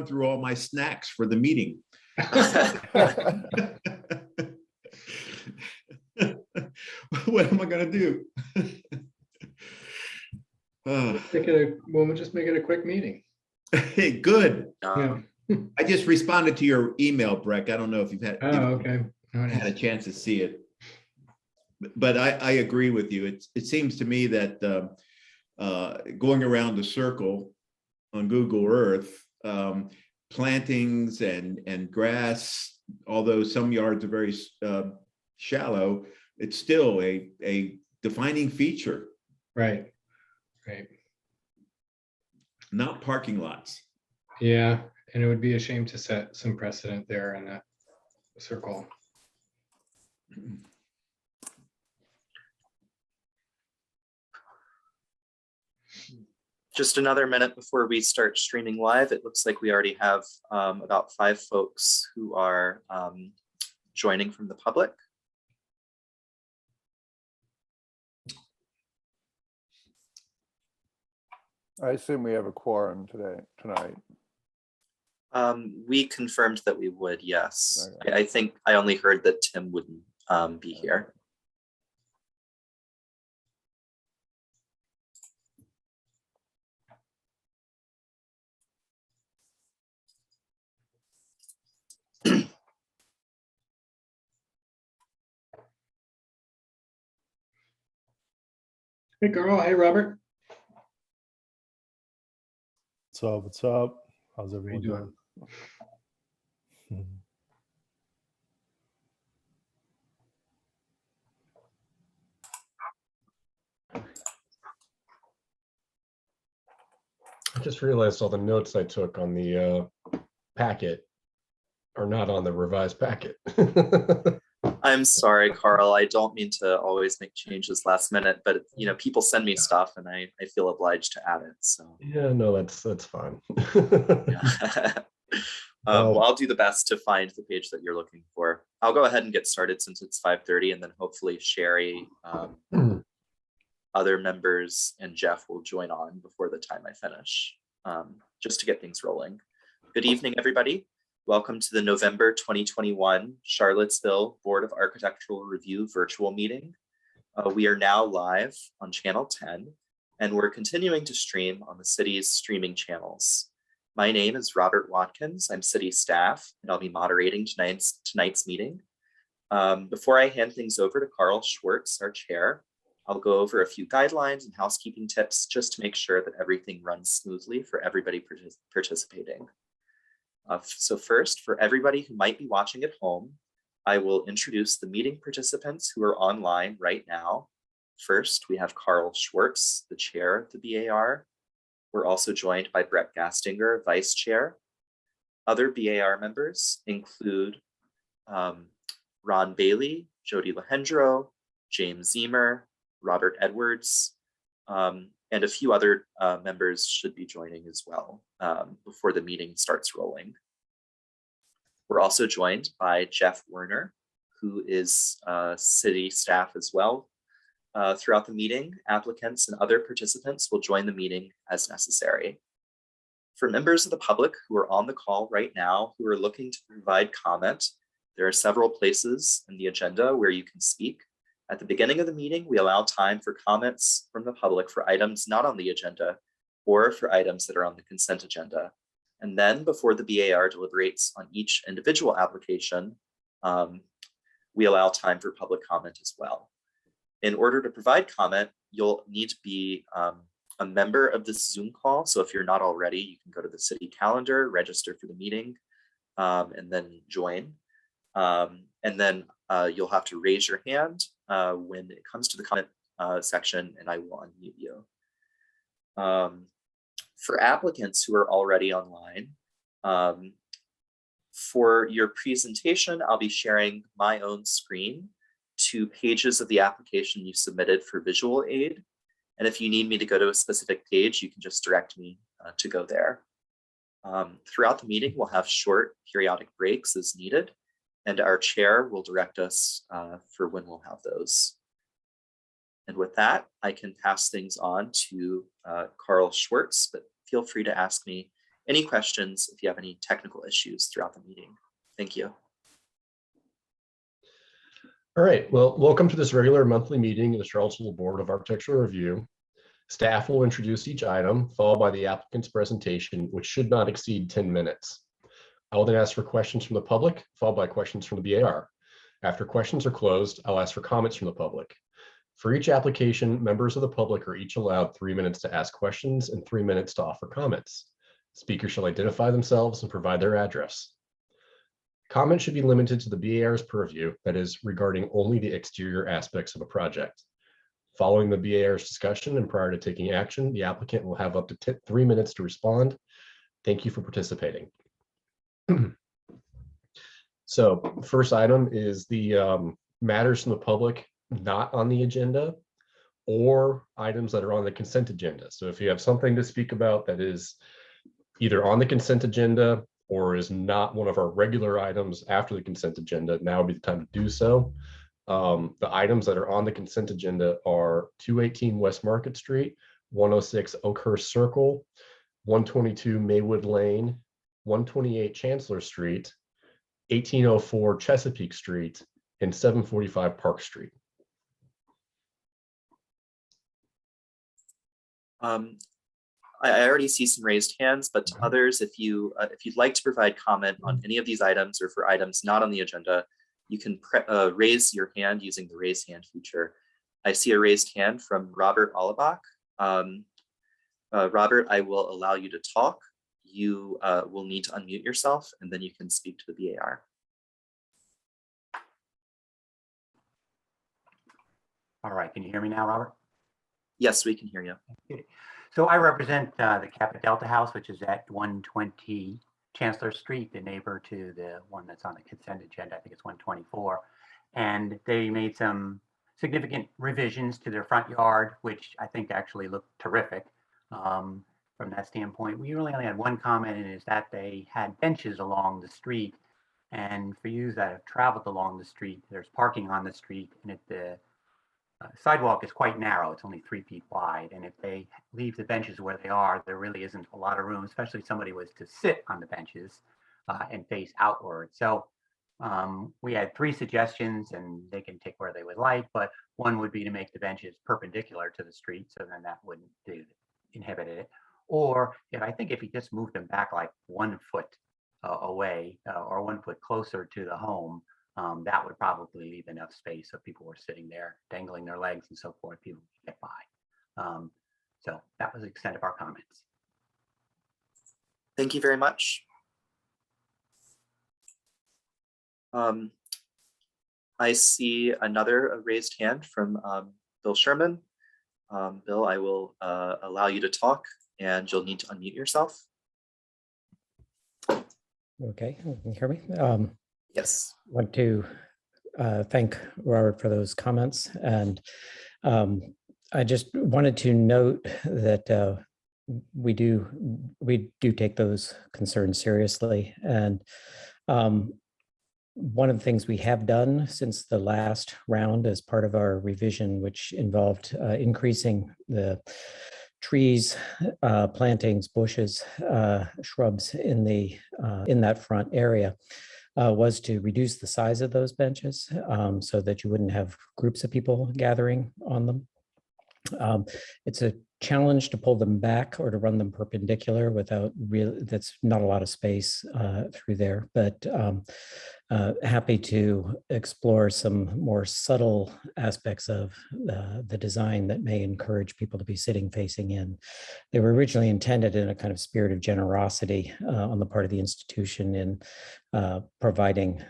through all my snacks for the meeting. What am I going to do? We'll just make it a quick meeting. Hey, good. Yeah. I just responded to your email, Breck. I don't know if you've had, Okay. had a chance to see it. But I agree with you. It seems to me that going around the circle on Google Earth, plantings and grass, although some yards are very shallow, it's still a defining feature. Right. Right. Not parking lots. Yeah, and it would be a shame to set some precedent there in that circle. Just another minute before we start streaming live. It looks like we already have about 5 folks who are joining from the public. I assume we have a quorum tonight. We confirmed that we would, yes. Okay. I think I only heard that Tim wouldn't be here. Hey, Carl. Hey, Robert. What's up? What's up? How's How you everyone doing? doing? I just realized all the notes I took on the packet are not on the revised packet. I'm sorry, Carl. I don't mean to always make changes last minute, but you know, people send me stuff and I feel obliged to add it. So Yeah, no, that's fine. yeah. Well, I'll do the best to find the page that you're looking for. I'll go ahead and get started since it's 5:30, and then hopefully Sherry, other members, and Jeff will join on before the time I finish, just to get things rolling. Good evening, everybody. Welcome to the November 2021 Charlottesville Board of Architectural Review virtual meeting. We are now live on channel 10, and we're continuing to stream on the city's streaming channels. My name is Robert Watkins. I'm city staff, and I'll be moderating tonight's meeting. Before I hand things over to Carl Schwartz, our chair, I'll go over a few guidelines and housekeeping tips just to make sure that everything runs smoothly for everybody participating. So first, for everybody who might be watching at home, I will introduce the meeting participants who are online right now. First, we have Carl Schwartz, the chair of the BAR. We're also joined by Brett Gastinger, vice chair. Other BAR members include Ron Bailey, Jody Lehendro, James Zemer, Robert Edwards, and a few other members should be joining as well before the meeting starts rolling. We're also joined by Jeff Werner, who is city staff as well. Throughout the meeting, applicants and other participants will join the meeting as necessary. For members of the public who are on the call right now who are looking to provide comment, there are several places in the agenda where you can speak. At the beginning of the meeting, we allow time for comments from the public for items not on the agenda or for items that are on the consent agenda. And then before the BAR deliberates on each individual application, we allow time for public comment as well. In order to provide comment, you'll need to be a member of this Zoom call. So if you're not already, you can go to the city calendar, register for the meeting, and then join. And then you'll have to raise your hand when it comes to the comment section, and I will unmute you. For applicants who are already online, for your presentation, I'll be sharing my own screen to pages of the application you submitted for visual aid. And if you need me to go to a specific page, you can just direct me to go there. Throughout the meeting, we'll have short periodic breaks as needed, and our chair will direct us for when we'll have those. And with that, I can pass things on to Carl Schwartz, but feel free to ask me any questions if you have any technical issues throughout the meeting. Thank you. All right, well, welcome to this regular monthly meeting of the Charlottesville Board of Architectural Review. Staff will introduce each item, followed by the applicant's presentation, which should not exceed 10 minutes. I will then ask for questions from the public, followed by questions from the BAR. After questions are closed, I'll ask for comments from the public. For each application, members of the public are each allowed 3 minutes to ask questions and 3 minutes to offer comments. Speakers shall identify themselves and provide their address. Comments should be limited to the BAR's purview, that is, regarding only the exterior aspects of a project. Following the BAR's discussion and prior to taking action, the applicant will have up to 3 minutes to respond. Thank you for participating. So first item is the matters from the public not on the agenda or items that are on the consent agenda. So if you have something to speak about that is either on the consent agenda or is not one of our regular items after the consent agenda, now would be the time to do so. The items that are on the consent agenda are 218 West Market Street, 106 Oakhurst Circle, 122 Maywood Lane, 128 Chancellor Street, 1804 Chesapeake Street, and 745 Park Street. I already see some raised hands, but to others, if you'd like to provide comment on any of these items or for items not on the agenda, you can raise your hand using the raise hand feature. I see a raised hand from Robert Allebach. Robert, I will allow you to talk. You will need to unmute yourself and then you can speak to the BAR. All right, can you hear me now, Robert? Yes, we can hear you. So I represent the Kappa Delta House, which is at 120 Chancellor Street, the neighbor to the one that's on the consent agenda. I think it's 124. And they made some significant revisions to their front yard, which I think actually looked terrific. From that standpoint, we really only had one comment, and is that they had benches along the street. And for you that have traveled along the street, there's parking on the street, and the sidewalk is quite narrow. It's only 3 feet wide. And if they leave the benches where they are, there really isn't a lot of room, especially if somebody was to sit on the benches and face outward. So we had 3 suggestions, and they can take where they would like, but one would be to make the benches perpendicular to the street, so then that wouldn't inhibit it. Or if you just moved them back like 1 foot away or 1 foot closer to the home, that would probably leave enough space so people were sitting there dangling their legs and so forth, people could get by. So that was the extent of our comments. Thank you very much. I see another raised hand from Bill Sherman. Bill, I will allow you to talk and you'll need to unmute yourself. Okay, can you hear me? Yes. I want to thank Robert for those comments. And I just wanted to note that we do take those concerns seriously. And one of the things we have done since the last round as part of our revision, which involved increasing the trees, plantings, bushes, shrubs in that front area, was to reduce the size of those benches so that you wouldn't have groups of people gathering on them. It's a challenge to pull them back or to run them perpendicular without that's not a lot of space through there, but happy to explore some more subtle aspects of the design that may encourage people to be sitting facing in. They were originally intended in a kind of spirit of generosity on the part of the institution in providing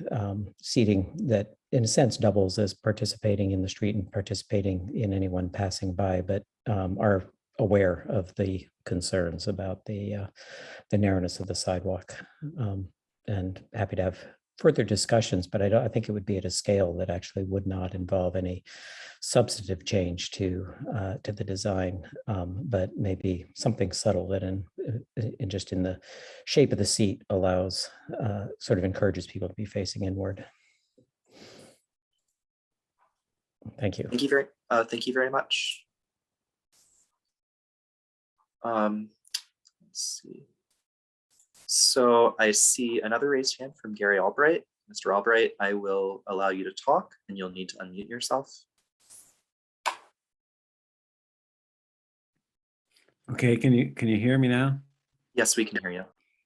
seating that in a sense doubles as participating in the street and participating in anyone passing by, but are aware of the concerns about the narrowness of the sidewalk, and happy to have further discussions, but I think it would be at a scale that actually would not involve any substantive change to the design, but maybe something subtle that in just in the shape of the seat allows sort of encourages people to be facing inward. Thank you. Thank you very much. Let's see. So I see another raised hand from Gary Albright. Mr. Albright, I will allow you to talk and you'll need to unmute yourself. Okay, can you hear me now? Yes, we can hear you.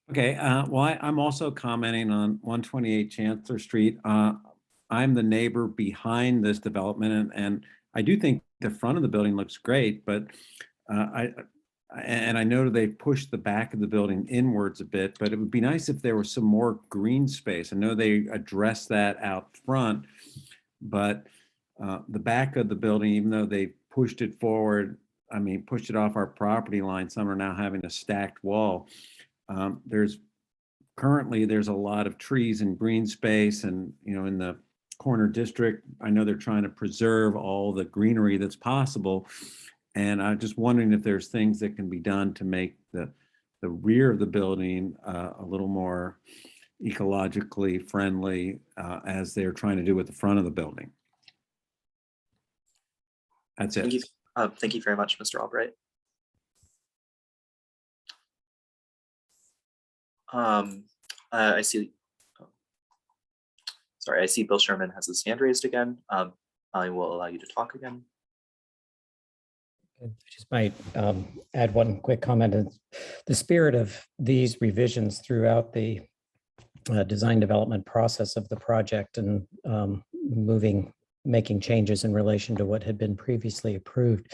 Okay, well, I'm also commenting on 128 Chancellor Street. I'm the neighbor behind this development, and I do think the front of the building looks great, but I know they pushed the back of the building inwards a bit, but it would be nice if there was some more green space. I know they addressed that out front, but the back of the building, even though they pushed it forward, I mean, pushed it off our property line, some are now having a stacked wall. Currently there's a lot of trees and green space, and in the corner district, I know they're trying to preserve all the greenery that's possible. And I'm just wondering if there's things that can be done to make the rear of the building a little more ecologically friendly as they're trying to do with the front of the building. That's it. Thank you. Thank you very much, Mr. Albright. I see. Sorry, I see Bill Sherman has his hand raised again. I will allow you to talk again. I just might add one quick comment. The spirit of these revisions throughout the design development process of the project and making changes in relation to what had been previously approved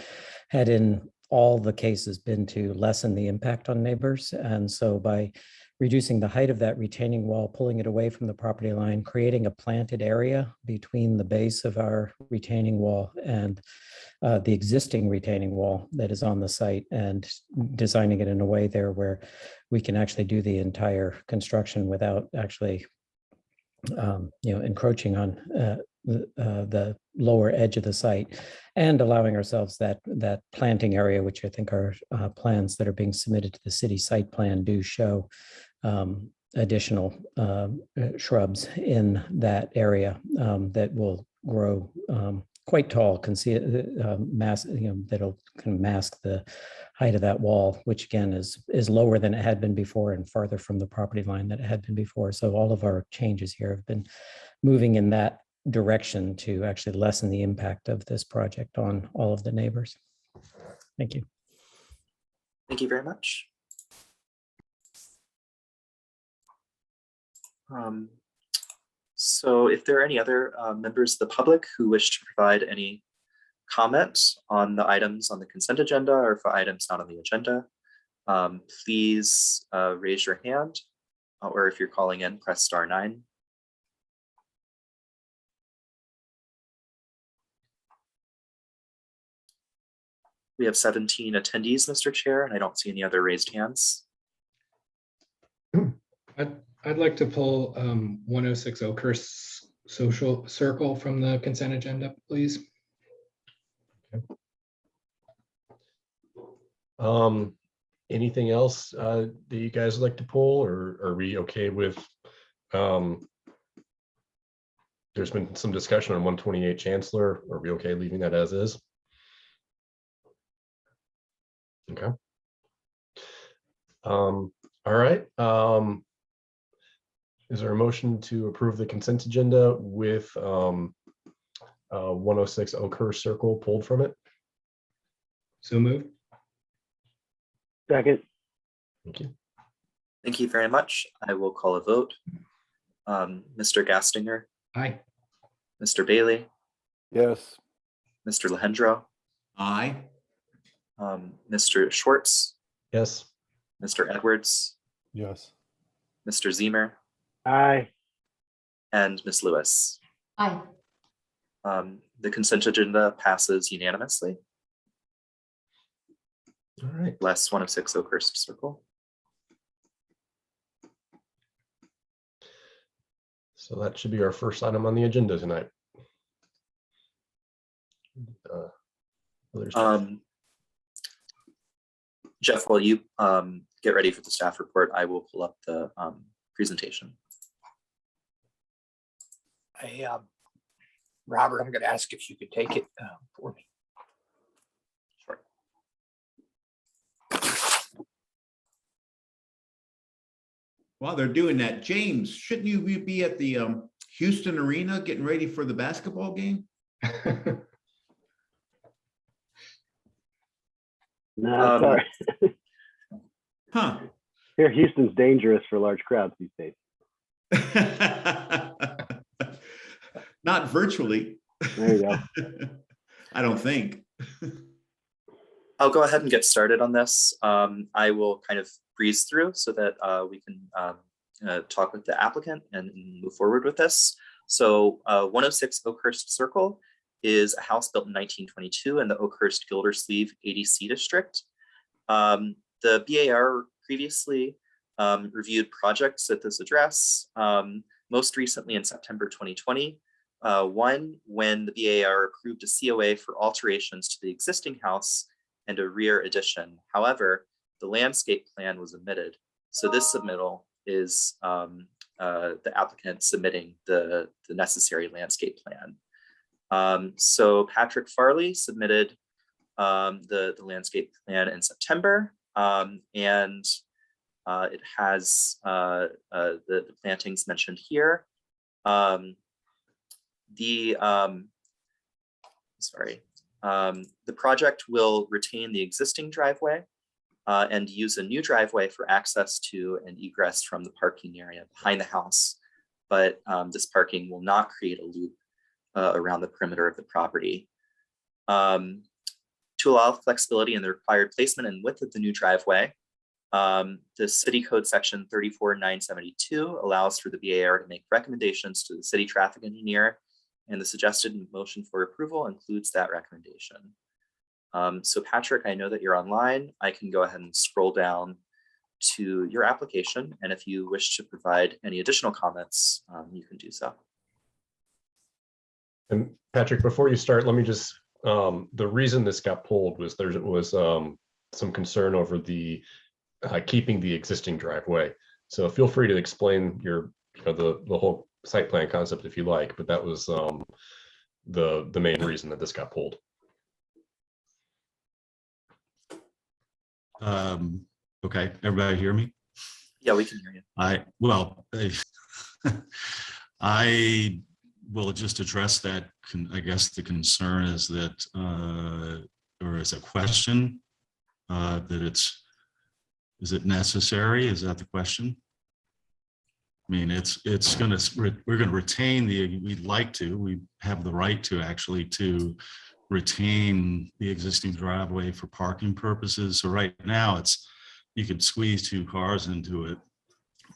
had in all the cases been to lessen the impact on neighbors. And so by reducing the height of that retaining wall, pulling it away from the property line, creating a planted area between the base of our retaining wall and the existing retaining wall that is on the site, and designing it in a way there where we can actually do the entire construction without actually encroaching on the lower edge of the site, and allowing ourselves that planting area, which I think our plans that are being submitted to the city site plan do show additional shrubs in that area that will grow quite tall, can see that'll kind of mask the height of that wall, which again is lower than it had been before and farther from the property line than it had been before. So all of our changes here have been moving in that direction to actually lessen the impact of this project on all of the neighbors. Thank you. Thank you very much. So if there are any other members of the public who wish to provide any comments on the items on the consent agenda or for items not on the agenda, please raise your hand, or if you're calling in, press *9. We have 17 attendees, Mr. Chair, and I don't see any other raised hands. I'd like to pull 106 Oakhurst Social Circle from the consent agenda, please. Anything else that you guys would like to pull, or are we okay with? There's been some discussion on 128 Chancellor. Are we okay leaving that as is? Okay. All right. Is there a motion to approve the consent agenda with 106 Oakhurst Circle pulled from it? So moved. Second. Thank you. Thank you very much. I will call a vote. Mr. Gastinger, Aye. Mr. Bailey, Yes. Mr. Lehendro, Aye. Mr. Schwartz, Yes. Mr. Edwards, Yes. Mr. Zemer, Aye. and Ms. Lewis. Aye. The consent agenda passes unanimously. All right. Less 106 Oakhurst Circle. So that should be our first item on the agenda tonight. Jeff, while you get ready for the staff report, I will pull up the presentation. Robert, I'm going to ask if you could take it for me. While they're doing that, James, shouldn't you be at the Houston Arena getting ready for the basketball game? No, sorry. Huh. Here, Houston's dangerous for large crowds these days. Not virtually. There you go. I don't think. I'll go ahead and get started on this. I will kind of breeze through so that we can talk with the applicant and move forward with this. So 106 Oakhurst Circle is a house built in 1922 in the Oakhurst Gildersleeve ADC district. The BAR previously reviewed projects at this address, most recently in September 2020. One, when the BAR approved a COA for alterations to the existing house and a rear addition. However, the landscape plan was omitted. So this submittal is the applicant submitting the necessary landscape plan. So Patrick Farley submitted the landscape plan in September, and it has the plantings mentioned here. The project will retain the existing driveway and use a new driveway for access to and egress from the parking area behind the house. But this parking will not create a loop around the perimeter of the property. To allow flexibility in the required placement and width of the new driveway, the city code section 34972 allows for the BAR to make recommendations to the city traffic engineer, and the suggested motion for approval includes that recommendation. So Patrick, I know that you're online. I can go ahead and scroll down to your application, and if you wish to provide any additional comments, you can do so. And Patrick, before you start, let me just, the reason this got pulled was there was some concern over the keeping the existing driveway. So feel free to explain your, the whole site plan concept if you like, but that was the main reason that this got pulled. Okay, everybody hear me? Yeah, we can hear you. I will just address that. I guess the concern is that, or is a question that is it necessary? Is that the question? I mean, we're going to retain we have the right to actually to retain the existing driveway for parking purposes. So right now you could squeeze 2 cars into it,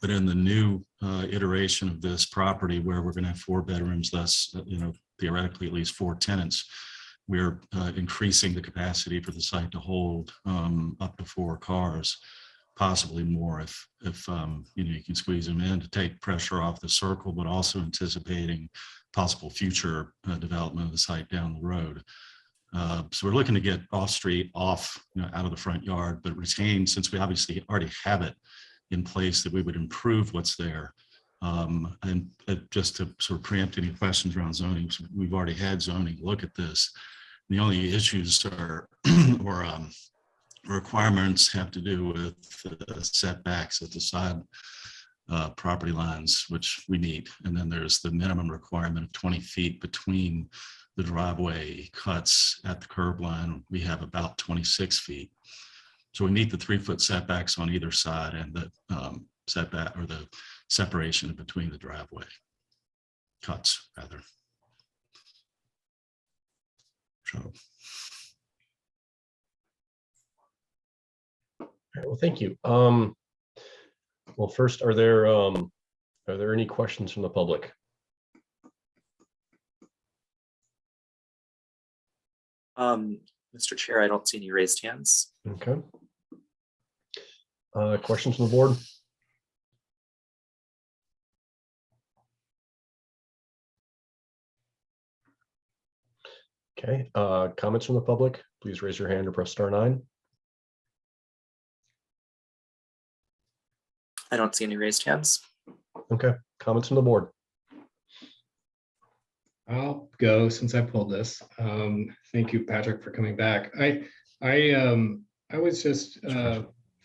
but in the new iteration of this property where we're going to have 4 bedrooms, thus, theoretically at least 4 tenants, we're increasing the capacity for the site to hold up to 4 cars, possibly more if you can squeeze them in to take pressure off the circle, but also anticipating possible future development of the site down the road. So we're looking to get off street, out of the front yard, but retain, since we obviously already have it in place, that we would improve what's there. And just to sort of preempt any questions around zoning, so we've already had zoning look at this. The only issues are or requirements have to do with setbacks at the side property lines, which we meet. And then there's the minimum requirement of 20 feet between the driveway cuts at the curb line. We have about 26 feet. So we meet the 3-foot setbacks on either side and the setback or the separation between the driveway cuts, rather. So. All right, well, thank you. Well, first, are there any questions from the public? Mr. Chair, I don't see any raised hands. Okay. Questions from the board? Okay, comments from the public, please raise your hand or press *9. I don't see any raised hands. Okay, comments from the board. I'll go since I pulled this. Thank you, Patrick, for coming back. I was just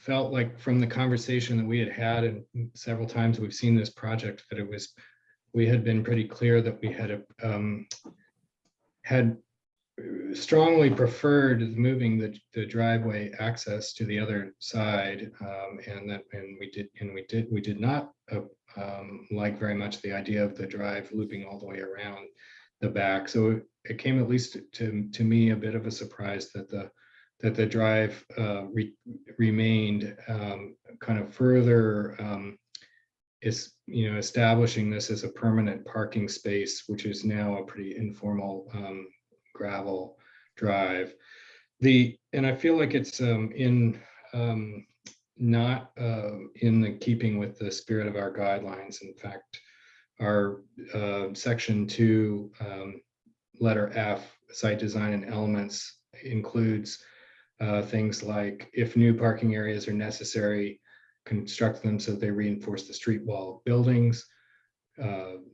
felt like from the conversation that we had had, and several times we've seen this project, that we had been pretty clear that we had strongly preferred moving the driveway access to the other side, and we did not like very much the idea of the drive looping all the way around the back. So it came, at least to me, a bit of a surprise that the drive remained kind of further establishing this as a permanent parking space, which is now a pretty informal gravel drive. And I feel like it's not in the keeping with the spirit of our guidelines. In fact, our section 2, letter F, site design and elements, includes things like, if new parking areas are necessary, construct them so they reinforce the street wall of buildings,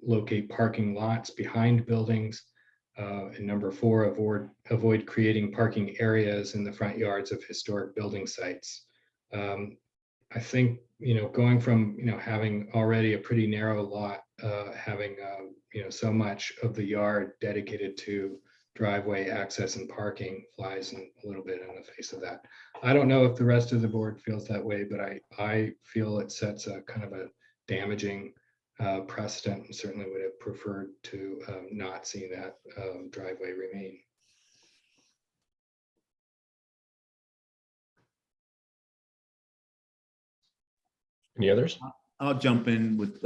locate parking lots behind buildings, and number 4, avoid creating parking areas in the front yards of historic building sites. I think, going from, having already a pretty narrow lot, having, so much of the yard dedicated to driveway access and parking, flies a little bit in the face of that. I don't know if the rest of the board feels that way, but I feel it sets a kind of a damaging precedent, and certainly would have preferred to not see that driveway remain. Any others? I'll jump in with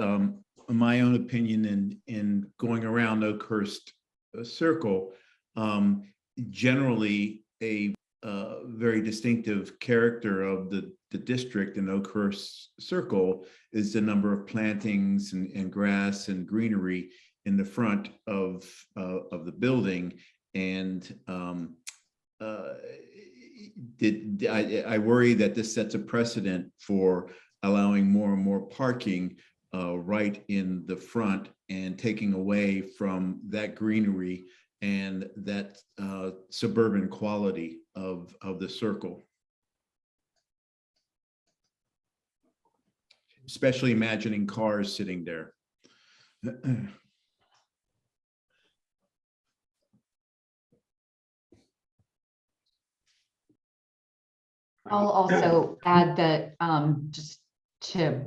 my own opinion in going around Oakhurst Circle. Generally, a very distinctive character of the district in Oakhurst Circle is the number of plantings and grass and greenery in the front of the building. And I worry that this sets a precedent for allowing more and more parking right in the front, and taking away from that greenery and that suburban quality of the circle. Especially imagining cars sitting there. I'll also add that just to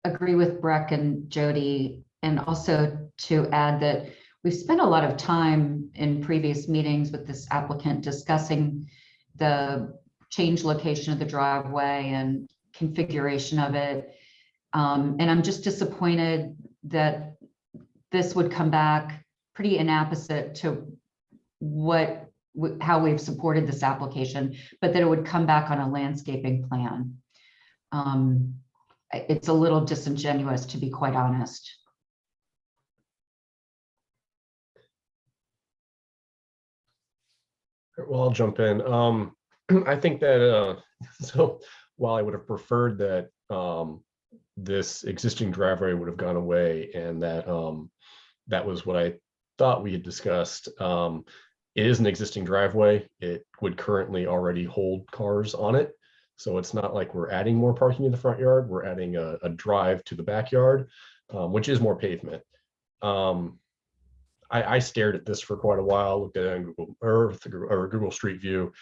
agree with Breck and Jody, and also to add that we've spent a lot of time in previous meetings with this applicant discussing the change location of the driveway and configuration of it. And I'm just disappointed that this would come back pretty inapposite to how we've supported this application, but that it would come back on a landscaping plan. It's a little disingenuous, to be quite honest. Well, I'll jump in. I think that so while I would have preferred that this existing driveway would have gone away, and that that was what I thought we had discussed. It is an existing driveway. It would currently already hold cars on it. So it's not like we're adding more parking in the front yard. We're adding a drive to the backyard, which is more pavement. I stared at this for quite a while, looked at it on Google Earth or Google Street View.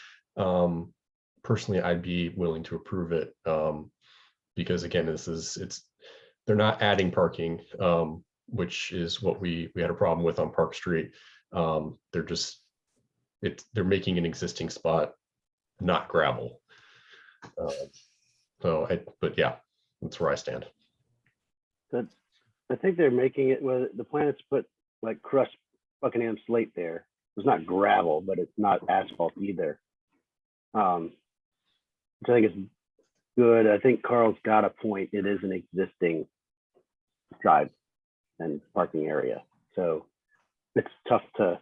Personally, I'd be willing to approve it because, again, they're not adding parking, which is what we had a problem with on Park Street. They're making an existing spot not gravel. But yeah, that's where I stand. I think they're making it, well, the plan is to put like crushed Buckingham slate there. It's not gravel, but it's not asphalt either. Which I think is good. I think Carl's got a point. It is an existing drive and parking area. So it's tough to,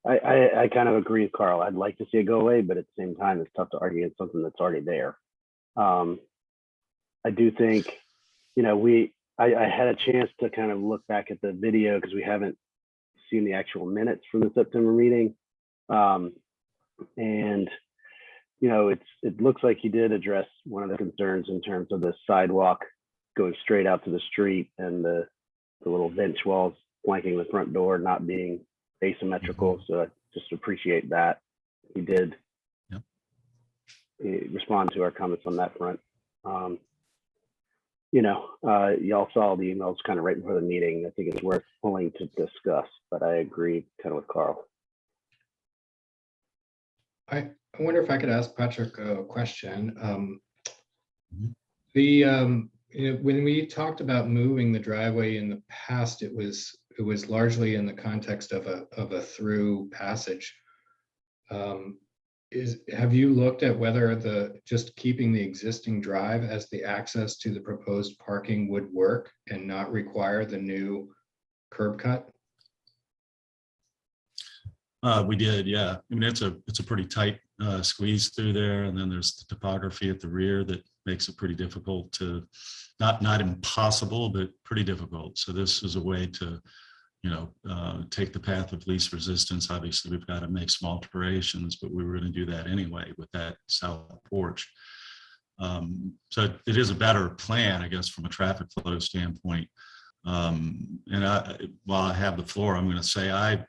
I kind of agree with Carl. I'd like to see it go away, but at the same time, it's tough to argue against something that's already there. I do think, I had a chance to kind of look back at the video because we haven't seen the actual minutes from the September meeting. And it looks like he did address one of the concerns in terms of the sidewalk going straight out to the street and the little bench walls flanking the front door not being asymmetrical. So I just appreciate that. He did respond to our comments on that front. Y'all saw the emails kind of right before the meeting. I think it's worth pulling to discuss, but I agree kind of with Carl. I wonder if I could ask Patrick a question. When we talked about moving the driveway in the past, it was largely in the context of a through passage. Have you looked at whether just keeping the existing drive as the access to the proposed parking would work and not require the new curb cut? We did, yeah. I mean, it's a pretty tight squeeze through there, and then there's the topography at the rear that makes it pretty difficult to, not impossible, but pretty difficult. So this is a way to, take the path of least resistance. Obviously, we've got to make some alterations, but we were going to do that anyway with that south porch. So it is a better plan, I guess, from a traffic flow standpoint. And while I have the floor, I'm going to say I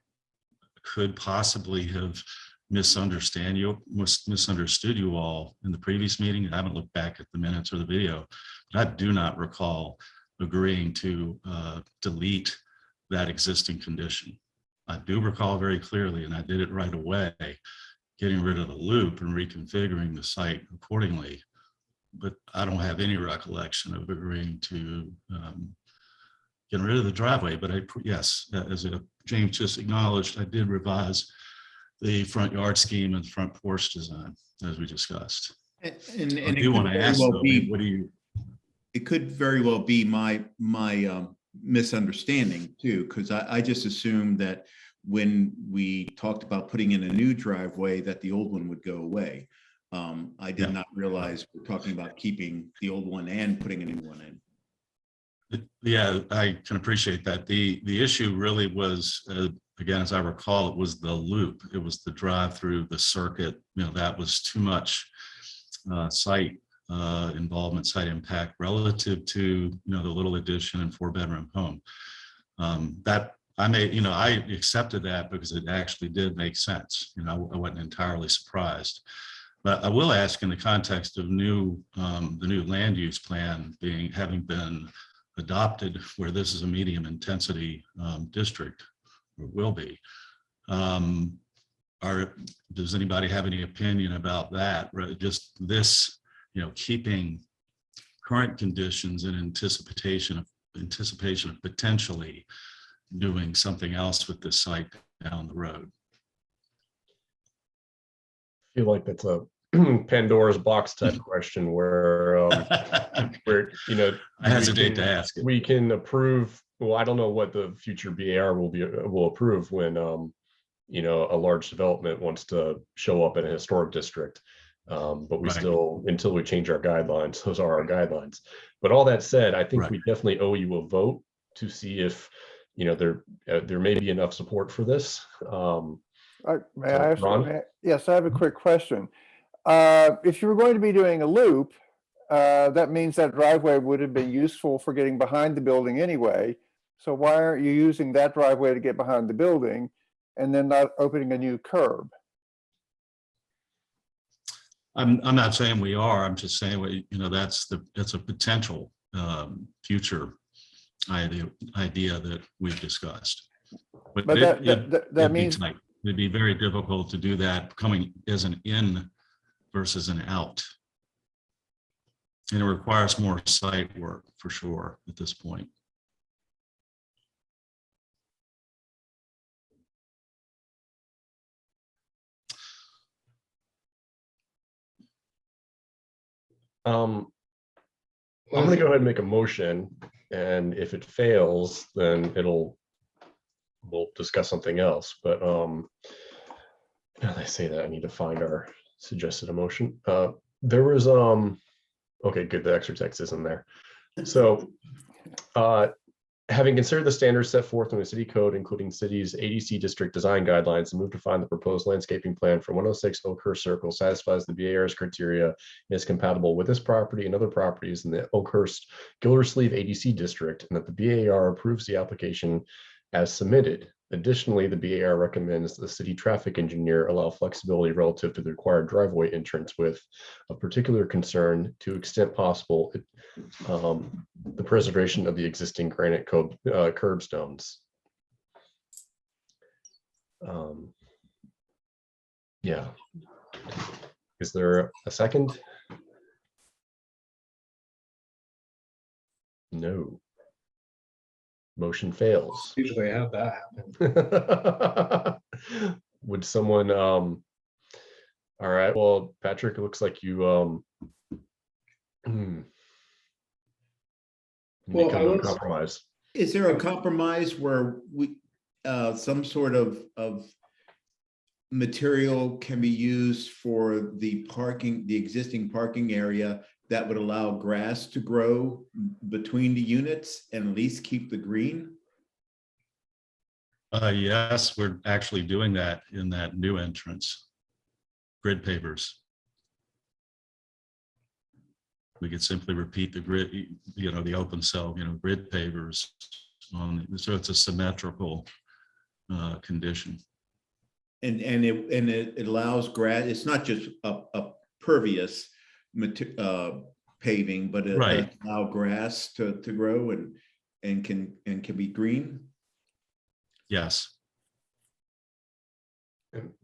could possibly have misunderstood you all in the previous meeting. I haven't looked back at the minutes or the video, but I do not recall agreeing to delete that existing condition. I do recall very clearly, and I did it right away, getting rid of the loop and reconfiguring the site accordingly. But I don't have any recollection of agreeing to getting rid of the driveway. But yes, as James just acknowledged, I did revise the front yard scheme and front porch design as we discussed. And I do want to ask, though, what do you? It could very well be my misunderstanding too, because I just assumed that when we talked about putting in a new driveway that the old one would go away. I did not realize we're talking about keeping the old one and putting a new one in. Yeah, I can appreciate that. The issue really was, again, as I recall, it was the loop. It was the drive through the circuit. That was too much site involvement, site impact relative to the little addition and 4-bedroom home. That I accepted that because it actually did make sense. I wasn't entirely surprised. But I will ask, in the context of the new land use plan having been adopted, where this is a medium intensity district, or will be, does anybody have any opinion about that? Just this, keeping current conditions in anticipation of potentially doing something else with this site down the road. I feel like that's a Pandora's box type question where I hesitate to ask it. We can approve. Well, I don't know what the future BAR will approve when a large development wants to show up in a historic district. But we still, until we change our guidelines, those are our guidelines. But all that said, I think we definitely owe you a vote to see if there may be enough support for this. May I ask? Ron? Yes, I have a quick question. If you were going to be doing a loop, that means that driveway would have been useful for getting behind the building anyway. So why aren't you using that driveway to get behind the building and then not opening a new curb? I'm not saying we are. I'm just saying that's a potential future idea that we've discussed. But that means it'd be very difficult to do that coming as an in versus an out. And it requires more site work for sure at this point. I'm going to go ahead and make a motion, and if it fails, then we'll discuss something else. But now that I say that, I need to find our suggested motion. There was okay, good. The extra text isn't there. So Having considered the standards set forth in the city code, including city's ADC district design guidelines, and move to find the proposed landscaping plan for 106 Oakhurst Circle satisfies the BAR's criteria and is compatible with this property and other properties in the Oakhurst Gildersleeve ADC district, and that the BAR approves the application as submitted. Additionally, the BAR recommends the city traffic engineer allow flexibility relative to the required driveway entrance width of particular concern to extent possible the preservation of the existing granite curbstones. Yeah. Is there a second? No. Motion fails. Usually have that happen. Would someone, all right, well, Patrick, it looks like you, Well, come I to a was- compromise. Is there a compromise where we, some sort of material can be used for the parking, the existing parking area that would allow grass to grow between the units and at least keep the green? Yes, we're actually doing that in that new entrance. Grid pavers. We could simply repeat the grid, you know, the open cell, you know, grid pavers on, so it's a symmetrical condition. And it allows grass, it's not just a pervious paving, but it Right. does allow grass to grow and can be green. Yes.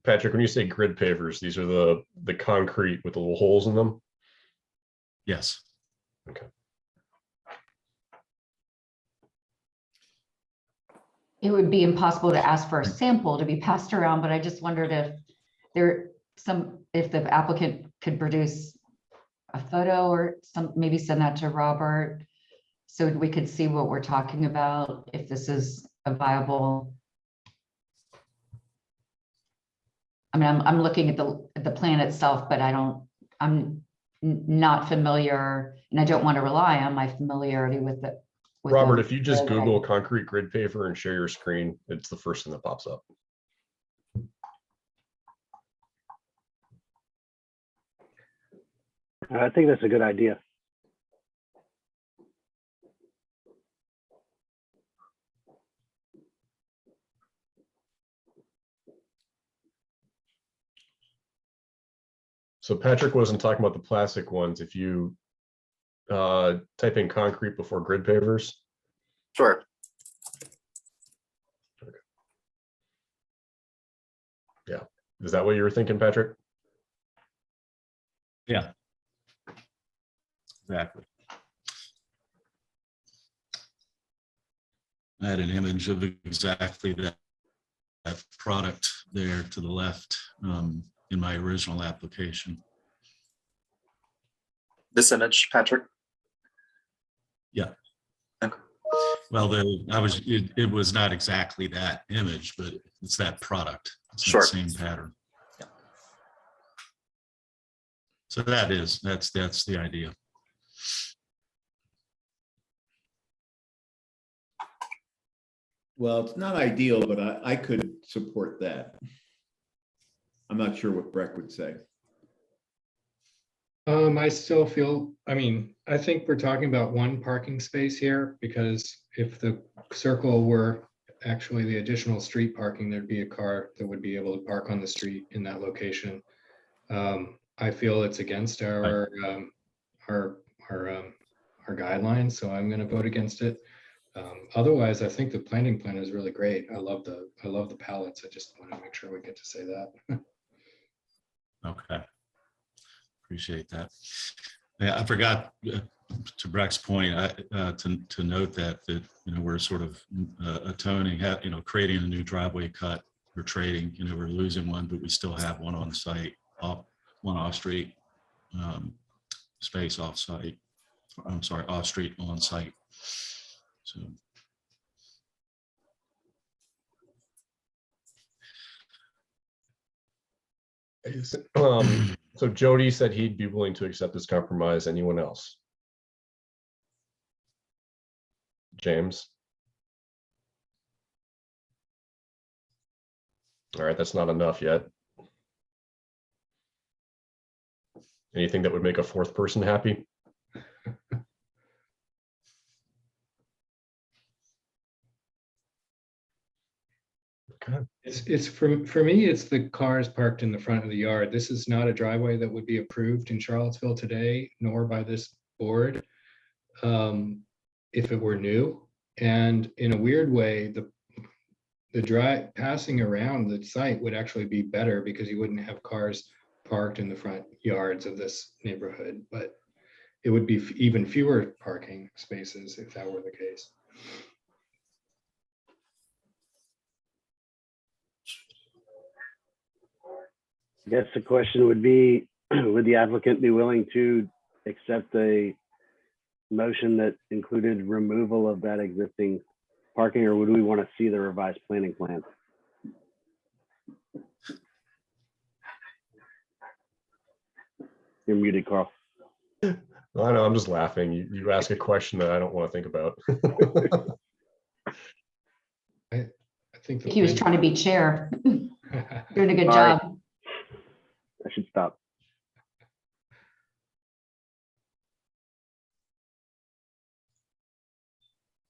Patrick, when you say grid pavers, these are the concrete with the little holes in them? Yes. Okay. It would be impossible to ask for a sample to be passed around, but I just wondered if the applicant could produce a photo or maybe send that to Robert so we could see what we're talking about, if this is a viable. I mean, I'm looking at the plan itself, but I'm not familiar, and I don't want to rely on my familiarity with it. Robert, if you just Google concrete grid paver and share your screen, it's the first thing that pops up. I think that's a good idea. So Patrick wasn't talking about the plastic ones. If you type in concrete before grid pavers. Sure. Okay. Yeah. Is that what you were thinking, Patrick? Yeah. Exactly. I had an image of exactly that product there to the left in my original application. This image, Patrick? Yeah. Okay. Well, it was not exactly that image, but it's that product. It's Sure. that same pattern. Yeah. So that's the idea. Well, it's not ideal, but I could support that. I'm not sure what Breck would say. I still feel, I mean, I think we're talking about one parking space here, because if the circle were actually the additional street parking, there'd be a car that would be able to park on the street in that location. I feel it's against our guidelines, so I'm going to vote against it. Otherwise, I think the planting plan is really great. I love the pallets. I just want to make sure we get to say that. Okay. Appreciate that. Yeah, I forgot to Breck's point to note that you know, we're sort of atoning, you know, creating a new driveway cut. We're trading, you know, we're losing one, but we still have one on site, one off street space off site. I'm sorry, off street on site. So. So Jody said he'd be willing to accept this compromise. Anyone else? James? All right, that's not enough yet. Anything that would make a fourth person happy? Okay. It's for me, it's the cars parked in the front of the yard. This is not a driveway that would be approved in Charlottesville today, nor by this board, if it were new. And in a weird way, the drive passing around the site would actually be better because you wouldn't have cars parked in the front yards of this neighborhood, but it would be even fewer parking spaces if that were the case. I guess the question would be, would the applicant be willing to accept a motion that included removal of that existing parking, or would we want to see the revised planning plan? You're muted, Carl. I know, I'm just laughing. You ask a question that I don't want to think about. I think He was trying to be chair. Doing a good Sorry. job. I should stop.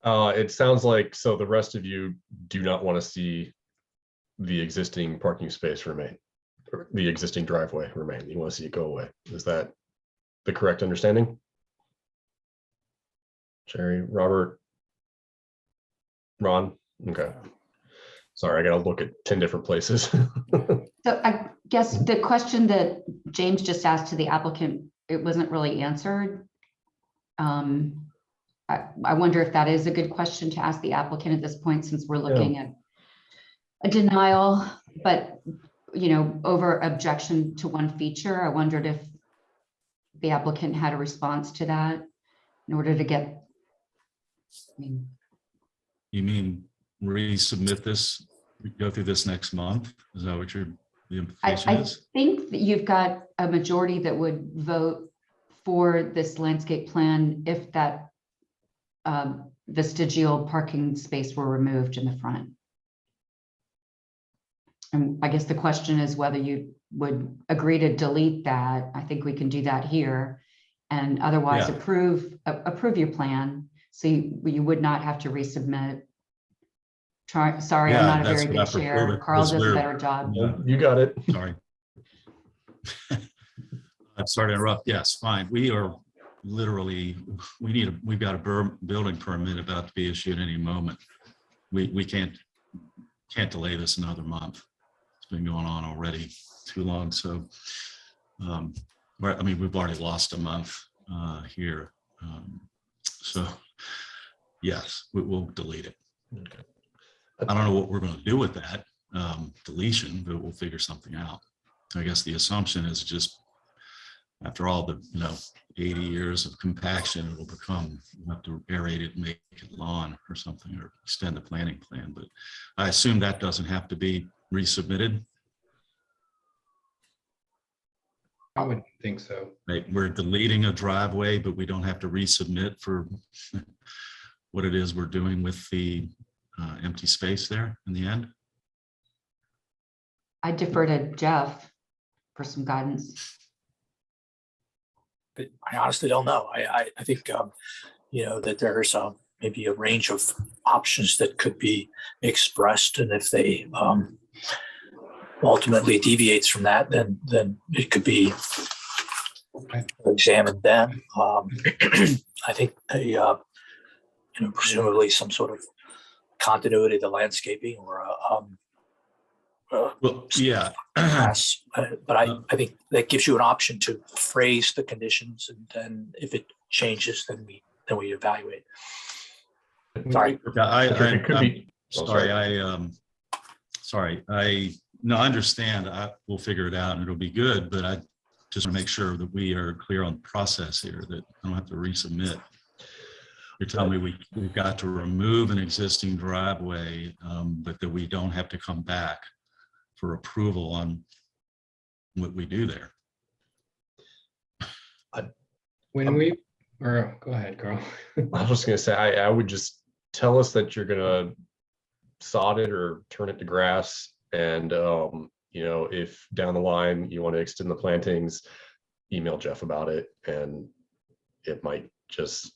It sounds like, so the rest of you do not want to see the existing parking space remain, or the existing driveway remain. You want to see it go away. Is that the correct understanding? Jerry, Robert, Ron? Okay. Sorry, I gotta look at 10 different places. So I guess the question that James just asked to the applicant, it wasn't really answered. I wonder if that is a good question to ask the applicant at this point, since we're looking at a denial, but, you know, over objection to one feature. I wondered if the applicant had a response to that in order to get, You mean resubmit this, go through this next month? Is that what the implication I is? think that you've got a majority that would vote for this landscape plan if that vestigial parking space were removed in the front. And I guess the question is whether you would agree to delete that. I think we can do that here, and otherwise Yeah. approve your plan. So you would not have to resubmit. Sorry, Yeah, I'm not a that's very what I good prefer, chair. Carl because does a we're- better job. Yeah. You got it. Sorry. I'm sorry to interrupt. Yes, fine. We are literally, we've got a building permit about to be issued any moment. We can't delay this another month. It's been going on already too long. So, I mean, we've already lost a month here. So, yes, we'll delete it. Okay. I don't know what we're going to do with that deletion, but we'll figure something out. I guess the assumption is just after all the 80 years of compaction, it will become, we'll have to aerate it and make it lawn or something, or extend the planning plan. But I assume that doesn't have to be resubmitted. I would think so. Right? We're deleting a driveway, but we don't have to resubmit for what it is we're doing with the empty space there in the end. I defer to Jeff for some guidance. I honestly don't know. I think, that there's maybe a range of options that could be expressed. And if they ultimately deviates from that, then it could be examined then. I think presumably some sort of continuity of the landscaping or Well, yeah. grass. But I think that gives you an option to phrase the conditions, and then if it changes, then we evaluate. Sorry. Yeah, It could be. I understand. We'll figure it out and it'll be good, but I just want to make sure that we are clear on the process here, that I don't have to resubmit. You're telling me we've got to remove an existing driveway, but that we don't have to come back for approval on what we do there. Go ahead, Carl. I was just gonna say, I would just tell us that you're gonna sod it or turn it to grass And, if down the line you want to extend the plantings, email Jeff about it, and it might just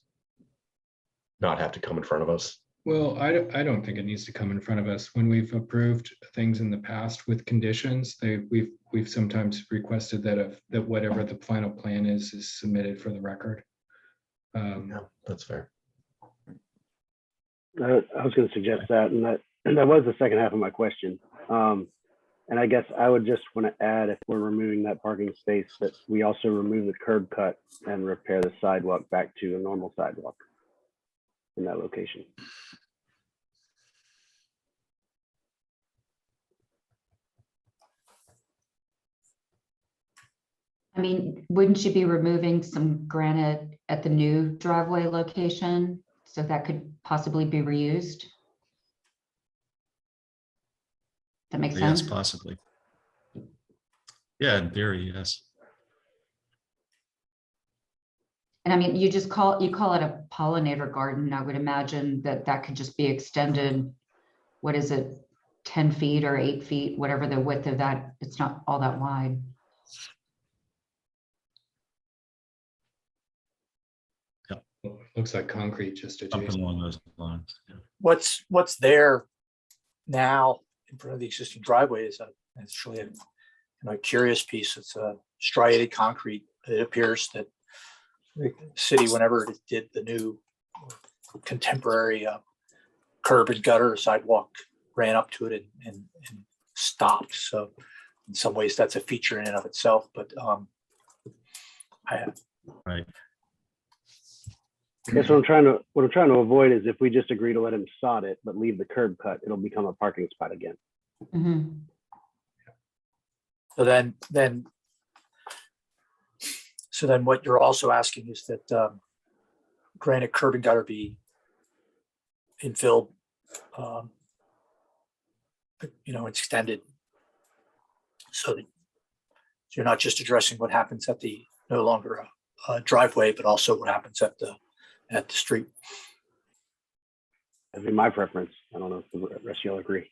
not have to come in front of us. Well, I don't think it needs to come in front of us. When we've approved things in the past with conditions, we've sometimes requested that whatever the final plan is submitted for the record. Yeah, that's fair. I was going to suggest that, and that was the second half of my question. And I guess I would just want to add, if we're removing that parking space, that we also remove the curb cut and repair the sidewalk back to a normal sidewalk in that location. I mean, wouldn't you be removing some granite at the new driveway location? So that could possibly be reused? That makes Yes, sense? possibly. Yeah, in theory, yes. And I mean, you call it a pollinator garden. I would imagine that could just be extended. What is it, 10 feet or 8 feet, whatever the width of that, it's not all that wide. Looks like concrete just Something adjacent. along those lines. Yeah. What's there now in front of the existing driveway is it's really a curious piece. It's a striated concrete. It appears that the city, whenever it did the new contemporary curb and gutter sidewalk, ran up to it and stopped. So in some ways that's a feature in and of itself, but Right. I guess what I'm trying to avoid is, if we just agree to let him sod it, but leave the curb cut, it'll become a parking spot again. Mhm. so then what you're also asking is that granite curb and gutter be infilled, extended, so that you're not just addressing what happens at the no longer driveway, but also what happens at the street. That'd be my preference. I don't know if the rest of y'all agree.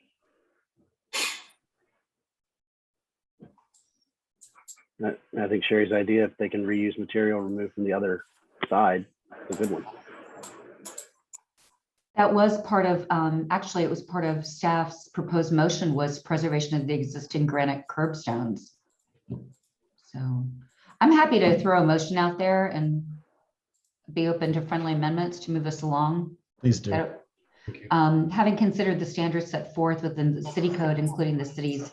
I think Sherry's idea, if they can reuse material removed from the other side, is a good one. That was part of, actually, it was part of staff's proposed motion, was preservation of the existing granite curbstones. So I'm happy to throw a motion out there and be open to friendly amendments to move us along. Please do. Having considered the standards set forth within the city code, including the city's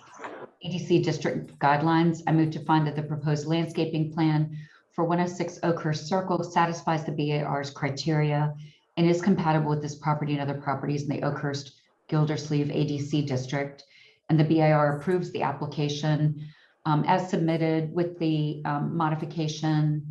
EDC district guidelines, I move to find that the proposed landscaping plan for 106 Oakhurst Circle satisfies the BAR's criteria and is compatible with this property and other properties in the Oakhurst Gildersleeve ADC district. And the BAR approves the application as submitted, with the modification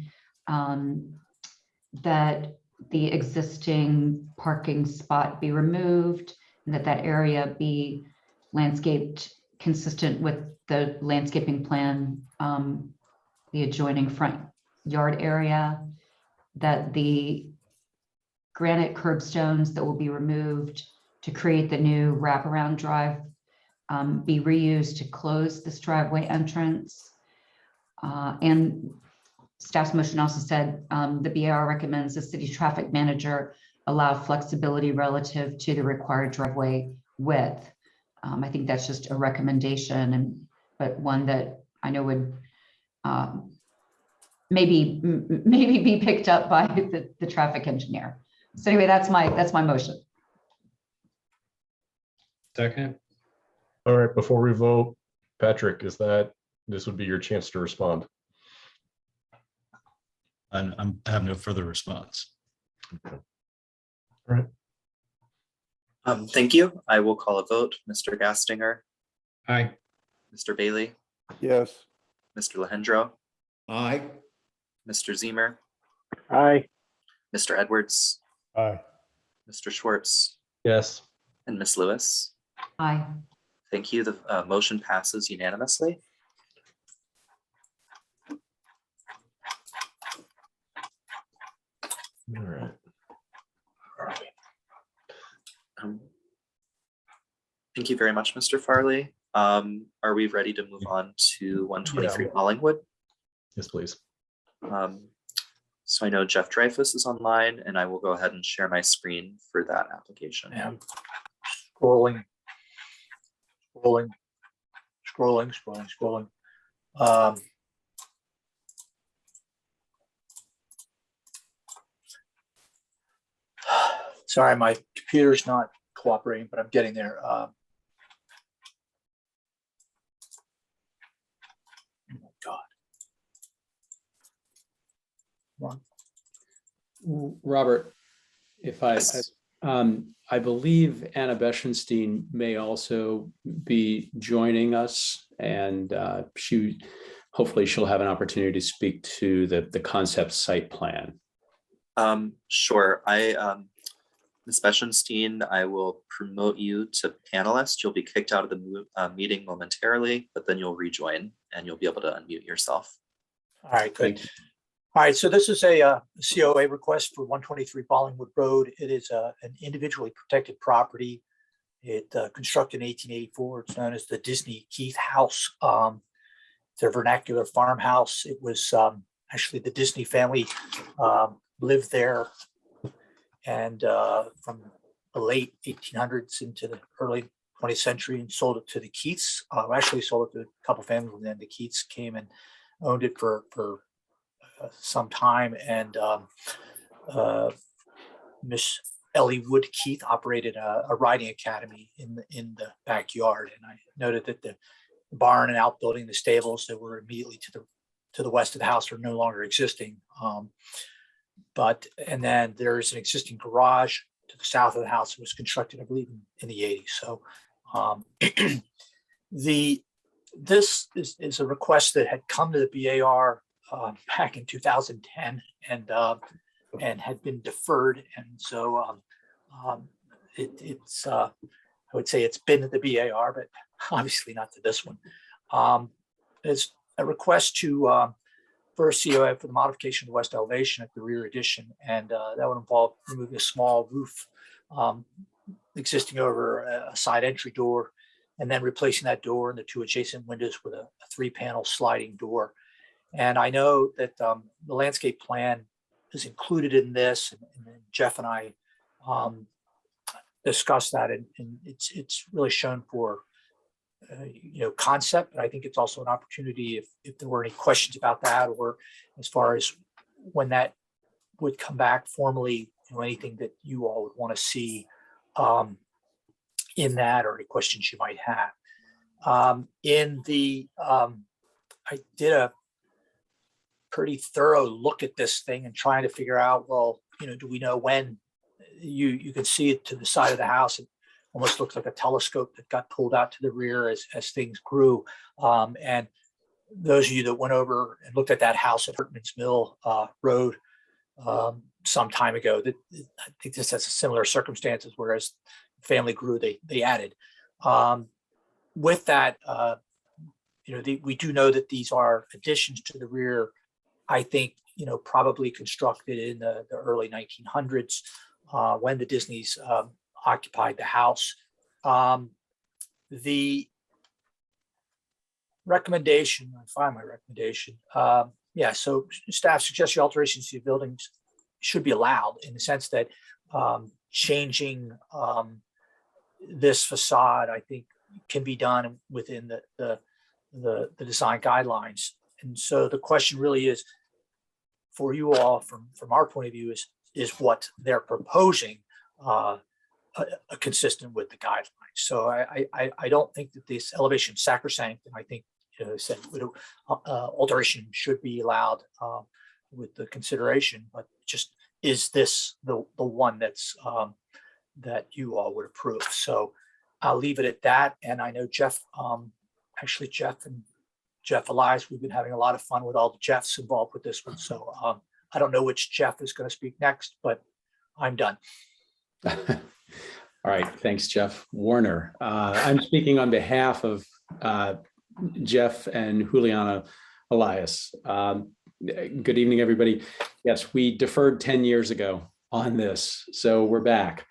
that the existing parking spot be removed and that area be landscaped consistent with the landscaping plan, the adjoining front yard area, that the granite curbstones that will be removed to create the new wraparound drive be reused to close this driveway entrance. And staff's motion also said the BAR recommends the city traffic manager allow flexibility relative to the required driveway width. I think that's just a recommendation, but one that I know would maybe be picked up by the traffic engineer. So anyway, that's my motion. Second. All right, before we vote, Patrick, this would be your chance to respond. I have no further response. Okay. All right. Thank you. I will call a vote. Mr. Gastinger, Aye. Mr. Bailey, Yes. Mr. Lehendro, Aye. Mr. Zemer, Aye. Mr. Edwards, Aye. Mr. Schwartz, Yes. and Ms. Lewis. Aye. Thank you. The motion passes unanimously. All right. Thank you very much, Mr. Farley. Are we ready to move on to 123 Bollingwood? Yes, please. So I know Jeff Dreyfus is online, and I will go ahead and share my screen for that application. And scrolling. Sorry, my computer's not cooperating, but I'm getting there. Oh my God. Come on. Robert, if I believe Anna Beschenstein may also be joining us, and hopefully she'll have an opportunity to speak to the concept site plan. Sure. Ms. Beschenstein, I will promote you to panelist. You'll be kicked out of the meeting momentarily, but then you'll rejoin and you'll be able to unmute yourself. All right, good. All right, so this is a COA request for 123 Bollingwood Road. It is an individually protected property. It constructed in 1884. It's known as the Disney Keith House. It's a vernacular farmhouse. It was actually the Disney family lived there, and from the late 1800s into the early 20th century, and sold it to the Keiths. Actually sold it to a couple families, and then the Keiths came and owned it for some time. And Miss Ellie Wood Keith operated a riding academy in the backyard. And I noted that the barn and outbuilding, the stables that were immediately to the west of the house are no longer existing. And then there's an existing garage to the south of the house. It was constructed, I believe, in the 80s. So this is a request that had come to the BAR back in 2010 and had been deferred. And so it's I would say it's been to the BAR, but obviously not to this one. It's a request for a COA for the modification of the west elevation at the rear addition, and that would involve removing a small roof existing over a side entry door, and then replacing that door and the two adjacent windows with a 3-panel sliding door. And I know that the landscape plan is included in this, and Jeff and I discussed that, and it's really shown for concept, but I think it's also an opportunity if there were any questions about that, or as far as when that would come back formally, anything that you all would want to see in that, or any questions you might have. I did a pretty thorough look at this thing and trying to figure out, well, do we know when? You can see it to the side of the house. It almost looks like a telescope that got pulled out to the rear as things grew. And those of you that went over and looked at that house at Hartman's Mill Road some time ago, I think this has similar circumstances, whereas the family grew, they added. With that, we do know that these are additions to the rear, I think, probably constructed in the early 1900s when the Disneys occupied the house. The recommendation, I find my recommendation. So staff suggests the alterations to the buildings should be allowed, in the sense that changing this facade, I think, can be done within the design guidelines. And so the question really is, for you all, from our point of view, is what they're proposing consistent with the guidelines. So I don't think that this elevation is sacrosanct, and I think said alteration should be allowed with the consideration, but just, is this the one that's that you all would approve? So I'll leave it at that. And I know Jeff, Jeff Elias, we've been having a lot of fun with all the Jeffs involved with this one. So I don't know which Jeff is going to speak next, but I'm done. All right, thanks, Jeff. Warner, I'm speaking on behalf of Jeff and Juliana Elias. Good evening, everybody. Yes, we deferred 10 years ago on this, so we're back.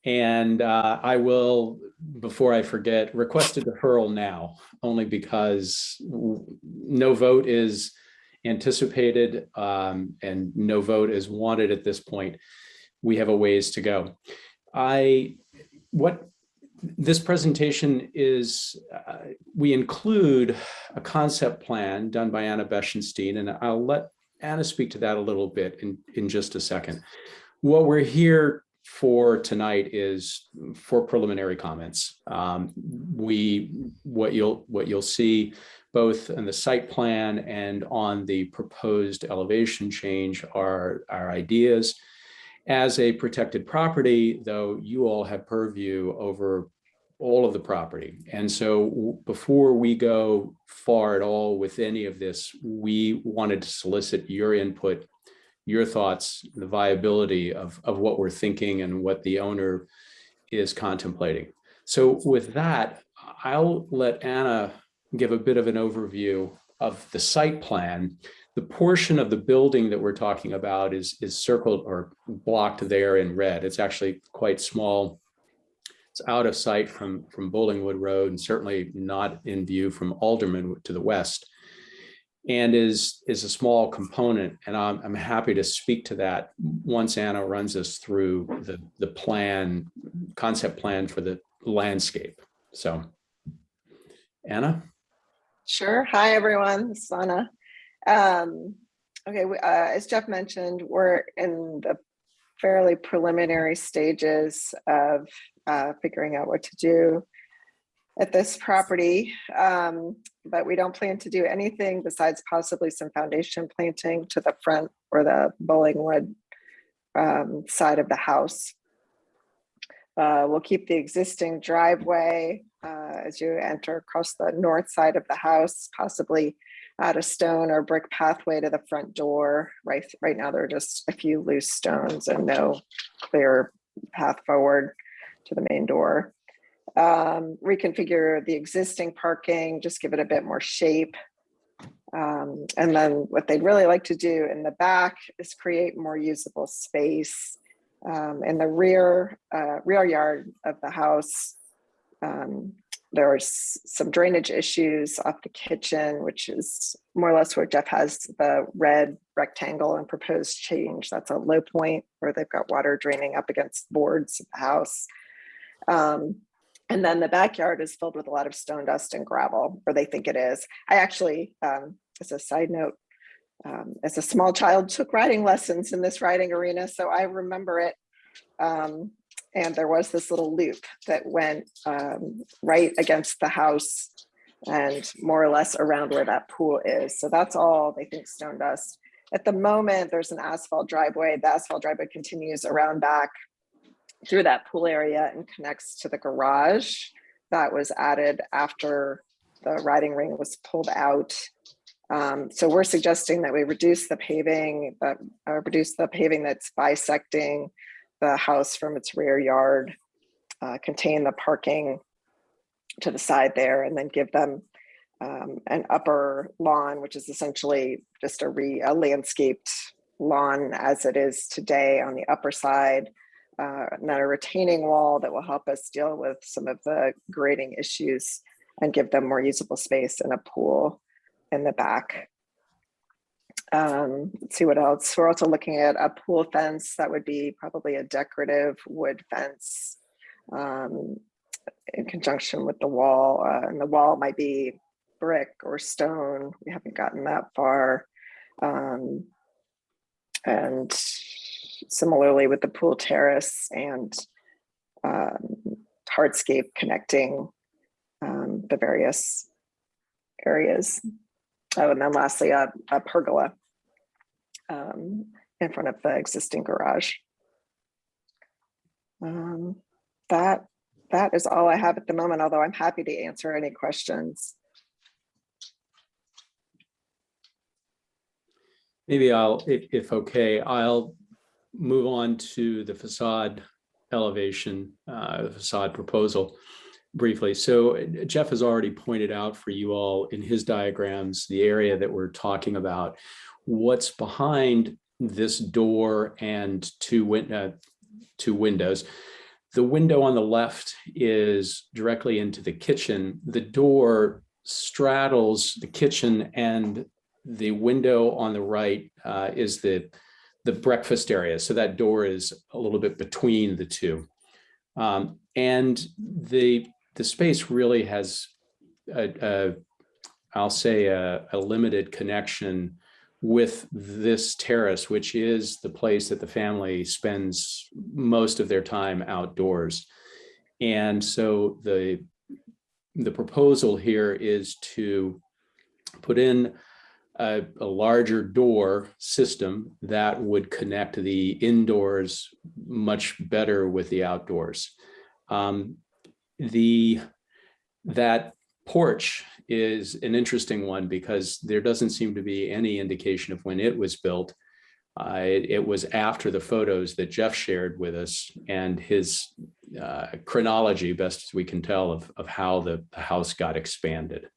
And I will before I forget, request a deferral now, only because no vote is anticipated and no vote is wanted at this point. We have a ways to go. What this presentation is, we include a concept plan done by Anna Beschenstein, and I'll let Anna speak to that a little bit in just a second. What we're here for tonight is for preliminary comments. What you'll see both in the site plan and on the proposed elevation change are our ideas. As a protected property, though, you all have purview over all of the property. And so before we go far at all with any of this, we wanted to solicit your input, your thoughts, the viability of what we're thinking and what the owner is contemplating. So with that, I'll let Anna give a bit of an overview of the site plan. The portion of the building that we're talking about is circled or blocked there in red. It's actually quite small. It's out of sight from Bollingwood Road and certainly not in view from Alderman to the west, and is a small component. And I'm happy to speak to that once Anna runs us through the plan, concept plan for the landscape. So, Anna? Sure. Hi, everyone. This is Anna. Okay, as Jeff mentioned, we're in the fairly preliminary stages of figuring out what to do at this property, but we don't plan to do anything besides possibly some foundation planting to the front or the Bollingwood side of the house. We'll keep the existing driveway as you enter across the north side of the house, possibly add a stone or brick pathway to the front door. Right now, there are just a few loose stones and no clear path forward to the main door. Reconfigure the existing parking, just give it a bit more shape. And then what they'd really like to do in the back is create more usable space. In the rear yard of the house, there are some drainage issues off the kitchen, which is more or less where Jeff has the red rectangle and proposed change. That's a low point where they've got water draining up against boards of the house. And then the backyard is filled with a lot of stone dust and gravel, or they think it is. I actually, as a side note, as a small child, took riding lessons in this riding arena, so I remember it. And there was this little loop that went right against the house and more or less around where that pool is. So that's all they think stone dust. At the moment, there's an asphalt driveway. The asphalt driveway continues around back through that pool area and connects to the garage that was added after the riding ring was pulled out. So we're suggesting that we reduce the paving that's bisecting the house from its rear yard, contain the parking to the side there, and then give them an upper lawn, which is essentially just a landscaped lawn as it is today on the upper side, and then a retaining wall that will help us deal with some of the grading issues and give them more usable space and a pool in the back. Let's see what else. We're also looking at a pool fence that would be probably a decorative wood fence in conjunction with the wall. And the wall might be brick or stone. We haven't gotten that far. And similarly with the pool terrace and hardscape connecting the various areas. Oh, and then lastly, a pergola in front of the existing garage. That is all I have at the moment, although I'm happy to answer any questions. Maybe if okay, I'll move on to the facade elevation, facade proposal briefly. So Jeff has already pointed out for you all in his diagrams the area that we're talking about. What's behind this door and two windows. The window on the left is directly into the kitchen. The door straddles the kitchen, and the window on the right is the breakfast area. So that door is a little bit between the two. And the space really has, I'll say, a limited connection with this terrace, which is the place that the family spends most of their time outdoors. And so the proposal here is to put in a larger door system that would connect the indoors much better with the outdoors. That porch is an interesting one because there doesn't seem to be any indication of when it was built. It was after the photos that Jeff shared with us and his chronology, best as we can tell, of how the house got expanded.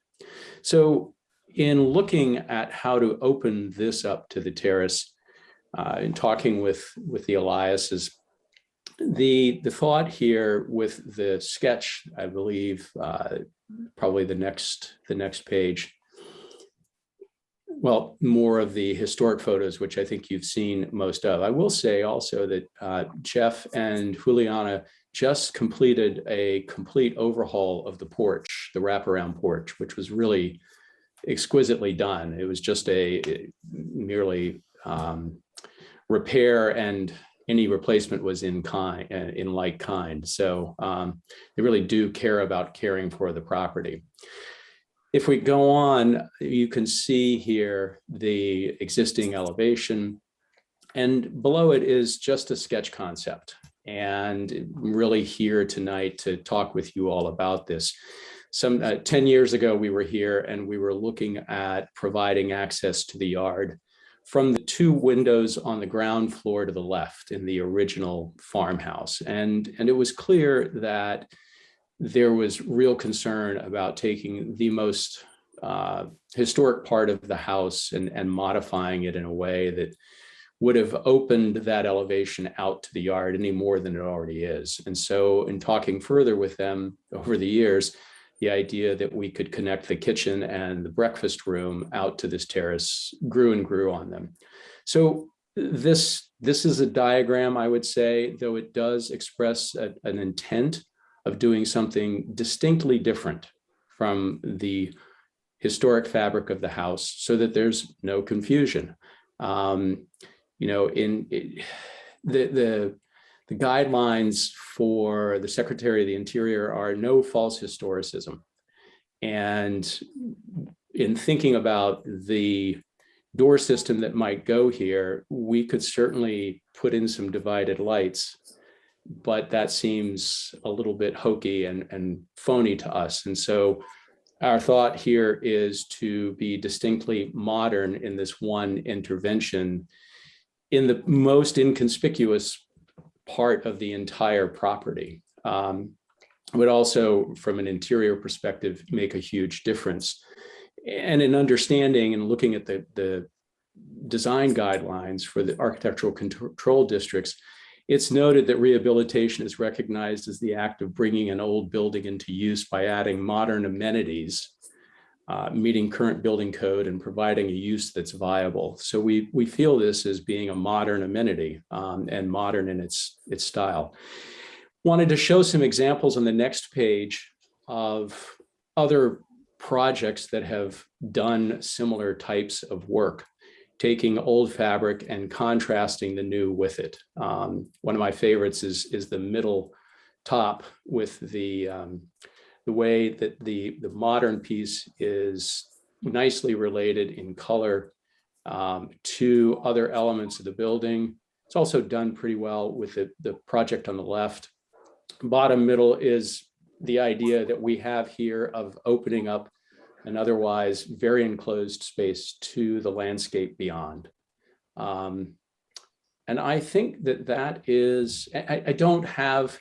So in looking at how to open this up to the terrace, in talking with the Eliases, the thought here with the sketch, I believe, probably the next page, well, more of the historic photos, which I think you've seen most of. I will say also that Jeff and Juliana just completed a complete overhaul of the porch, the wraparound porch, which was really exquisitely done. It was just a merely repair, and any replacement was in like kind. So they really do care about caring for the property. If we go on, you can see here the existing elevation, and below it is just a sketch concept. And I'm really here tonight to talk with you all about this. 10 years ago, we were here and we were looking at providing access to the yard from the two windows on the ground floor to the left in the original farmhouse. And it was clear that there was real concern about taking the most historic part of the house and modifying it in a way that would have opened that elevation out to the yard any more than it already is. And so in talking further with them over the years, the idea that we could connect the kitchen and the breakfast room out to this terrace grew and grew on them. So this is a diagram, I would say, though it does express an intent of doing something distinctly different from the historic fabric of the house so that there's no confusion. The guidelines for the Secretary of the Interior are no false historicism. And in thinking about the door system that might go here, we could certainly put in some divided lights, but that seems a little bit hokey and phony to us. And so our thought here is to be distinctly modern in this one intervention in the most inconspicuous part of the entire property. Would also, from an interior perspective, make a huge difference. And in understanding and looking at the design guidelines for the architectural control districts, it's noted that rehabilitation is recognized as the act of bringing an old building into use by adding modern amenities, meeting current building code, and providing a use that's viable. So we feel this as being a modern amenity and modern in its style. Wanted to show some examples on the next page of other projects that have done similar types of work, taking old fabric and contrasting the new with it. One of my favorites is the middle top with the way that the modern piece is nicely related in color to other elements of the building. It's also done pretty well with the project on the left. Bottom middle is the idea that we have here of opening up an otherwise very enclosed space to the landscape beyond. And I think that is, I don't have,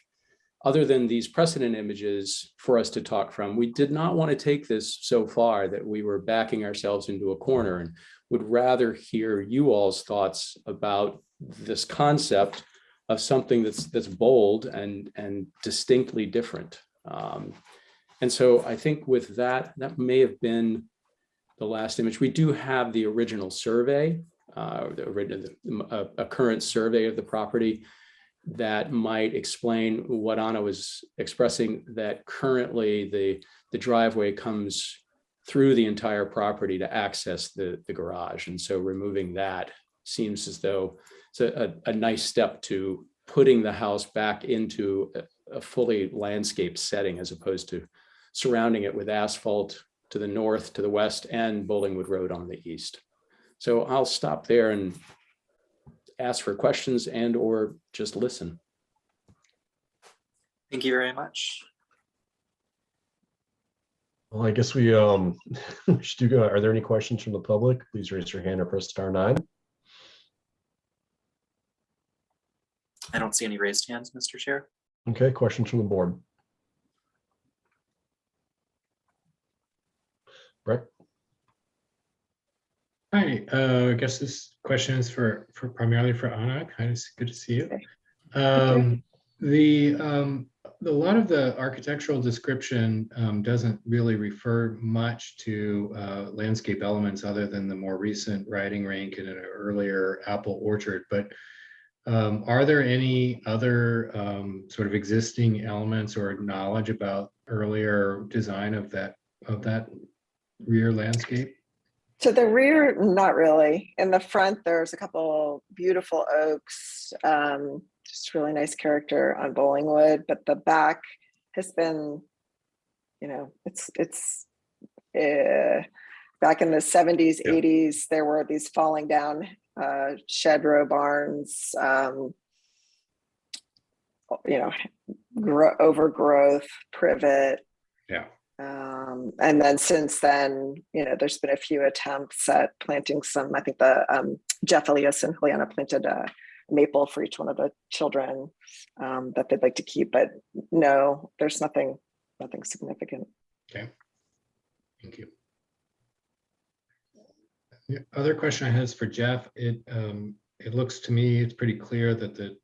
other than these precedent images for us to talk from, we did not want to take this so far that we were backing ourselves into a corner, and would rather hear you all's thoughts about this concept something that's bold and distinctly different. And so I think with that may have been the last image. We do have the original survey, a current survey of the property that might explain what Anna was expressing, that currently the driveway comes through the entire property to access the garage. And so removing that seems as though it's a nice step to putting the house back into a fully landscaped setting, as opposed to surrounding it with asphalt to the north, to the west, and Bollingwood Road on the east. So I'll stop there and ask for questions and or just listen. Thank you very much. Well, I guess we should go. Are there any questions from the public? Please raise your hand or press *9. I don't see any raised hands, Mr. Chair. Okay, questions from the board. Brett? Hi, I guess this question is for primarily for Anna. Kind of good to see you. A lot of the architectural description doesn't really refer much to landscape elements other than the more recent riding rink and an earlier apple orchard. But are there any other sort of existing elements or knowledge about earlier design of that rear landscape? To the rear, not really. In the front, there's a couple beautiful oaks, just really nice character on Bollingwood, but the back has been, it's back in the 70s, 80s, there were these falling down shed row barns, overgrowth, privet. Yeah. And then since then, there's been a few attempts at planting some. I think the Jeff Elias and Juliana planted a maple for each one of the children that they'd like to keep, but no, there's nothing significant. Okay, thank you. The other question I had is for Jeff. It looks to me it's pretty clear that the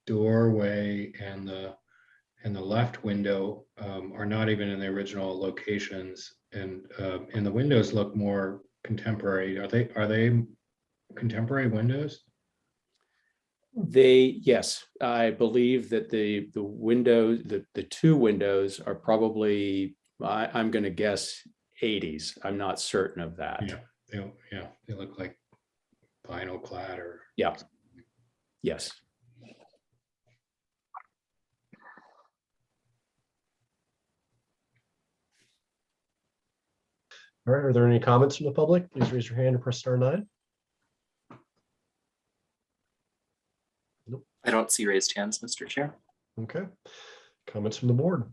doorway and the left window are not even in the original locations, and the windows look more contemporary. Are they contemporary windows? Yes, I believe that the windows, the two windows are probably, I'm going to guess 80s. I'm not certain of that. Yeah, they look like vinyl clad or. Yeah. Yes. All right, are there any comments from the public? Please raise your hand and press *9. Nope. I don't see raised hands, Mr. Chair. Okay, comments from the board.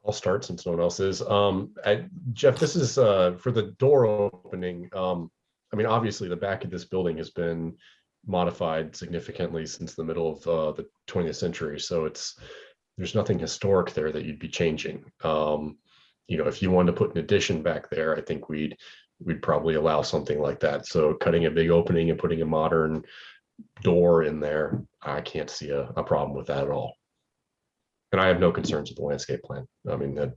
I'll start since no one else is. Jeff, this is for the door opening. I mean, obviously the back of this building has been modified significantly since the middle of the 20th century. So there's nothing historic there that you'd be changing. If you wanted to put an addition back there, I think we'd probably allow something like that. So cutting a big opening and putting a modern door in there, I can't see a problem with that at all. And I have no concerns with the landscape plan. I mean, it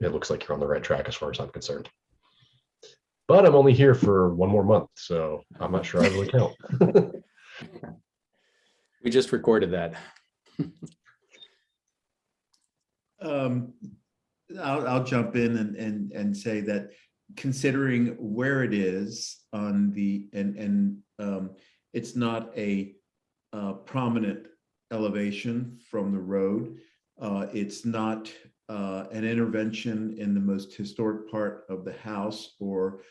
looks like you're on the right track as far as I'm concerned. But I'm only here for one more month, so I'm not sure I really count. We just recorded that. I'll jump in and say that considering where it is on the it's not a prominent elevation from the road. It's not an intervention in the most historic part of the house or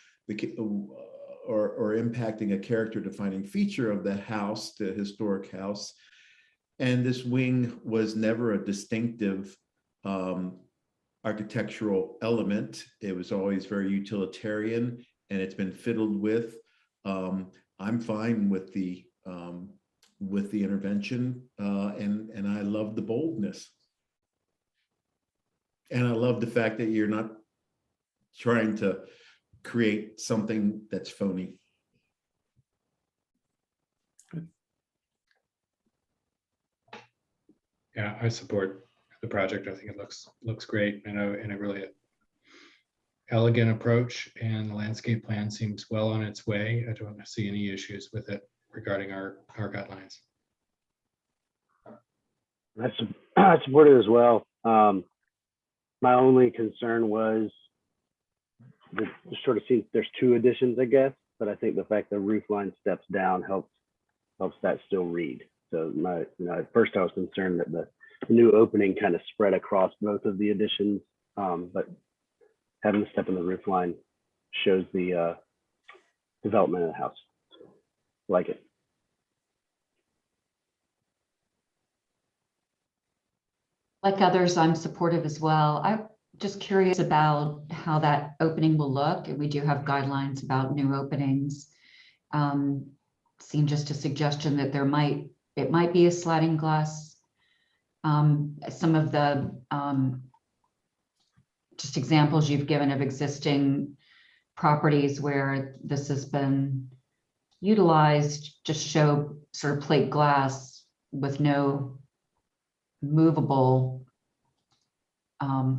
impacting a character defining feature of the house, the historic house. And this wing was never a distinctive architectural element. It was always very utilitarian, and it's been fiddled with. I'm fine with the intervention, and I love the boldness. And I love the fact that you're not trying to create something that's phony. Yeah, I support the project. I think it looks great and a really elegant approach, and the landscape plan seems well on its way. I don't see any issues with it regarding our guidelines. I support it as well. My only concern was it sort of seems there's two additions, I guess, but I think the fact the roof line steps down helps that still read. So at first I was concerned that the new opening kind of spread across both of the additions, but having the step in the roof line shows the development of the house. Like it. Like others, I'm supportive as well. I'm just curious about how that opening will look. And we do have guidelines about new openings. Seemed just a suggestion that it might be a sliding glass. Some of the just examples you've given of existing properties where this has been utilized just show sort of plate glass with no movable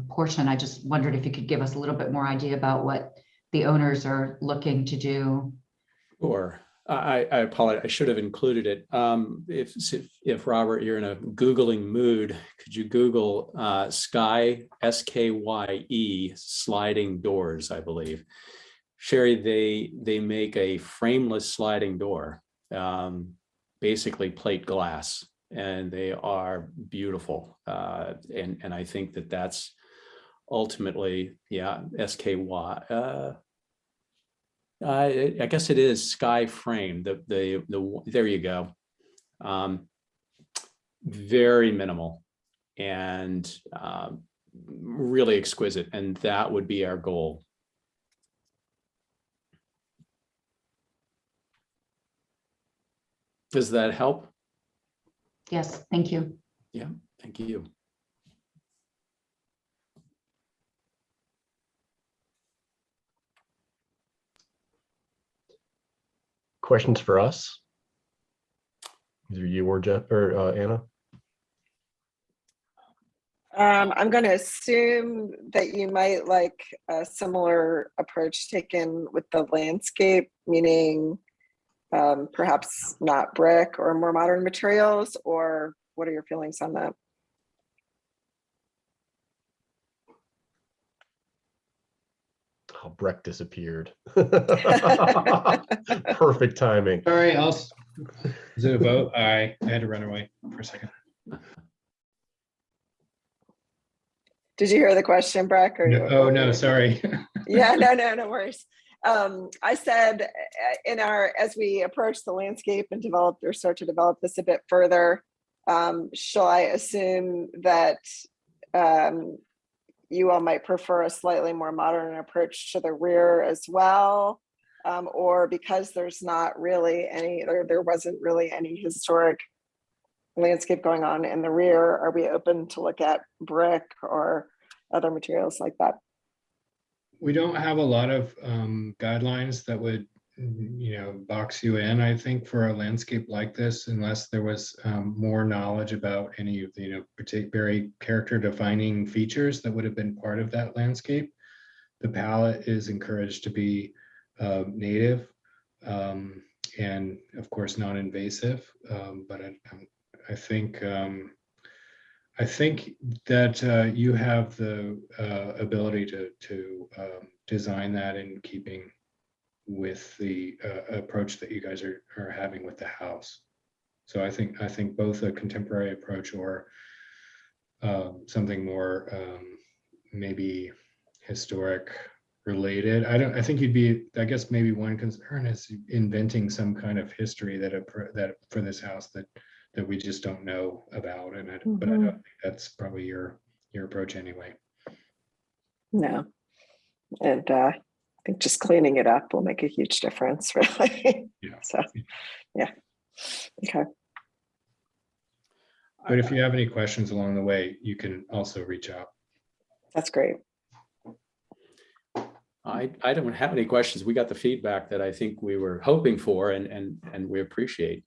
portion. I just wondered if you could give us a little bit more idea about what the owners are looking to do. Or I apologize, I should have included it. If Robert, you're in a Googling mood, could you Google Skye, SKYE, sliding doors, I believe. Sherry, they make a frameless sliding door, basically plate glass, and they are beautiful. And I think that's ultimately, yeah, SKY. I guess it is Sky Frame. There you go. Very minimal and really exquisite, and that would be our goal. Does that help? Yes, thank you. Yeah, thank you. Questions for us? Either you or Jeff or Anna? I'm going to assume that you might like a similar approach taken with the landscape, meaning perhaps not brick or more modern materials, or what are your feelings on that? Oh, Breck disappeared. Perfect timing. Sorry, is it a vote? I had to run away for a second. Did you hear the question, Breck? Or Oh no, sorry. Yeah, no worries. I said as we approach the landscape and start to develop this a bit further, shall I assume that you all might prefer a slightly more modern approach to the rear as well? Or because there's not really any, or there wasn't really any historic landscape going on in the rear, are we open to look at brick or other materials like that? We don't have a lot of guidelines that would, box you in, I think, for a landscape like this, unless there was more knowledge about any of the, very character defining features that would have been part of that landscape. The palette is encouraged to be native and of course non-invasive, but I think that you have the ability to design that in keeping with the approach that you guys are having with the house. So I think both a contemporary approach or something more maybe historic related. I think I guess maybe one concern is inventing some kind of history that for this house that we just don't know about, but I don't think that's probably your approach anyway. No, and I think just cleaning it up will make a huge difference, really. Yeah. So, yeah. Okay. But if you have any questions along the way, you can also reach out. That's great. I don't have any questions. We got the feedback that I think we were hoping for, and we appreciate.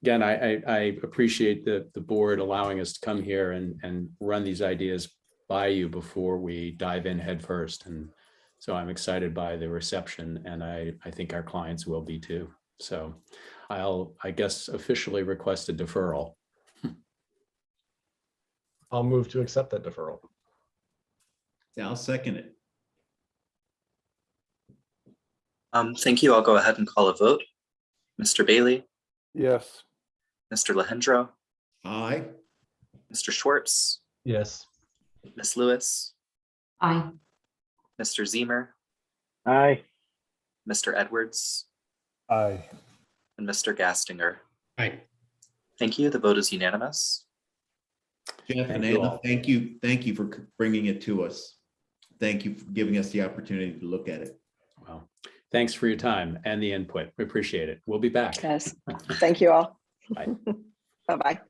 Again, I appreciate the board allowing us to come here and run these ideas by you before we dive in head first. And so I'm excited by the reception, and I think our clients will be too. So I guess, officially request a deferral. I'll move to accept that deferral. Yeah, I'll second it. Thank you. I'll go ahead and call a vote. Mr. Bailey, Yes. Mr. Lehendro, Aye. Mr. Schwartz, Yes. Ms. Lewis, Aye. Mr. Zemer, Aye. Mr. Edwards, Aye. and Mr. Gastinger. Aye. Thank you. The vote is unanimous. Jeff and Thank you Anna, all. thank you for bringing it to us. Thank you for giving us the opportunity to look at it. Well, thanks for your time and the input. We appreciate it. We'll be back. Yes. Thank you all. Bye. Bye-bye.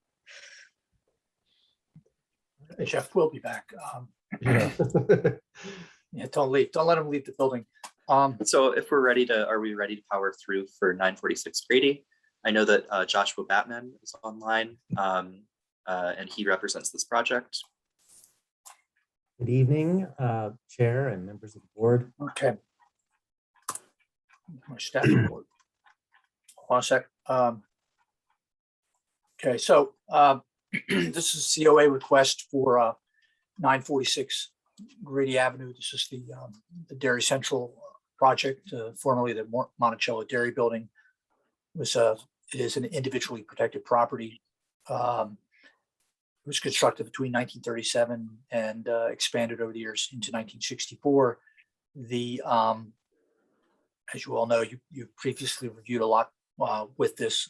Jeff will be back. Yeah. Yeah, don't leave. Don't let him leave the building. So if we're ready to, are we ready to power through for 946 Grady? I know that Joshua Batman is online and he represents this project. Good evening, Chair and members of the board. Okay. My staff report. Hold on a sec. Okay, so this is COA request for 946 Grady Avenue. This is the Dairy Central project, formerly the Monticello Dairy Building. It is an individually protected property. It was constructed between 1937 and expanded over the years into 1964. As you all know, you previously reviewed a lot with this.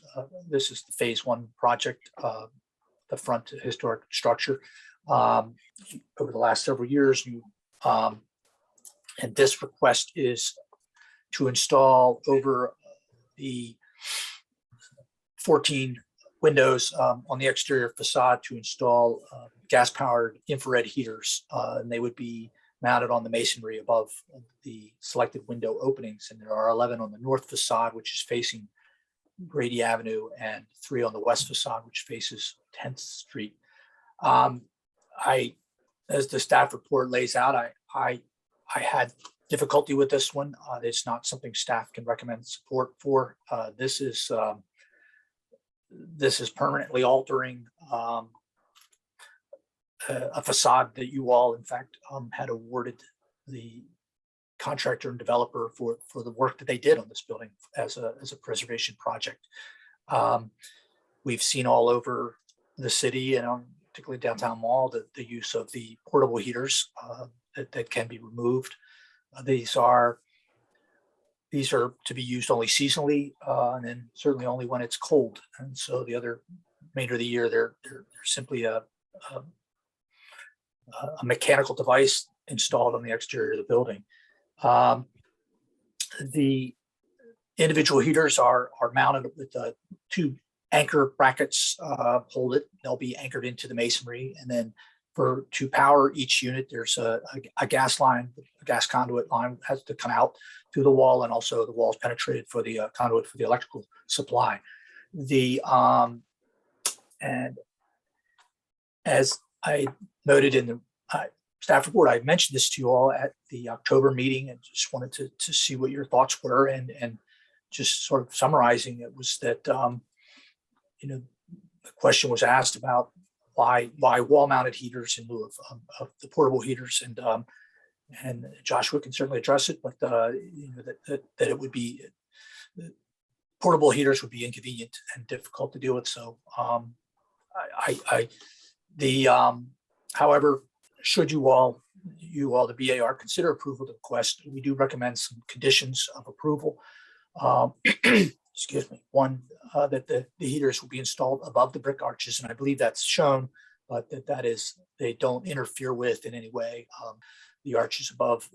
This is the phase one project, the front historic structure. Over the last several years, and this request is to install over the 14 windows on the exterior facade to install gas-powered infrared heaters, and they would be mounted on the masonry above the selected window openings. And there are 11 on the north facade, which is facing Grady Avenue, and 3 on the west facade, which faces 10th Street. As the staff report lays out, I had difficulty with this one. It's not something staff can recommend support for. This is permanently altering a facade that you all, in fact, had awarded the contractor and developer for the work that they did on this building as a preservation project. We've seen all over the city, and particularly downtown mall, the use of the portable heaters that can be removed. These are to be used only seasonally, and then certainly only when it's cold. And so the other remainder of the year, they're simply a mechanical device installed on the exterior of the building. The individual heaters are mounted with 2 anchor brackets hold it. They'll be anchored into the masonry, and then to power each unit, there's a gas line, a gas conduit line has to come out through the wall, and also the wall is penetrated for the conduit for the electrical supply. And as I noted in the staff report, I mentioned this to you all at the October meeting, and just wanted to see what your thoughts were, and just sort of summarizing it was that the question was asked about why wall-mounted heaters in lieu of the portable heaters, and Joshua can certainly address it, but that it would be portable heaters would be inconvenient and difficult to deal with. So however, should you all, the BAR, consider approval of the request, we do recommend some conditions of approval. Excuse me. One, that the heaters will be installed above the brick arches, and I believe that's shown, but that is, they don't interfere with in any way the arches above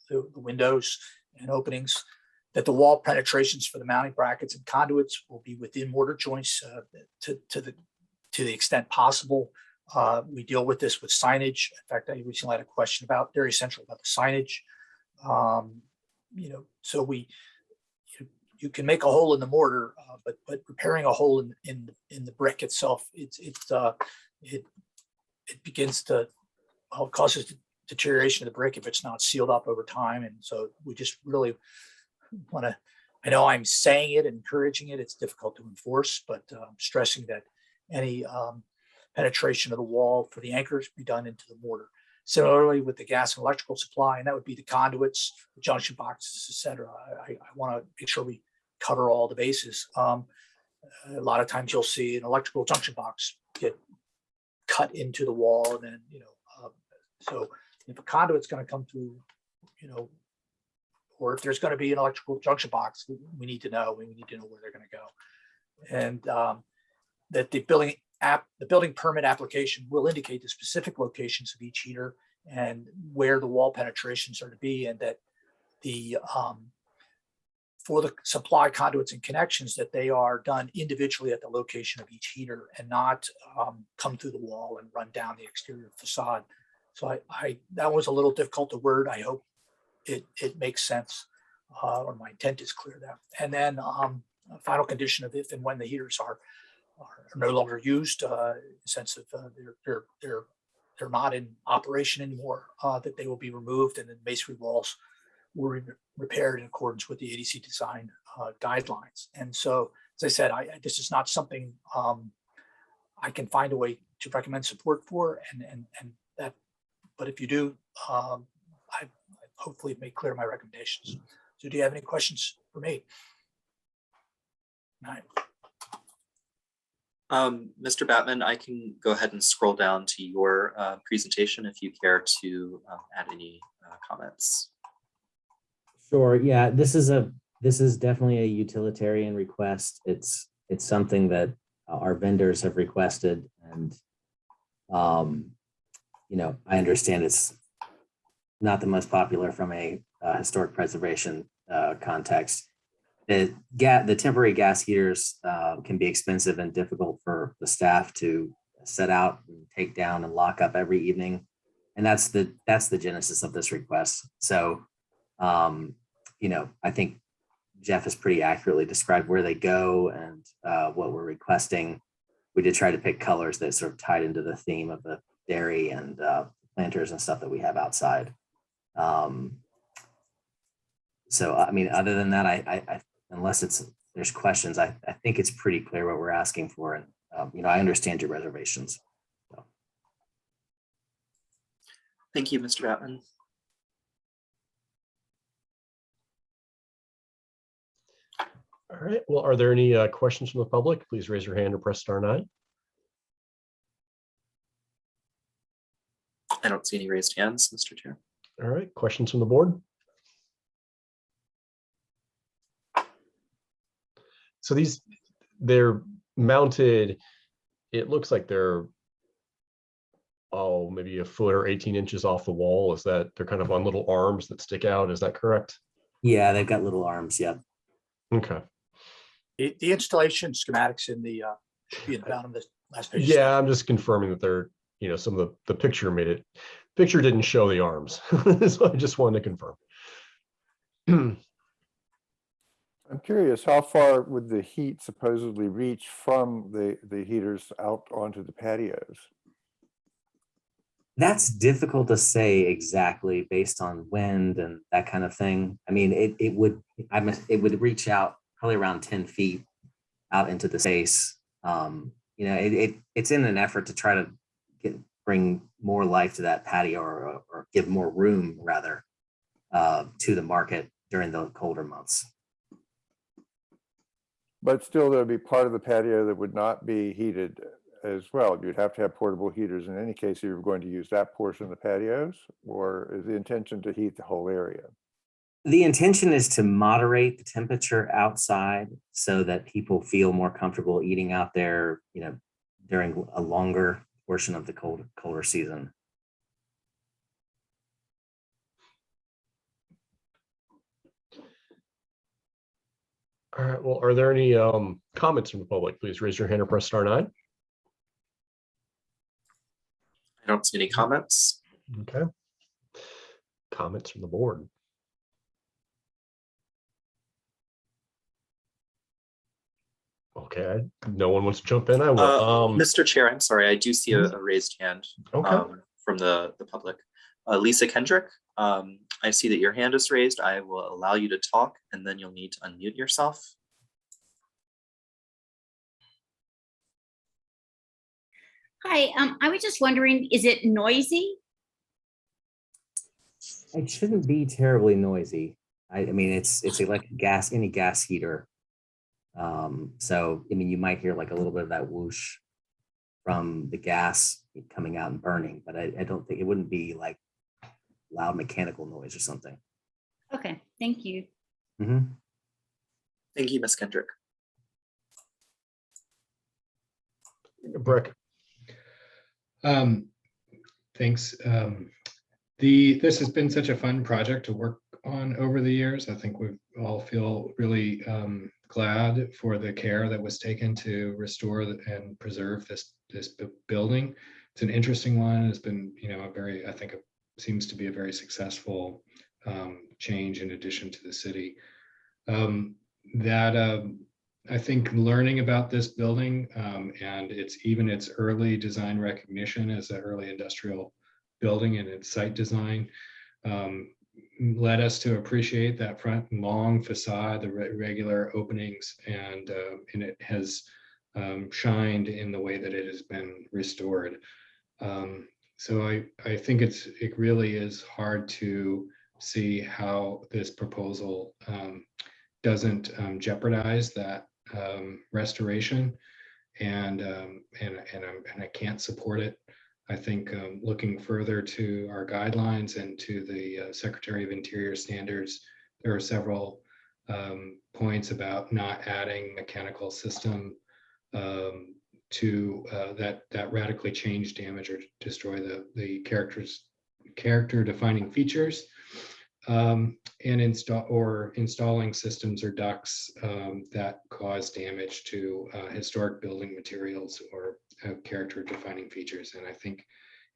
the windows and openings. That the wall penetrations for the mounting brackets and conduits will be within mortar joints to the extent possible. We deal with this with signage. In fact, I recently had a question about Dairy Central about the signage. So you can make a hole in the mortar, but repairing a hole in the brick itself, it begins to causes deterioration of the brick if it's not sealed up over time. And so we just really want to, I know I'm saying it, encouraging it, it's difficult to enforce, but stressing that any penetration of the wall for the anchors be done into the mortar. Similarly with the gas and electrical supply, and that would be the conduits, the junction boxes, et cetera. I want to make sure we cover all the bases. A lot of times you'll see an electrical junction box get cut into the wall, and then, so if a conduit's going to come through, or if there's going to be an electrical junction box, we need to know. We need to know where they're going to go, and that the building permit application will indicate the specific locations of each heater and where the wall penetrations are to be, and that the for the supply conduits and connections, that they are done individually at the location of each heater and not come through the wall and run down the exterior facade. So that was a little difficult to word. I hope it makes sense, or my intent is clear there. And then a final condition of if and when the heaters are no longer used, in the sense of they're not in operation anymore, that they will be removed, and then masonry walls were repaired in accordance with the ADC design guidelines. And so, as I said, this is not something I can find a way to recommend support for, and that. But if you do, I hopefully make clear my recommendations. So, do you have any questions for me? All right. Mr. Batman, I can go ahead and scroll down to your presentation if you care to add any comments. Sure. Yeah, this is definitely a utilitarian request. It's something that our vendors have requested, and I understand it's not the most popular from a historic preservation context. The temporary gas heaters can be expensive and difficult for the staff to set out and take down and lock up every evening, and that's the genesis of this request. So, I think Jeff has pretty accurately described where they go and what we're requesting. We did try to pick colors that sort of tied into the theme of the dairy and planters and stuff that we have outside. So, I mean, other than that, I unless there's questions, I think it's pretty clear what we're asking for. And, I understand your reservations. So. Thank you, Mr. Batman. All right. Well, are there any questions from the public? Please raise your hand or press *9. I don't see any raised hands, Mr. Chair. All right. Questions from the board? So they're mounted, it looks like they're, maybe a foot or 18 inches off the wall. Is that they're kind of on little arms that stick out? Is that correct? Yeah, they've got little arms. Yeah. Okay. The installation schematics in the should be in the bottom of the last page. Yeah, I'm just confirming that they're, some of the picture didn't show the arms. So I just wanted to confirm. I'm curious, how far would the heat supposedly reach from the heaters out onto the patios? That's difficult to say exactly based on wind and that kind of thing. I mean, it would reach out probably around 10 feet out into the space. It's in an effort to try to bring more life to that patio, or give more room rather to the market during the colder months. But still, there'd be part of the patio that would not be heated as well. You'd have to have portable heaters in any case if you're going to use that portion of the patios, or is the intention to heat the whole area? The intention is to moderate the temperature outside so that people feel more comfortable eating out there, during a longer portion of the colder season. All right. Well, are there any comments from the public? Please raise your hand or press *9. I don't see any comments. Okay. Comments from the board. Okay, no one wants to jump in. I will. Mr. Chair, I'm sorry, I do see a raised hand from the public. Lisa Kendrick, I see that your hand is raised. I will allow you to talk, and then you'll need to unmute yourself. Hi, I was just wondering, is it noisy? It shouldn't be terribly noisy. I mean, it's like any gas heater. So, I mean, you might hear like a little bit of that whoosh from the gas coming out and burning, but I don't think it wouldn't be like loud mechanical noise or something. Okay, thank you. Mm-hmm. Thank you, Ms. Kendrick. Breck. Thanks. This has been such a fun project to work on over the years. I think we all feel really glad for the care that was taken to restore and preserve this building. It's an interesting one. It's been, I think it seems to be a very successful change in addition to the city. I think learning about this building and its early design recognition as an early industrial building and its site design led us to appreciate that front long facade, the regular openings, and it has shined in the way that it has been restored. So I think it really is hard to see how this proposal doesn't jeopardize that restoration, and I can't support it. I think looking further to our guidelines and to the Secretary of Interior standards, there are several points about not adding mechanical system to that radically change, damage, or destroy the character defining features, and installing systems or ducts that cause damage to historic building materials or character defining features. And I think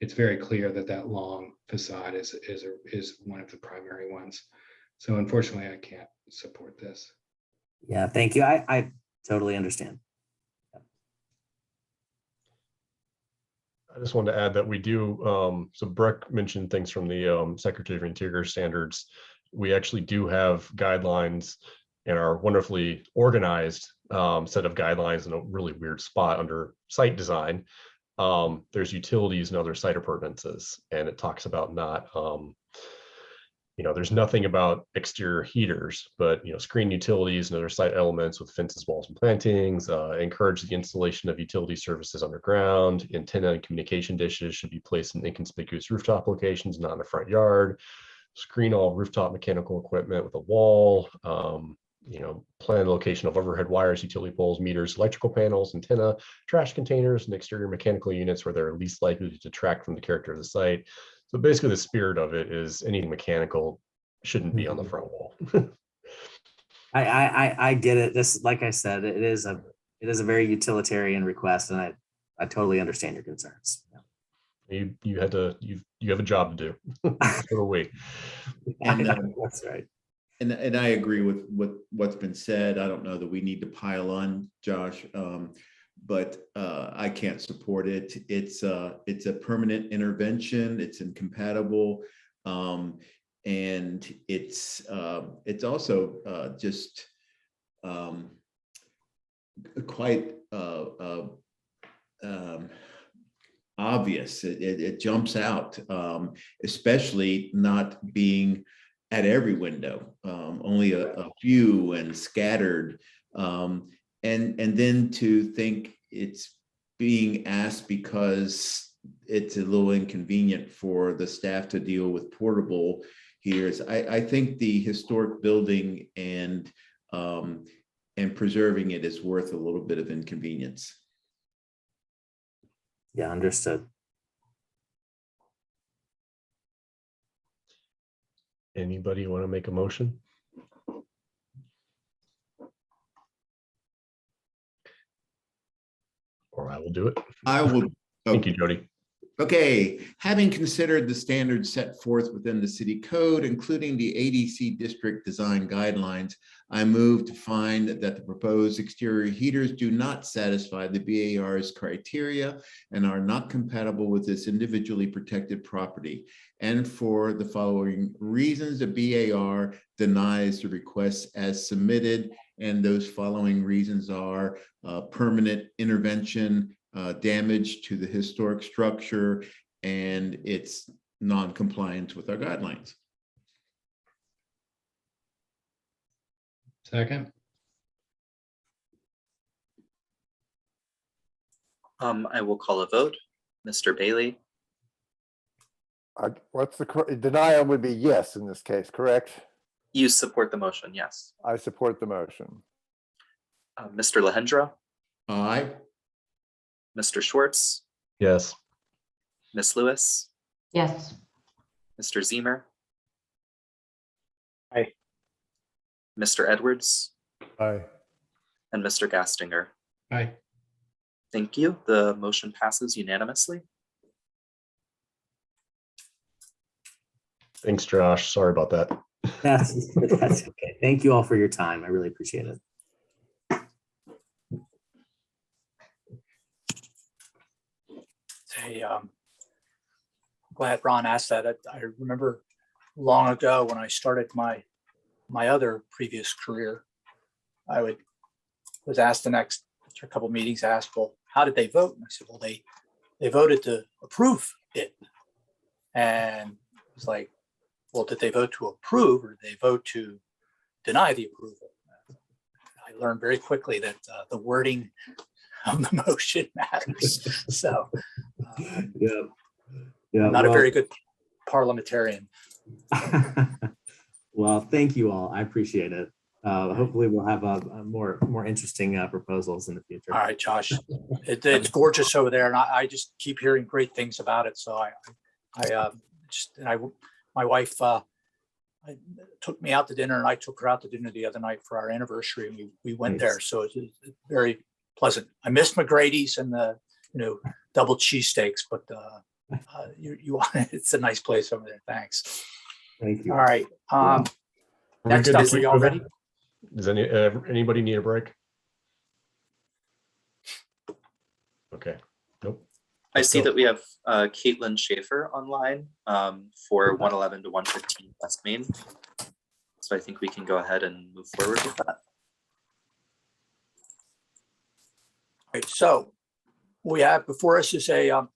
it's very clear that long facade is one of the primary ones. So unfortunately, I can't support this. Yeah, thank you. I totally understand. I just wanted to add that we do, so Breck mentioned things from the Secretary of Interior standards. We actually do have guidelines in our wonderfully organized set of guidelines in a really weird spot under site design. There's utilities and other site appurtenances, and it talks about not, there's nothing about exterior heaters, but screen utilities and other site elements with fences, walls, and plantings. Encourage the installation of utility services underground. Antenna and communication dishes should be placed in inconspicuous rooftop locations, not in the front yard. Screen all rooftop mechanical equipment with a wall. Plan location of overhead wires, utility poles, meters, electrical panels, antenna, trash containers, and exterior mechanical units where they're least likely to detract from the character of the site. So basically the spirit of it is anything mechanical shouldn't be on the front wall. I get it. This, like I said, it is a very utilitarian request, and I totally understand your concerns. You have a job to do. So do we. And that's right. And I agree with what's been said. I don't know that we need to pile on, Josh, but I can't support it. It's a permanent intervention. It's incompatible, and it's also just quite obvious. It jumps out, especially not being at every window, only a few and scattered. And then to think it's being asked because it's a little inconvenient for the staff to deal with portable heaters. I think the historic building and preserving it is worth a little bit of inconvenience. Yeah, understood. Anybody want to make a motion? Or I will do it. I will. Thank you, Jody. Okay, having considered the standards set forth within the city code, including the ADC district design guidelines, I move to find that the proposed exterior heaters do not satisfy the BAR's criteria and are not compatible with this individually protected property. And for the following reasons, the BAR denies the request as submitted. And those following reasons are permanent intervention, damage to the historic structure, and its non-compliance with our guidelines. Second. I will call a vote. Mr. Bailey, What's the denial would be yes in this case, correct? you support the motion, yes. I support the motion. Mr. Lehendra, Aye. Mr. Schwartz, Yes. Ms. Lewis, Yes. Mr. Zemer, Aye. Mr. Edwards, Aye. and Mr. Gastinger. Aye. Thank you. The motion passes unanimously. Thanks, Josh. Sorry about that. That's okay. Thank you all for your time. I really appreciate it. Hey, glad Ron asked that. I remember long ago when I started my other previous career, I was asked the next, after a couple of meetings, asked, well, how did they vote? And I said, well, they voted to approve it. And it was like, well, did they vote to approve or did they vote to deny the approval? I learned very quickly that the wording of the motion matters. So Yeah. I'm not a very good parliamentarian. Well, thank you all. I appreciate it. Hopefully we'll have a more interesting proposals in the future. All right, Josh, it's gorgeous over there, and I just keep hearing great things about it. So my wife took me out to dinner, and I took her out to dinner the other night for our anniversary, and we went Nice. there. So it's very pleasant. I missed McGrady's and the double cheesesteaks, but it's a nice place over there. Thanks. Thank you. All right. Are we Next good to up, are keep y'all moving? ready? Does anybody need a break? Okay. Nope. I Let's see go. that we have Caitlin Schaefer online for 111 to 115 West Main. So I think we can go ahead and move forward with that. All right, so we have before us is a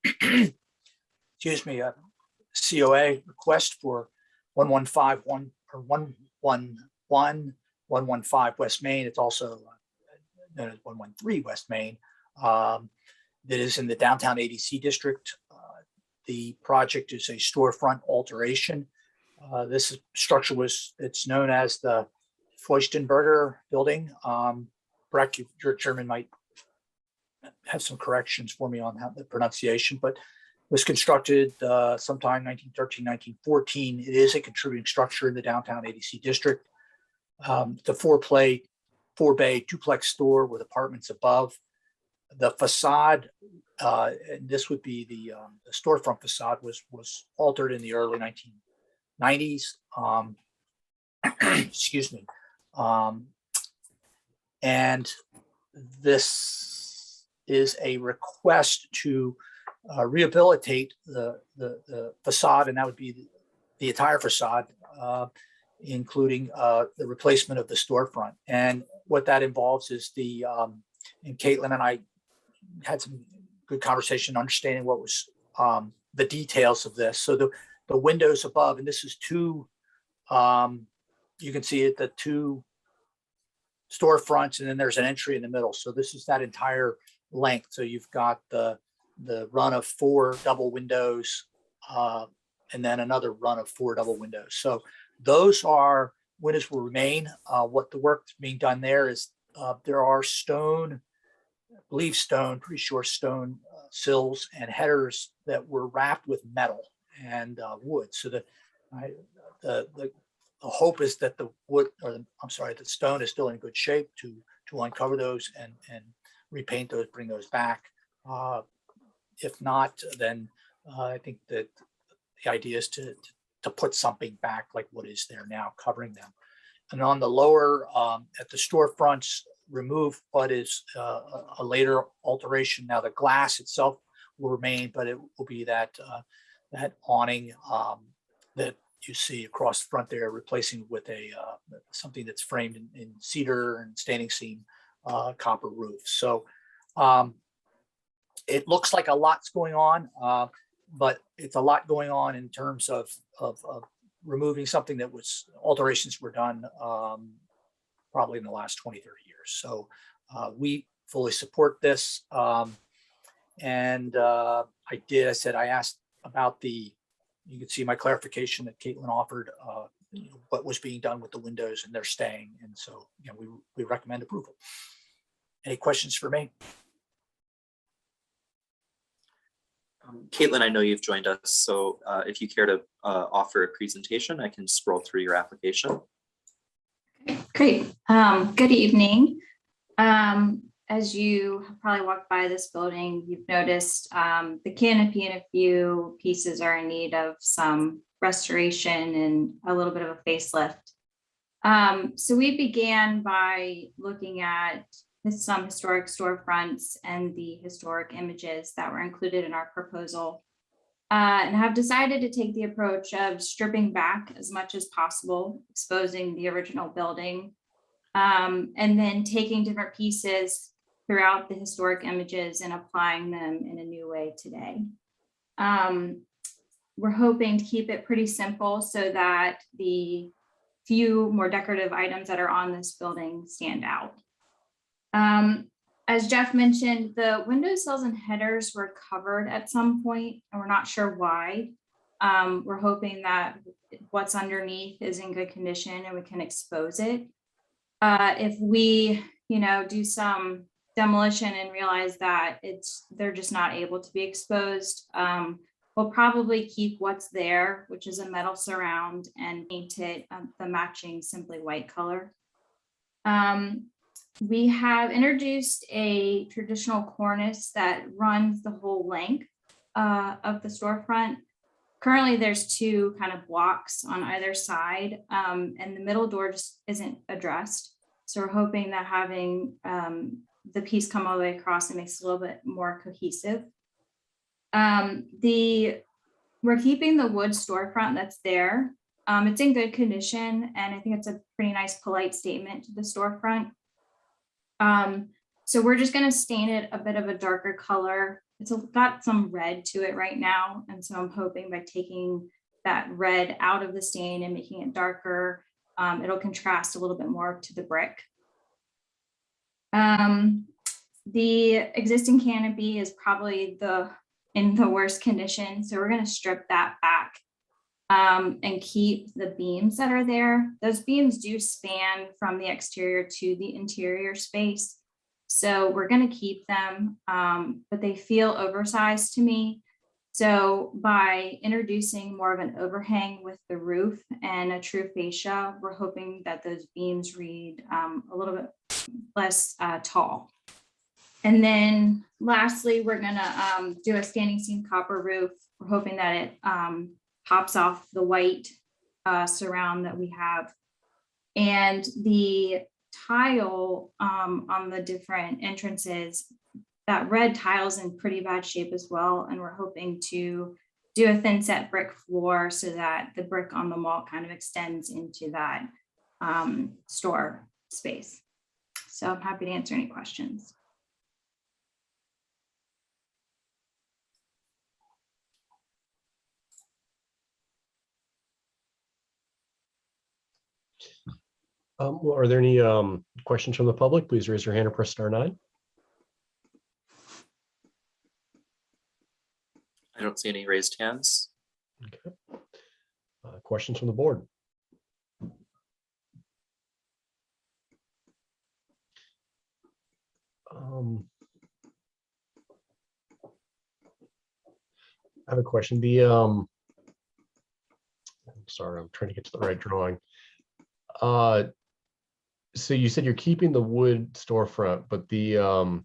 excuse me, a COA request for 1151 or 115 West Main. It's also known as 113 West Main. That is in the downtown ADC district. The project is a storefront alteration. This structure it's known as the Feuchtenberger building. Breck, your German might have some corrections for me on how the pronunciation, but was constructed sometime 1913, 1914. It is a contributing structure in the downtown ADC district. The four-bay duplex store with apartments above. The facade, and this would be the storefront facade, was altered in the early 1990s. Excuse me. And this is a request to rehabilitate the facade, and that would be the entire facade, including the replacement of the storefront. And what that involves is and Caitlin and I had some good conversation understanding what was the details of this. So the windows above, and this is two, you can see it, the two storefronts, and then there's an entry in the middle. So this is that entire length. So you've got the run of 4 double windows, and then another run of 4 double windows. So those are windows will remain. What the work being done there is there are pretty sure stone sills and headers that were wrapped with metal and wood. So the hope is that the stone is still in good shape to uncover those and repaint those, bring those back. If not, then I think that the idea is to put something back like what is there now, covering them. And on the lower, at the storefronts, remove what is a later alteration. Now the glass itself will remain, but it will be that that awning that you see across the front there, replacing with a something that's framed in cedar and standing seam copper roof. So it looks like a lot's going on, but it's a lot going on in terms of removing something that was alterations were done probably in the last 20, 30 years. So we fully support this. And I said, I asked about you can see my clarification that Caitlin offered, what was being done with the windows, and they're staying. And so, we recommend approval. Any questions for me? Caitlin, I know you've joined us, so if you care to offer a presentation, I can scroll through your application. Great. Good evening. As you have probably walked by this building, you've noticed the canopy and a few pieces are in need of some restoration and a little bit of a facelift. So we began by looking at some historic storefronts and the historic images that were included in our proposal, and have decided to take the approach of stripping back as much as possible, exposing the original building, and then taking different pieces throughout the historic images and applying them in a new way today. We're hoping to keep it pretty simple so that the few more decorative items that are on this building stand out. As Jeff mentioned, the window sills and headers were covered at some point, and we're not sure why. We're hoping that what's underneath is in good condition and we can expose it. If we, do some demolition and realize that they're just not able to be exposed, we'll probably keep what's there, which is a metal surround, and paint it the matching simply white color. We have introduced a traditional cornice that runs the whole length of the storefront. Currently, there's two kind of blocks on either side, and the middle door just isn't addressed. So we're hoping that having the piece come all the way across, it makes it a little bit more cohesive. We're keeping the wood storefront that's there. It's in good condition, and I think it's a pretty nice, polite statement to the storefront. So we're just going to stain it a bit of a darker color. It's got some red to it right now. And so I'm hoping by taking that red out of the stain and making it darker, it'll contrast a little bit more to the brick. The existing canopy is probably in the worst condition. So we're going to strip that back and keep the beams that are there. Those beams do span from the exterior to the interior space. So we're going to keep them, but they feel oversized to me. So by introducing more of an overhang with the roof and a true fascia, we're hoping that those beams read a little bit less tall. And then lastly, we're going to do a standing seam copper roof. We're hoping that it pops off the white surround that we have. And the tile on the different entrances, that red tile's in pretty bad shape as well. And we're hoping to do a thin set brick floor so that the brick on the wall kind of extends into that store space. So I'm happy to answer any questions. Are there any questions from the public? Please raise your hand or press *9. I don't see any raised hands. Okay. Questions from the board? I have a question. Sorry, I'm trying to get to the right drawing. So you said you're keeping the wood storefront, but the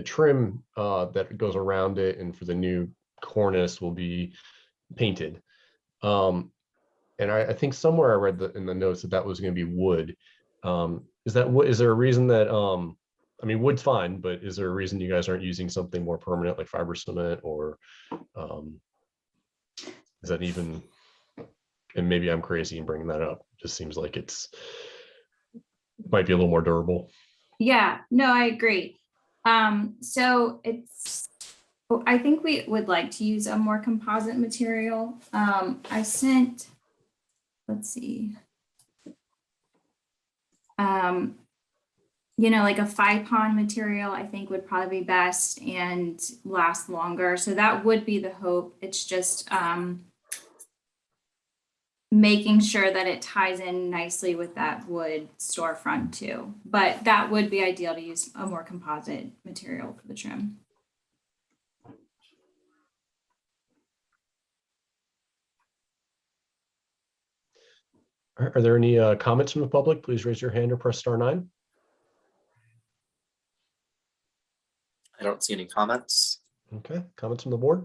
trim that goes around it and for the new cornice will be painted. And I think somewhere I read in the notes that was going to be wood. Is there a reason that, I mean, wood's fine, but is there a reason you guys aren't using something more permanent like fiber cement, or is that even, and maybe I'm crazy in bringing that up. It just seems like might be a little more durable. Yeah, no, I agree. So I think we would like to use a more composite material. I sent, let's see. Like a 5-pon material, I think would probably be best and last longer. So that would be the hope. It's just making sure that it ties in nicely with that wood storefront too. But that would be ideal to use a more composite material for the trim. Are there any comments from the public? Please raise your hand or press *9. I don't see any comments. Okay, comments from the board?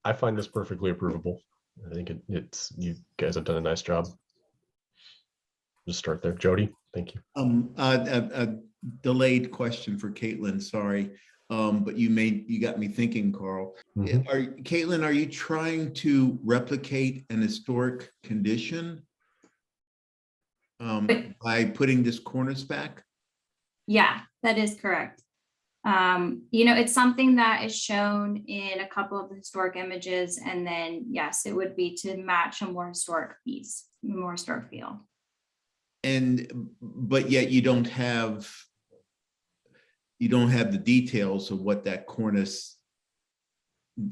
I find this perfectly approvable. I think it's you guys have done a nice job. Just start there. Jody, thank you. A delayed question for Caitlin, sorry. But you got me thinking, Carl. Caitlin, are you trying to replicate an historic condition by putting this cornice back? Yeah, that is correct. It's something that is shown in a couple of the historic images, and then yes, it would be to match a more historic piece, more historic feel. But yet you don't have the details of what that cornice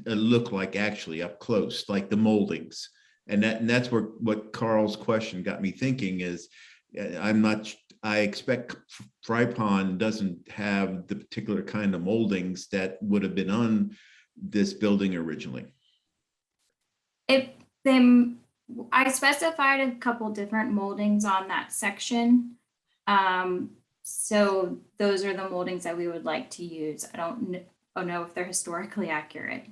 looked like actually up close, like the moldings. And that's what Carl's question got me thinking is, I expect Fry Pond doesn't have the particular kind of moldings that would have been on this building originally. I specified a couple different moldings on that section. So those are the moldings that we would like to use. I don't know if they're historically accurate.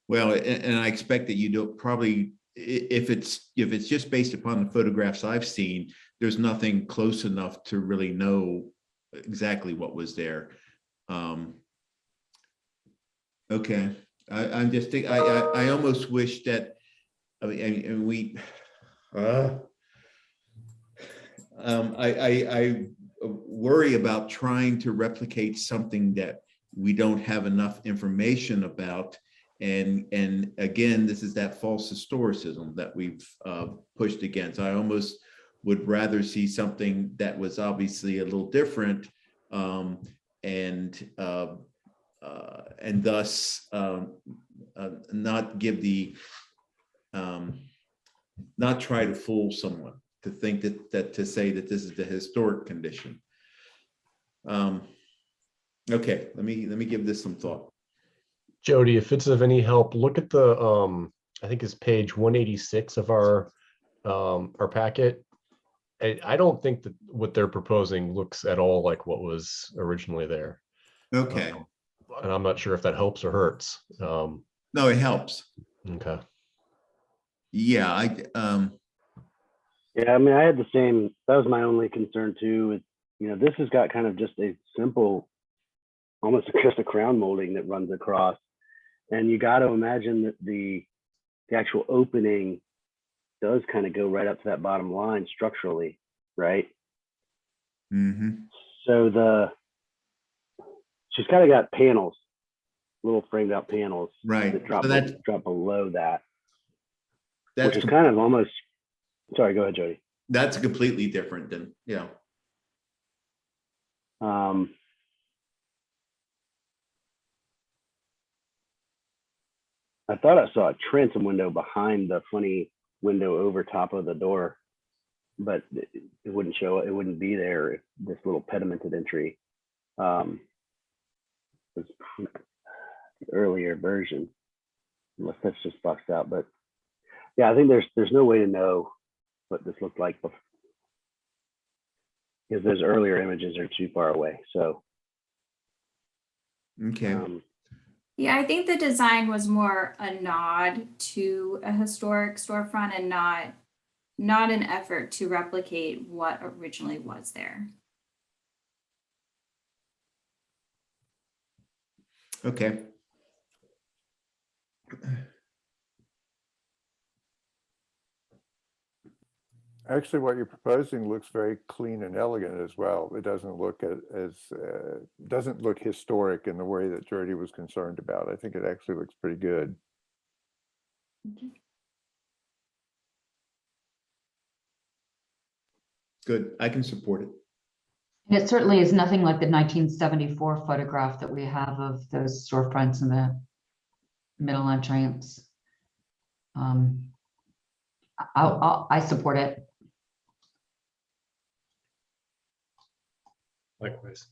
Well, and I expect that you don't probably, if it's just based upon the photographs I've seen, there's nothing close enough to really know exactly what was there. Okay, I'm just thinking, I almost wish that, I worry about trying to replicate something that we don't have enough information about. And again, this is that false historicism that we've pushed against. I almost would rather see something that was obviously a little different, and thus not give the not try to fool someone to think that to say that this is the historic condition. Okay, let me give this some thought. Jody, if it's of any help, look at the I think it's page 186 of our packet. I don't think that what they're proposing looks at all like what was originally there. Okay. And I'm not sure if that helps or hurts. No, it helps. Okay. Yeah, yeah, I mean, I had the same, that was my only concern too. This has got kind of just a simple, almost just a crown molding that runs across. And you got to imagine that the actual opening does kind of go right up to that bottom line structurally, right? Mm-hmm. So she's kind of got panels, little framed out panels, right, that drop, so drop below that, which is kind of almost, sorry, go ahead, Jody. That's completely different than, yeah. I thought I saw a transom window behind the funny window over top of the door, but it wouldn't show, it wouldn't be there if this little pedimented entry was the earlier version, unless that's just boxed out. But Yeah, I think there's no way to know what this looked like before, because those earlier images are too far away. So, Okay. Yeah, I think the design was more a nod to a historic storefront and not an effort to replicate what originally was there. Okay. Actually, what you're proposing looks very clean and elegant as well. It doesn't look doesn't look historic in the way that Jody was concerned about. I think it actually looks pretty good. Good. I can support it. And it certainly is nothing like the 1974 photograph that we have of those storefronts in the middle entrance. I support it. Likewise.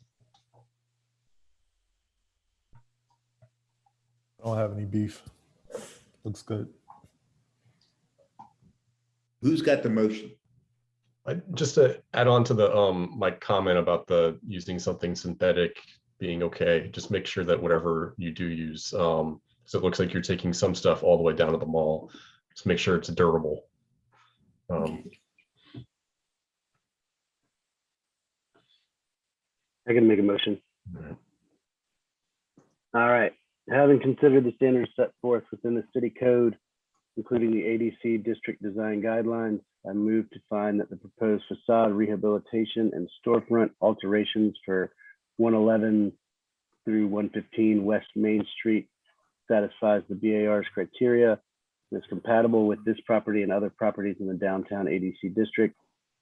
I don't have any beef. Looks good. Who's got the motion? Just to add on to the my comment about the using something synthetic being okay, just make sure that whatever you do use, so it looks like you're taking some stuff all the way down to the mall, just make sure it's durable. I can make a motion. All right. Having considered the standards set forth within the city code, including the ADC district design guidelines, I move to find that the proposed facade rehabilitation and storefront alterations for 111 through 115 West Main Street satisfies the BAR's criteria and is compatible with this property and other properties in the downtown ADC district,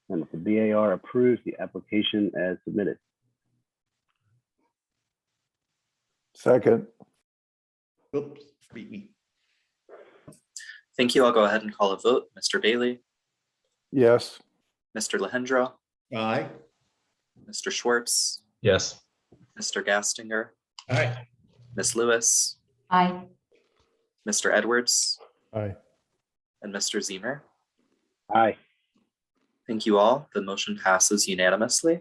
and that the BAR approves the application as submitted. Second. Oops, beat me. Thank you. I'll go ahead and call a vote. Mr. Bailey, Yes. Mr. Lehendro, Aye. Mr. Schwartz, Yes. Mr. Gastinger, Aye. Ms. Lewis, Aye. Mr. Edwards, Aye. and Mr. Zemer. Aye. Thank you all. The motion passes unanimously.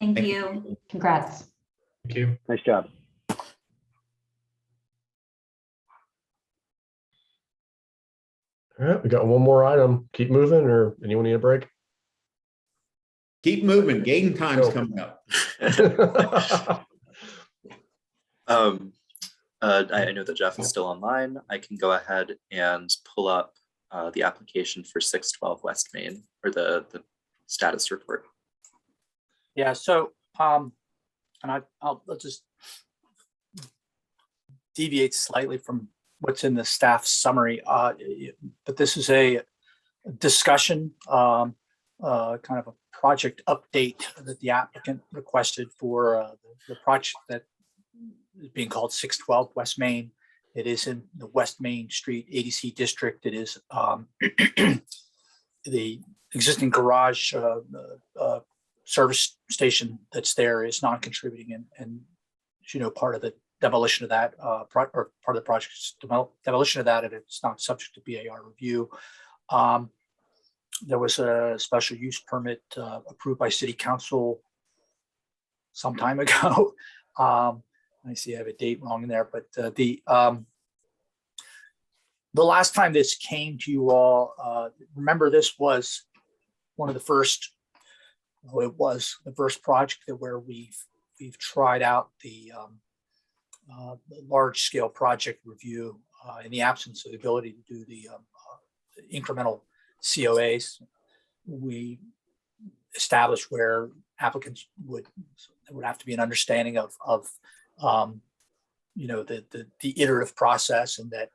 Thank Thank you. Congrats. Thank you. Nice job. All right, we got one more item. Keep moving, or anyone need a break? Keep moving. Game time's coming up. I know that Jeff is still online. I can go ahead and pull up the application for 612 West Main, or the status report. Yeah, so and I'll just deviate slightly from what's in the staff summary, but this is a discussion, kind of a project update that the applicant requested for the project that is being called 612 West Main. It is in the West Main Street ADC district. It is the existing garage service station that's there is non-contributing, and as you know, part of the demolition of that part of the project's demolition of that, and it's not subject to BAR review. There was a special use permit approved by City Council some time ago. I see I have a date wrong in there, but the last time this came to you all, remember this was one of the first. Well, it was the first project where we've tried out the large scale project review in the absence of the ability to do the incremental COAs. We established where applicants would have to be an understanding of you know, the iterative process, and that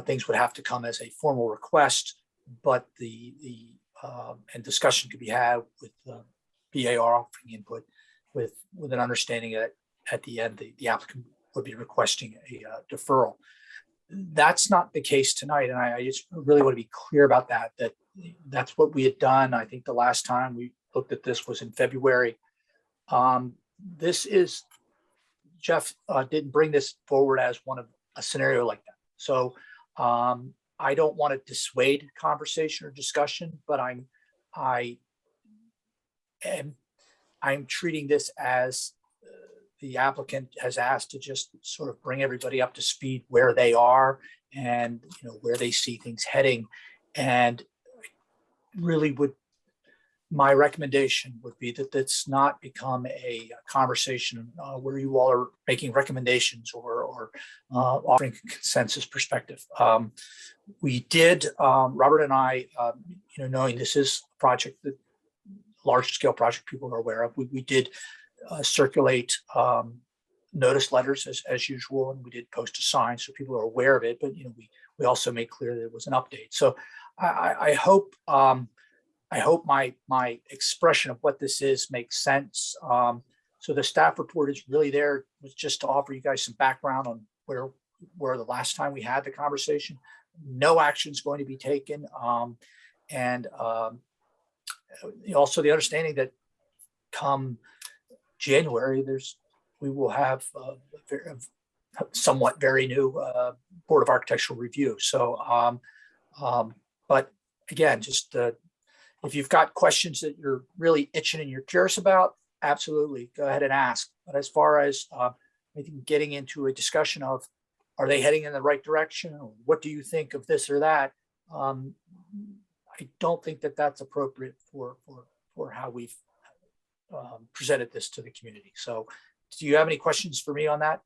things would have to come as a formal request, but and discussion could be had with BAR offering input with an understanding that at the end the applicant would be requesting a deferral. That's not the case tonight, and I just really want to be clear about that. That's what we had done. I think the last time we looked at this was in February. This is, Jeff didn't bring this forward as one of a scenario like that. So I don't want to dissuade conversation or discussion, but I'm treating this as the applicant has asked to just sort of bring everybody up to speed where they are and, you know, where they see things heading. And really my recommendation would be that it's not become a conversation where you all are making recommendations or offering consensus perspective. We did, Robert and I, you know, knowing this is a project that large scale project people are aware of, we did circulate notice letters as usual, and we did post a sign so people are aware of it. But you know, we also made clear that it was an update. So I hope my expression of what this is makes sense. So the staff report is really there was just to offer you guys some background on where the last time we had the conversation. No action is going to be taken, and also the understanding that come January, we will have a somewhat very new Board of Architectural Review. So, but again, just if you've got questions that you're really itching and you're curious about, absolutely go ahead and ask. But as far as I think getting into a discussion of are they heading in the right direction, or what do you think of this or that, I don't think that that's appropriate for how we've presented this to the community. So do you have any questions for me on that?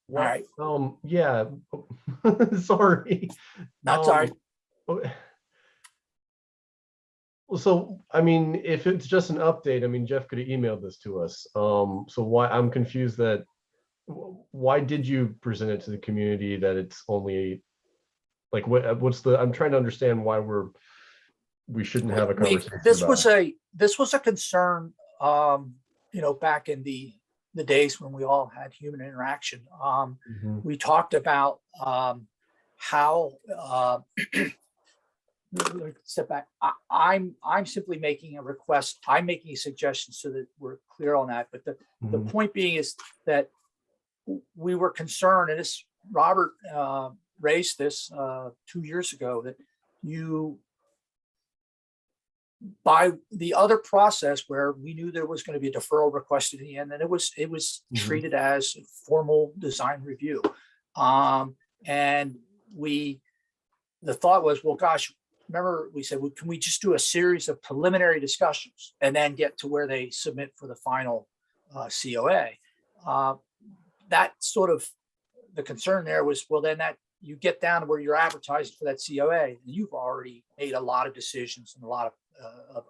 All right. Yeah. Sorry. Not sorry. So, I mean, if it's just an update, I mean, Jeff could have emailed this to us. So why I'm confused that why did you present it to the community that it's only like what's the, I'm trying to understand why we shouldn't have a conversation. This was a concern, you know, back in the days when we all had human interaction. We talked about how step back. I'm simply making a request. I'm making a suggestion so that we're clear on that. But the point being is that we were concerned, and this Robert raised this 2 years ago, that by the other process where we knew there was going to be a deferral request in the end, and it was treated as a formal design review. And the thought was, well, gosh, remember we said, well, can we just do a series of preliminary discussions and then get to where they submit for the final COA? That sort of, the concern there was, well, then that you get down to where you're advertising for that COA, and you've already made a lot of decisions and a lot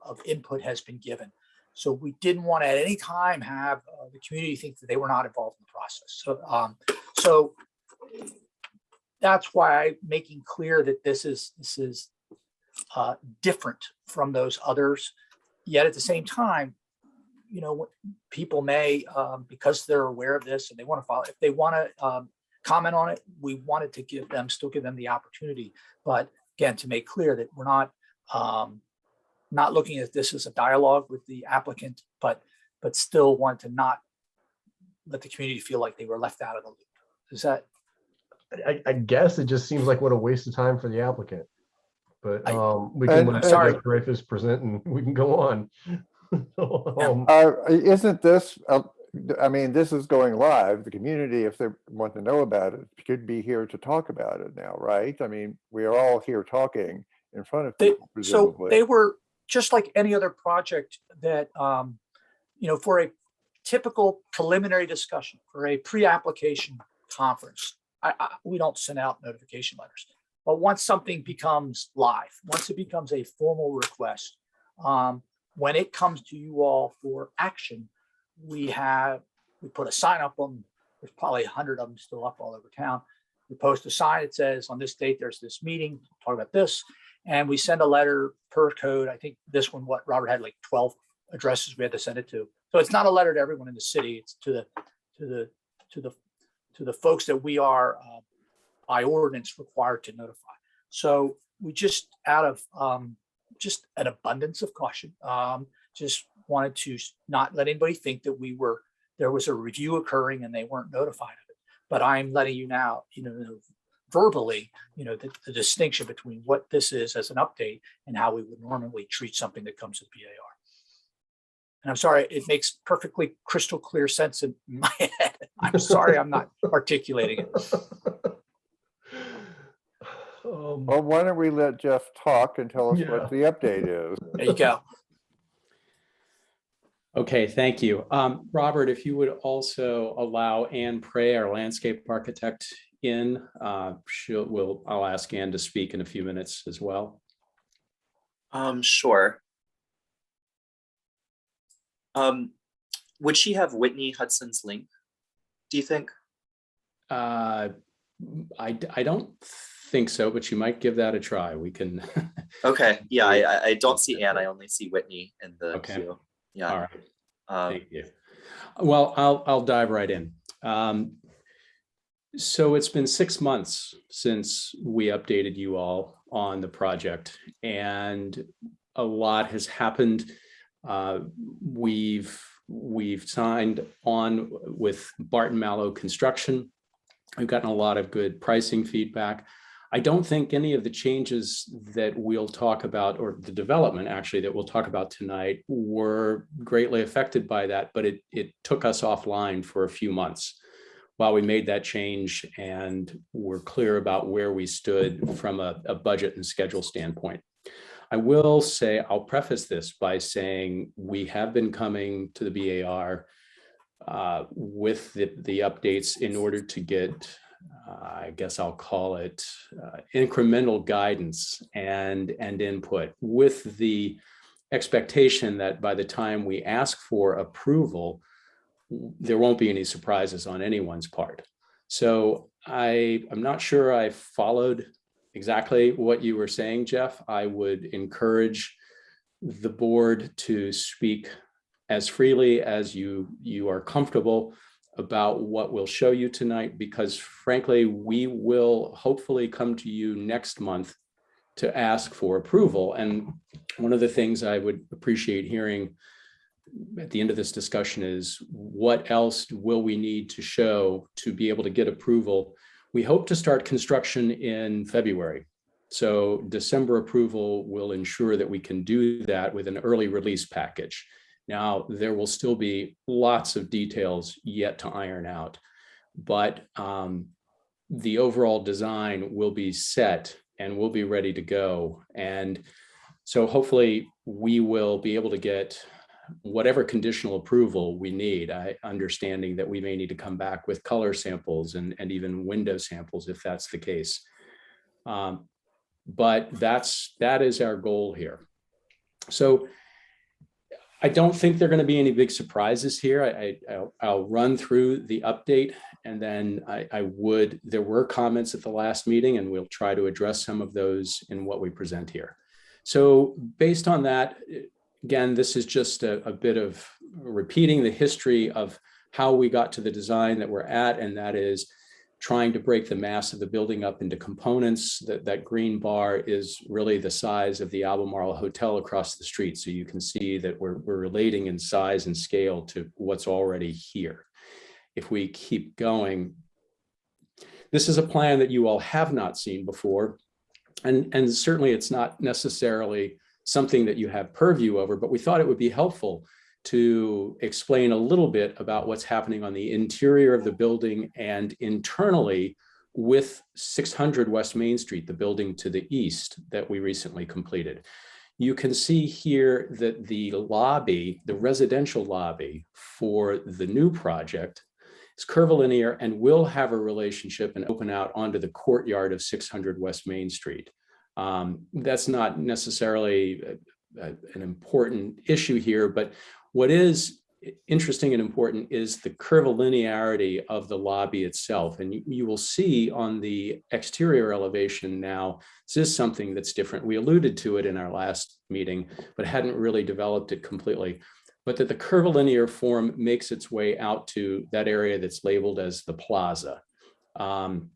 of input has been given. So we didn't want to at any time have the community think that they were not involved in the process. So that's why I'm making clear that this is different from those others. Yet at the same time, you know, people may, because they're aware of this and they want to follow, if they want to comment on it, we wanted to still give them the opportunity. But again, to make clear that we're not looking at this as a dialogue with the applicant, but still want to not let the community feel like they were left out of the loop. Is that? I guess it just seems like what a waste of time for the applicant. But we can let Dreyfus present and we can go on. Isn't this, I mean, this is going live. The community, if they want to know about it, could be here to talk about it now, right? I mean, we are all here talking in front of people, presumably. So they were just like any other project that, you know, for a typical preliminary discussion, for a pre-application conference, we don't send out notification letters. But once something becomes live, once it becomes a formal request, when it comes to you all for action, we put a sign up on, there's probably 100 of them still up all over town. We post a sign that says on this date, there's this meeting, talk about this. And we send a letter per code. I think this one, what Robert had like 12 addresses we had to send it to. So it's not a letter to everyone in the city. It's to the folks that we are by ordinance required to notify. So we just, out of just an abundance of caution, just wanted to not let anybody think that there was a review occurring and they weren't notified of it. But I'm letting you now, you know, verbally, the distinction between what this is as an update and how we would normally treat something that comes with BAR. And I'm sorry, it makes perfectly crystal clear sense in my head. I'm sorry I'm not articulating it. Well, why don't we let Jeff talk and tell us what the update is? There you go. Okay, thank you. Robert, if you would also allow Ann Prey, our landscape architect, in, I'll ask Ann to speak in a few minutes as well. Sure. Would she have Whitney Hudson's link, do you think? I don't think so, but you might give that a try. We can. Okay, yeah, I don't see Ann, I only see Whitney in the queue. Yeah. All right. Thank you. Well, I'll dive right in. So it's been 6 months since we updated you all on the project, and a lot has happened. We've signed on with Barton Mallow Construction. We've gotten a lot of good pricing feedback. I don't think any of the changes that we'll talk about, or the development actually that we'll talk about tonight, were greatly affected by that, but it took us offline for a few months while we made that change and were clear about where we stood from a budget and schedule standpoint. I will say, I'll preface this by saying we have been coming to the BAR with the updates in order to get, I guess I'll call it incremental guidance and input, with the expectation that by the time we ask for approval, there won't be any surprises on anyone's part. So I'm not sure I followed exactly what you were saying, Jeff. I would encourage the board to speak as freely as you are comfortable about what we'll show you tonight, because frankly, we will hopefully come to you next month to ask for approval. And one of the things I would appreciate hearing at the end of this discussion is, what else will we need to show to be able to get approval? We hope to start construction in February. So December approval will ensure that we can do that with an early release package. Now, there will still be lots of details yet to iron out, but the overall design will be set and we'll be ready to go. And so hopefully we will be able to get whatever conditional approval we need, understanding that we may need to come back with color samples and even window samples if that's the case. But that is our goal here. So I don't think there are going to be any big surprises here. I'll run through the update, and then there were comments at the last meeting, and we'll try to address some of those in what we present here. So based on that, again, this is just a bit of repeating the history of how we got to the design that we're at, and that is trying to break the mass of the building up into components. That green bar is really the size of the Albemarle Hotel across the street. So you can see that we're relating in size and scale to what's already here. If we keep going, this is a plan that you all have not seen before. And certainly it's not necessarily something that you have purview over, but we thought it would be helpful to explain a little bit about what's happening on the interior of the building and internally with 600 West Main Street, the building to the east that we recently completed. You can see here that the lobby, the residential lobby for the new project, is curvilinear and will have a relationship and open out onto the courtyard of 600 West Main Street. That's not necessarily an important issue here, but what is interesting and important is the curvilinearity of the lobby itself. And you will see on the exterior elevation now, this is something that's different. We alluded to it in our last meeting, but hadn't really developed it completely. But that the curvilinear form makes its way out to that area that's labeled as the plaza. And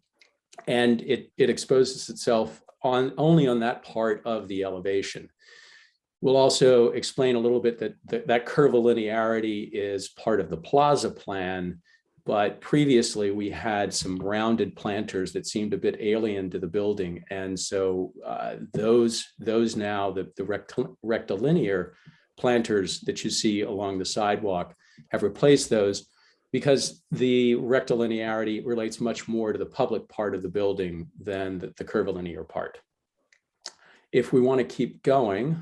it exposes itself only on that part of the elevation. We'll also explain a little bit that curvilinearity is part of the plaza plan But previously we had some rounded planters that seemed a bit alien to the building. And so those now, the rectilinear planters that you see along the sidewalk have replaced those, because the rectilinearity relates much more to the public part of the building than the curvilinear part. If we want to keep going,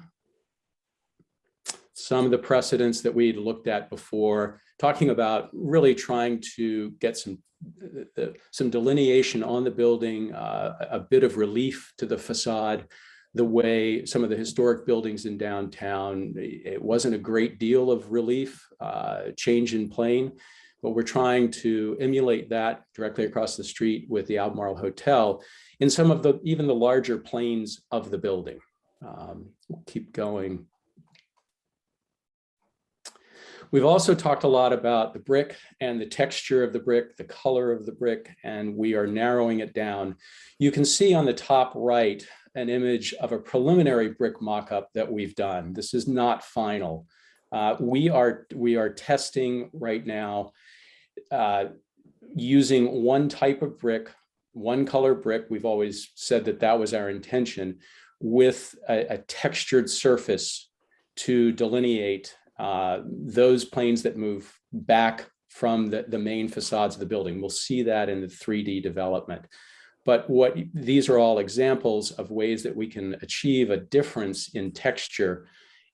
some of the precedents that we'd looked at before, talking about really trying to get some delineation on the building, a bit of relief to the facade, the way some of the historic buildings in downtown, it wasn't a great deal of relief, change in plane, but we're trying to emulate that directly across the street with the Albemarle Hotel in some of the, even the larger planes of the building. We'll keep going. We've also talked a lot about the brick and the texture of the brick, the color of the brick, and we are narrowing it down. You can see on the top right an image of a preliminary brick mock-up that we've done. This is not final. We are testing right now using one type of brick, one color brick. We've always said that that was our intention, with a textured surface to delineate those planes that move back from the main facades of the building. We'll see that in the 3D development. But these are all examples of ways that we can achieve a difference in texture.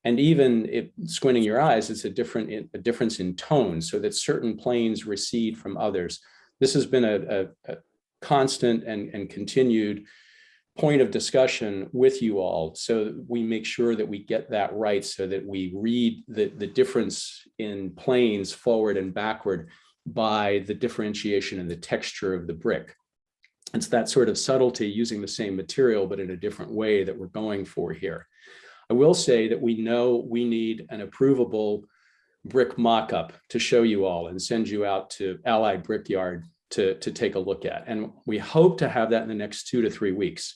And even if squinting your eyes, it's a difference in tone, so that certain planes recede from others. This has been a constant and continued point of discussion with you all, so we make sure that we get that right, so that we read the difference in planes forward and backward by the differentiation in the texture of the brick. It's that sort of subtlety, using the same material but in a different way, that we're going for here. I will say that we know we need an approvable brick mock-up to show you all and send you out to Allied Brickyard to take a look at, and we hope to have that in the next 2 to 3 weeks.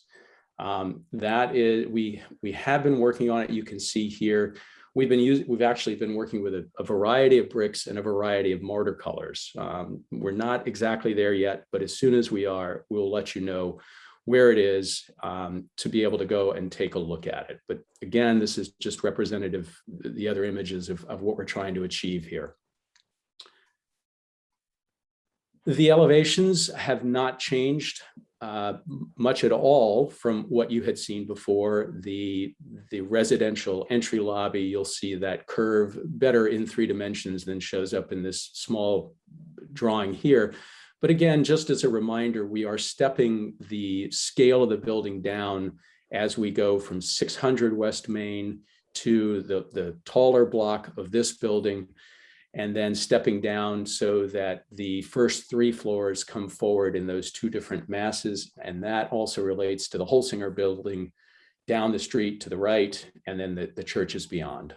That is, we have been working on it. You can see here, we've actually been working with a variety of bricks and a variety of mortar colors. We're not exactly there yet, but as soon as we are, we'll let you know where it is, to be able to go and take a look at it. But again, this is just representative, the other images of what we're trying to achieve here. The elevations have not changed much at all from what you had seen before. The residential entry lobby, you'll see that curve better in 3 dimensions than shows up in this small drawing here. But again, just as a reminder, we are stepping the scale of the building down as we go from 600 West Main to the taller block of this building, and then stepping down so that the first 3 floors come forward in those 2 different masses. And that also relates to the Holsinger building down the street to the right, and then the churches beyond.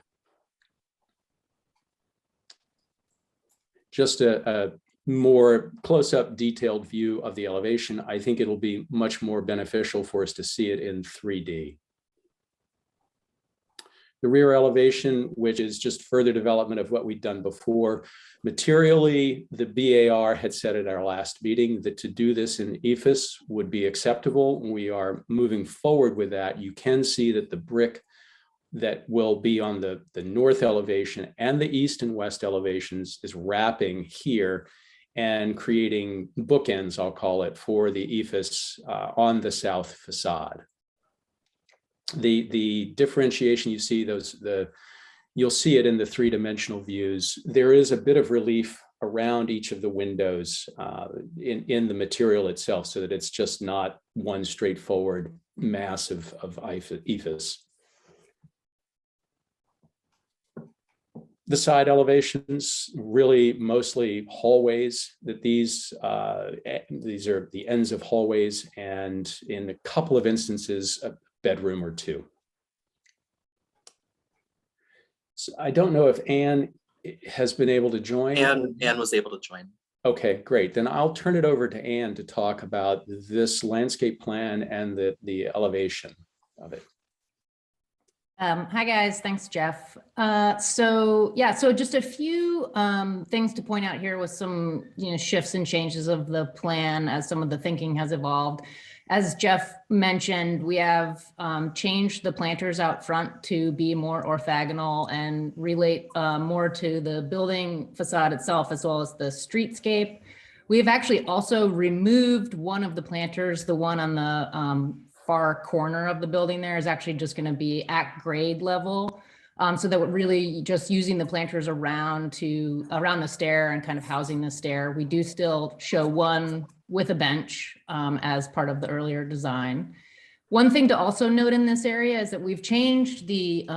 Just a more close-up detailed view of the elevation. I think it'll be much more beneficial for us to see it in 3D. The rear elevation, which is just further development of what we'd done before. Materially, the BAR had said at our last meeting that to do this in EFIS would be acceptable. We are moving forward with that. You can see that the brick that will be on the north elevation and the east and west elevations is wrapping here and creating bookends, I'll call it, for the EFIS on the south facade. The differentiation you see, you'll see it in the 3-dimensional views. There is a bit of relief around each of the windows in the material itself, so that it's just not one straightforward mass of EFIS. The side elevations, really mostly hallways, that these are the ends of hallways, and in a couple of instances, a bedroom or 2. So I don't know if Anne has been able to join. Anne was able to join. Okay, great. Then I'll turn it over to Anne to talk about this landscape plan and the elevation of it. Hi guys, thanks Jeff. So just a few things to point out here with some shifts and changes of the plan as some of the thinking has evolved. As Jeff mentioned, we have changed the planters out front to be more orthogonal and relate more to the building facade itself as well as the streetscape. We have actually also removed one of the planters, the one on the far corner of the building there is actually just going to be at grade level. So that we're really just using the planters around the stair and kind of housing the stair. We do still show one with a bench as part of the earlier design. One thing to also note in this area is that we've changed the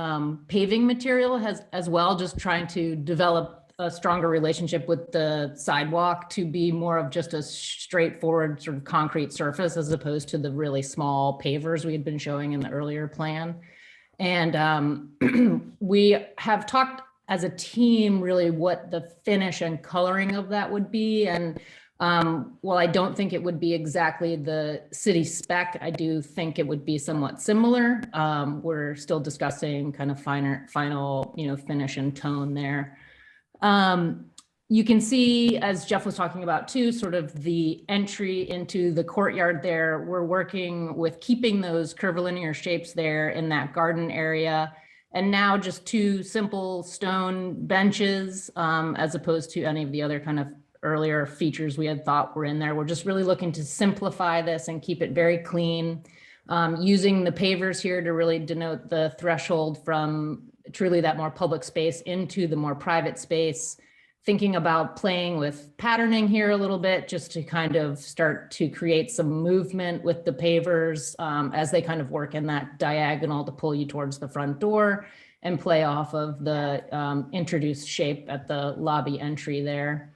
paving material as well, just trying to develop a stronger relationship with the sidewalk to be more of just a straightforward sort of concrete surface as opposed to the really small pavers we had been showing in the earlier plan. And we have talked as a team really what the finish and coloring of that would be. And while I don't think it would be exactly the city spec, I do think it would be somewhat similar. We're still discussing kind of final finish and tone there. You can see, as Jeff was talking about too, sort of the entry into the courtyard there. We're working with keeping those curvilinear shapes there in that garden area. And now just two simple stone benches, as opposed to any of the other kind of earlier features we had thought were in there. We're just really looking to simplify this and keep it very clean. Using the pavers here to really denote the threshold from truly that more public space into the more private space. Thinking about playing with patterning here a little bit, just to kind of start to create some movement with the pavers as they kind of work in that diagonal to pull you towards the front door and play off of the introduced shape at the lobby entry there.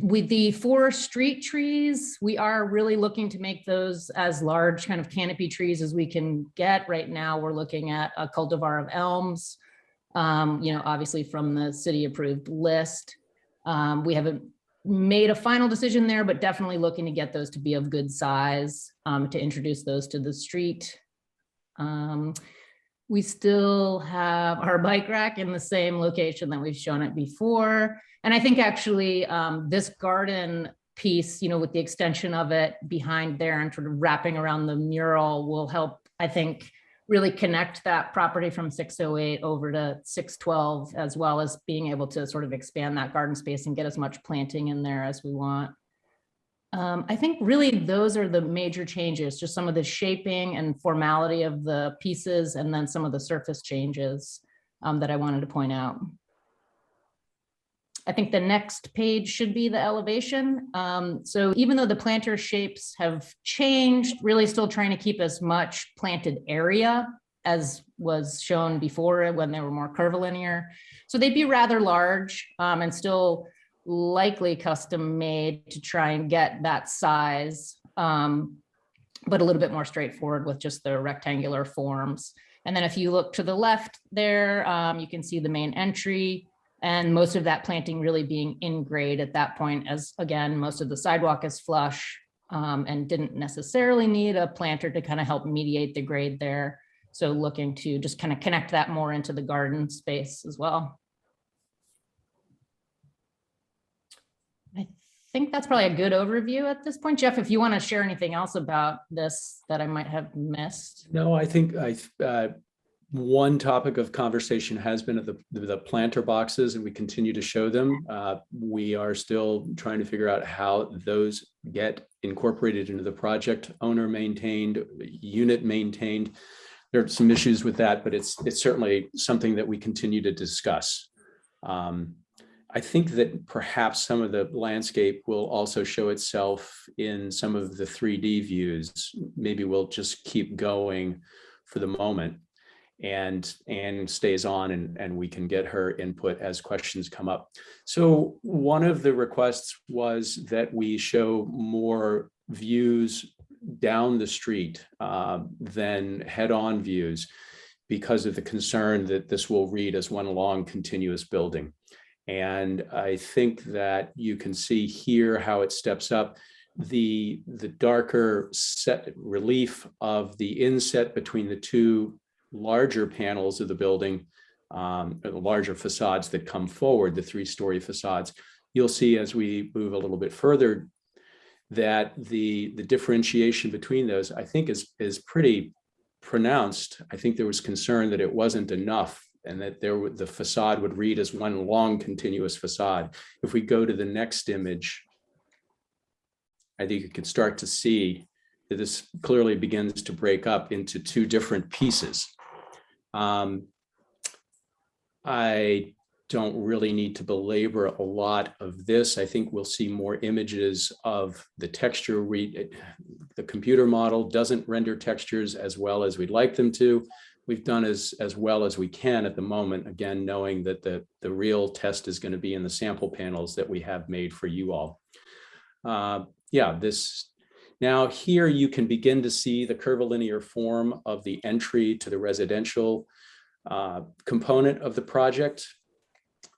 With the 4 street trees, we are really looking to make those as large kind of canopy trees as we can get. Right now, we're looking at a cultivar of elms, obviously from the city approved list. We haven't made a final decision there, but definitely looking to get those to be of good size to introduce those to the street. We still have our bike rack in the same location that we've shown it before. And I think actually this garden piece, with the extension of it behind there and sort of wrapping around the mural will help, I think, really connect that property from 608 over to 612, as well as being able to sort of expand that garden space and get as much planting in there as we want. I think really those are the major changes, just some of the shaping and formality of the pieces, and then some of the surface changes that I wanted to point out. I think the next page should be the elevation. So even though the planter shapes have changed, really still trying to keep as much planted area as was shown before when they were more curvilinear. So they'd be rather large and still likely custom made to try and get that size, but a little bit more straightforward with just the rectangular forms. And then if you look to the left there, you can see the main entry and most of that planting really being in grade at that point, as again, most of the sidewalk is flush and didn't necessarily need a planter to kind of help mediate the grade there. So looking to just kind of connect that more into the garden space as well. I think that's probably a good overview at this point. Jeff, if you want to share anything else about this that I might have missed. No, I think one topic of conversation has been the planter boxes, and we continue to show them. We are still trying to figure out how those get incorporated into the project, owner maintained, unit maintained. There are some issues with that, but it's certainly something that we continue to discuss. I think that perhaps some of the landscape will also show itself in some of the 3D views. Maybe we'll just keep going for the moment, and stays on and we can get her input as questions come up. So one of the requests was that we show more views down the street than head-on views, because of the concern that this will read as one long continuous building. And I think that you can see here how it steps up. the darker set relief of the inset between the two larger panels of the building, the larger facades that come forward, the 3-story facades, you'll see as we move a little bit further that the differentiation between those, I think, is pretty pronounced. I think there was concern that it wasn't enough and that the facade would read as one long continuous facade. If we go to the next image, I think you can start to see that this clearly begins to break up into 2 different pieces. I don't really need to belabor a lot of this. I think we'll see more images of the texture. The computer model doesn't render textures as well as we'd like them to. We've done as well as we can at the moment, again, knowing that the real test is going to be in the sample panels that we have made for you all. Now here you can begin to see the curvilinear form of the entry to the residential component of the project.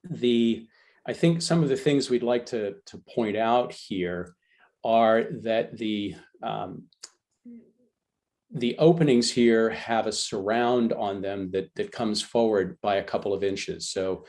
I think some of the things we'd like to point out here are that the openings here have a surround on them that comes forward by a couple of inches. So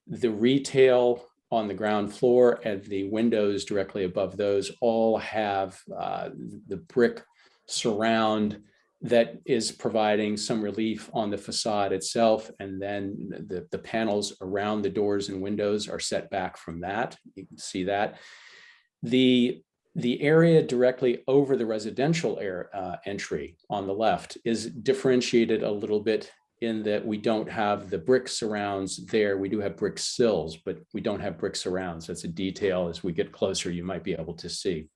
the retail on the ground floor and the windows directly above those all have the brick surround that is providing some relief on the facade itself. And then the panels around the doors and windows are set back from that. You can see that. The area directly over the residential entry on the left is differentiated a little bit in that we don't have the brick surrounds there. We do have brick sills, but we don't have brick surrounds. That's a detail. As we get closer, you might be able to see.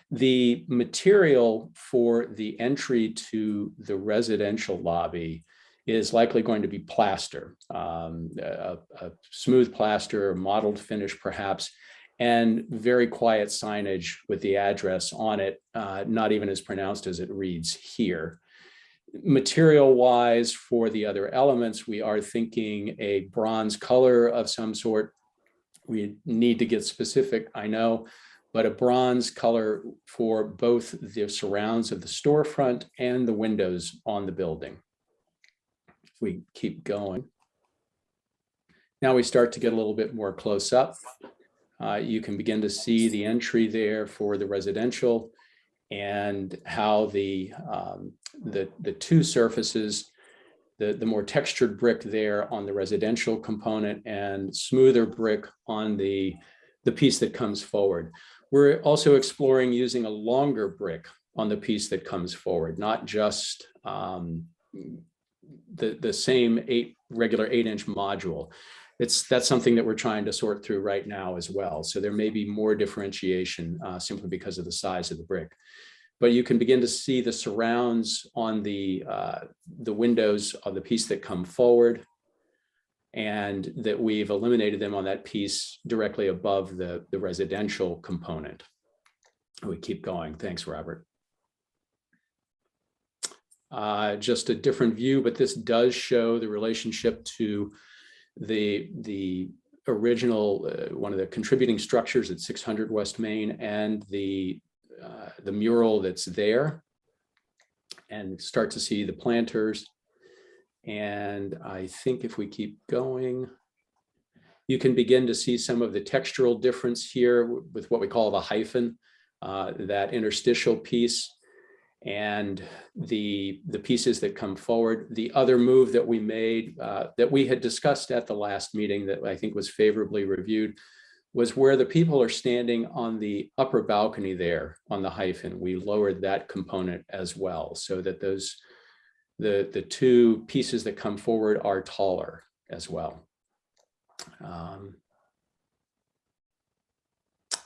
The material for the entry to the residential lobby is likely going to be plaster, a smooth plaster, mottled finish perhaps, and very quiet signage with the address on it, not even as pronounced as it reads here. Material-wise, for the other elements, we are thinking a bronze color of some sort. We need to get specific, I know, but a bronze color for both the surrounds of the storefront and the windows on the building. If we keep going. Now we start to get a little bit more close up. You can begin to see the entry there for the residential and how the 2 surfaces, the more textured brick there on the residential component and smoother brick on the piece that comes forward. We're also exploring using a longer brick on the piece that comes forward, not just the same regular 8-inch module. That's something that we're trying to sort through right now as well. So there may be more differentiation simply because of the size of the brick. But you can begin to see the surrounds on the windows of the piece that come forward, and that we've eliminated them on that piece directly above the residential component. We keep going. Thanks, Robert. Just a different view, but this does show the relationship to the original, one of the contributing structures at 600 West Main and the mural that's there, and start to see the planters. And I think if we keep going, you can begin to see some of the textural difference here with what we call the hyphen, that interstitial piece, and the pieces that come forward. The other move that we made that we had discussed at the last meeting that I think was favorably reviewed was where the people are standing on the upper balcony there on the hyphen. We lowered that component as well so that the 2 pieces that come forward are taller as well.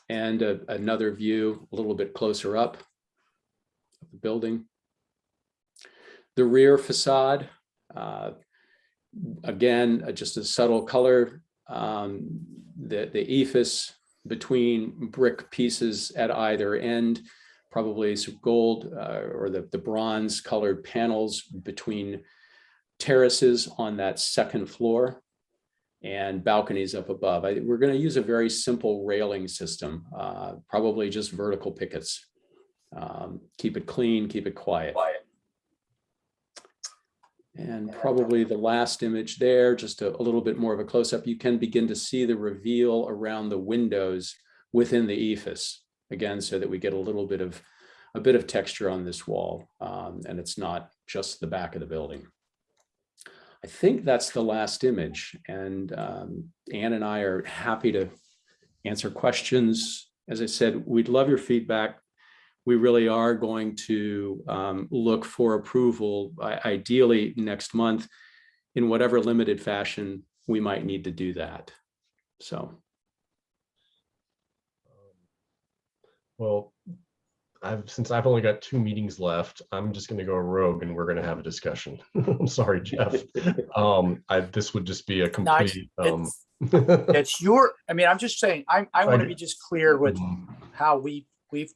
And another view a little bit closer up of the building. The rear facade, again, just a subtle color. The ephes between brick pieces at either end, probably some gold or the bronze colored panels between terraces on that second floor. and balconies up above. We're going to use a very simple railing system, probably just vertical pickets. Keep it clean, keep it quiet. And probably the last image there, just a little bit more of a close-up, you can begin to see the reveal around the windows within the ephes, again, so that we get a bit of texture on this wall, and it's not just the back of the building. I think that's the last image, and Ann and I are happy to answer questions. As I said, we'd love your feedback. We really are going to look for approval, ideally next month, in whatever limited fashion we might need to do that. So. Well, since I've only got 2 meetings left, I'm just going to go rogue and we're going to have a discussion. I'm sorry, Jeff. This would just be a complete. It's your. I mean, I'm just saying. I want to be just clear with how we've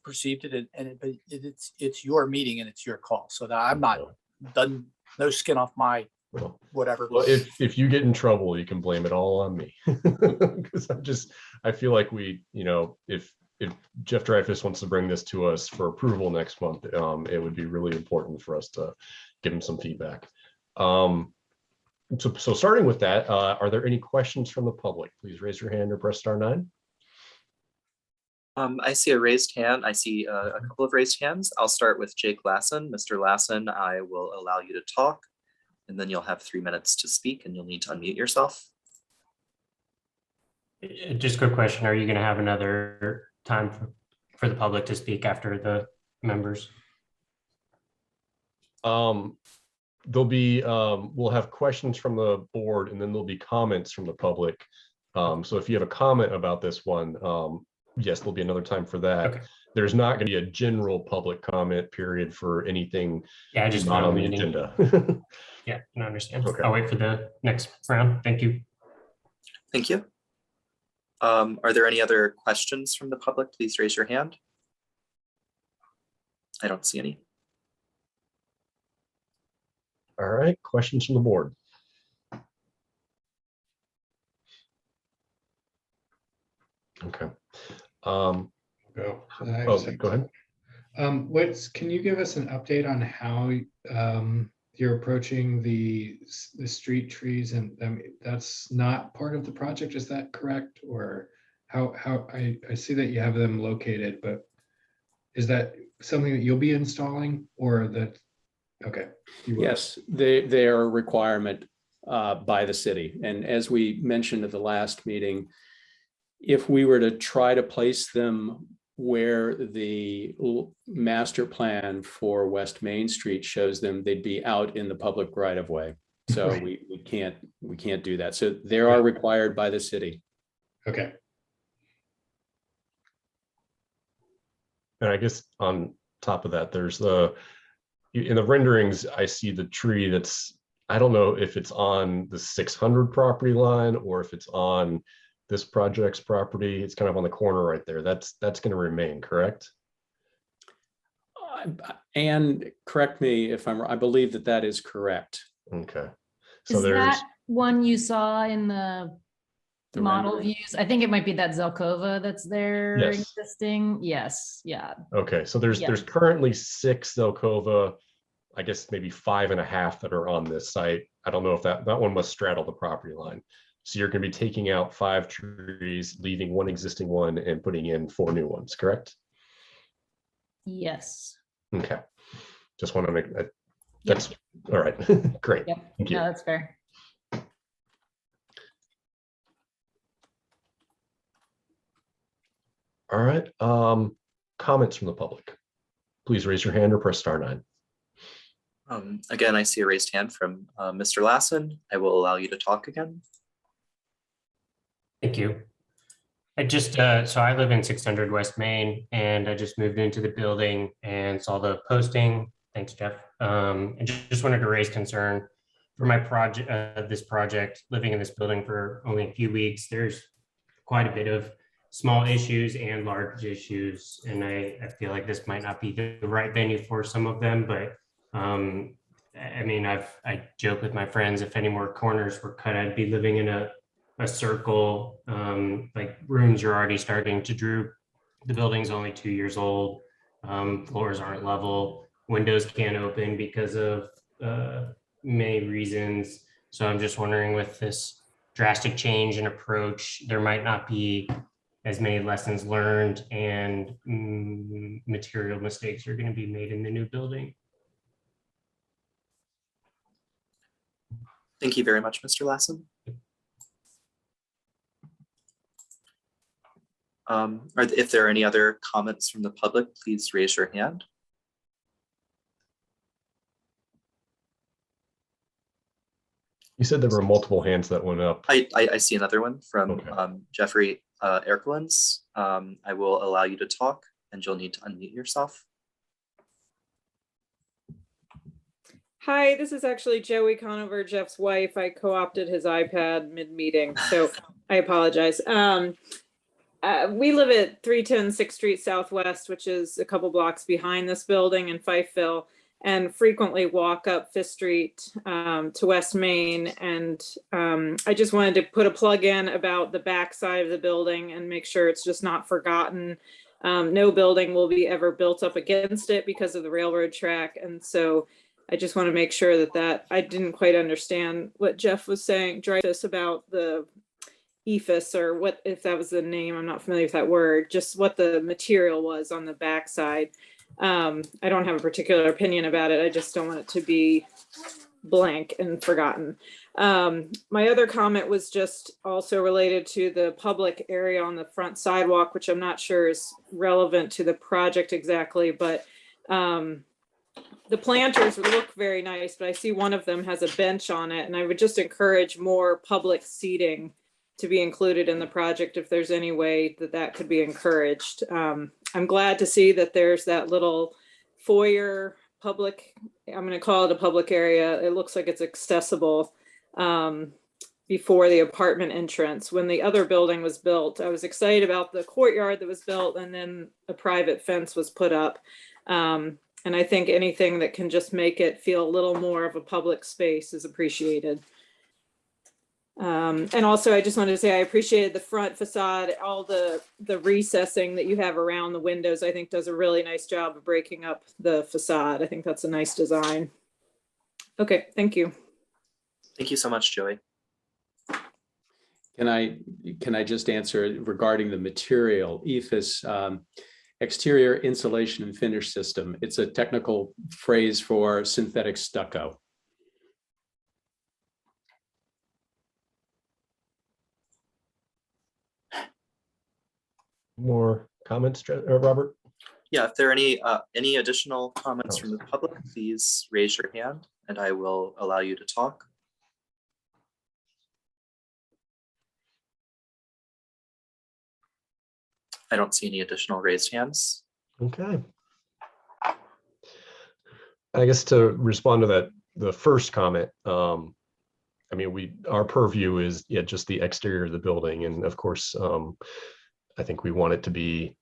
perceived it, and it's your meeting and it's your call. So that I'm not done. No skin off my whatever. Well, if you get in trouble, you can blame it all on me, because I feel like if Jeff Dreyfus wants to bring this to us for approval next month, it would be really important for us to give him some feedback. So starting with that, are there any questions from the public? Please raise your hand or press *9. I see a raised hand. I see a couple of raised hands. I'll start with Jake Lassen. Mr. Lassen, I will allow you to talk, and then you'll have 3 minutes to speak, and you'll need to unmute yourself. Just a quick question. Are you going to have another time for the public to speak after the members? There'll be, we'll have questions from the board, and then there'll be comments from the public. So if you have a comment about this one, yes, there'll be another time for that. Okay. There's not going to be a general public comment period for anything not on the agenda. Yeah, I understand. Okay. I'll wait for the next round. Thank you. Thank you. Are there any other questions from the public? Please raise your hand. I don't see any. All right, questions from the board. Okay. Go ahead. Can you give us an update on how you're approaching the street trees, and that's not part of the project, is that correct? Or how I see that you have them located, but is that something that you'll be installing, or that? Okay. Yes, they are a requirement by the city, and as we mentioned at the last meeting, if we were to try to place them where the master plan for West Main Street shows them, they'd be out in the public right of way. So right. we can't do that. So they are required by the city. Okay. And I guess on top of that, there's in the renderings, I see the tree that's, I don't know if it's on the 600 property line or if it's on this project's property. It's kind of on the corner right there. That's going to remain, correct? And correct me if I'm wrong. I believe that is correct. Okay. So is that one you saw in the model rendering views? I think it might be that Zelkova that's there existing. Yes. Yeah. Okay. So there's currently 6 Zelkova, I guess maybe 5.5 that are on this site. I don't know if that one must straddle the property line. So you're going to be taking out 5 trees, leaving 1 existing one, and putting in 4 new ones, correct? Yes. Okay. Just want to make that. That's all right. Great. Yep. Thank you. No, that's fair. All right. Comments from the public. Please raise your hand or press *9. Again, I see a raised hand from Mr. Lassen. I will allow you to talk again. Thank you. I just, so I live in 600 West Main, and I just moved into the building and saw the posting. Thanks, Jeff. And just wanted to raise concern for my project, this project, living in this building for only a few weeks. There's quite a bit of small issues and large issues, and I feel like this might not be the right venue for some of them, but I mean, I joke with my friends, if any more corners were cut, I'd be living in a a circle, like rooms are already starting to droop. The building's only 2 years old. Floors aren't level. Windows can't open because of many reasons. So I'm just wondering, with this drastic change in approach, there might not be as many lessons learned, and material mistakes are going to be made in the new building. Thank you very much, Mr. Lassen. If there are any other comments from the public, please raise your hand. You said there were multiple hands that went up. I see another one from Jeffrey Erkelins. I will allow you to talk, and you'll need to unmute yourself. Hi, this is actually Joey Conover, Jeff's wife. I co-opted his iPad mid-meeting, so I apologize. We live at 310 6th Street Southwest, which is a couple blocks behind this building in Fifeville, and frequently walk up Fifth Street to West Main. And I just wanted to put a plug in about the back side of the building and make sure it's just not forgotten. No building will be ever built up against it because of the railroad track. And so I just want to make sure that I didn't quite understand what Jeff was saying, Dreyfus, about the EFIS, or what, if that was the name, I'm not familiar with that word, just what the material was on the backside. I don't have a particular opinion about it. I just don't want it to be blank and forgotten. My other comment was just also related to the public area on the front sidewalk, which I'm not sure is relevant to the project exactly, but the planters look very nice, but I see one of them has a bench on it, and I would just encourage more public seating to be included in the project if there's any way that could be encouraged. I'm glad to see that there's that little foyer public, I'm going to call it a public area. It looks like it's accessible before the apartment entrance. When the other building was built, I was excited about the courtyard that was built, and then a private fence was put up. And I think anything that can just make it feel a little more of a public space is appreciated. And also, I just wanted to say I appreciated the front facade, all the recessing that you have around the windows. I think does a really nice job of breaking up the facade. I think that's a nice design. Okay, thank you. Thank you so much, Joey. Can I just answer regarding the material, EFIS, exterior insulation and finish system? It's a technical phrase for synthetic stucco. More comments, Robert? Yeah, if there are any additional comments from the public, please raise your hand and I will allow you to talk. I don't see any additional raised hands. Okay. I guess to respond to that, the first comment, I mean, our purview is just the exterior of the building, and of course, I think we want it to be,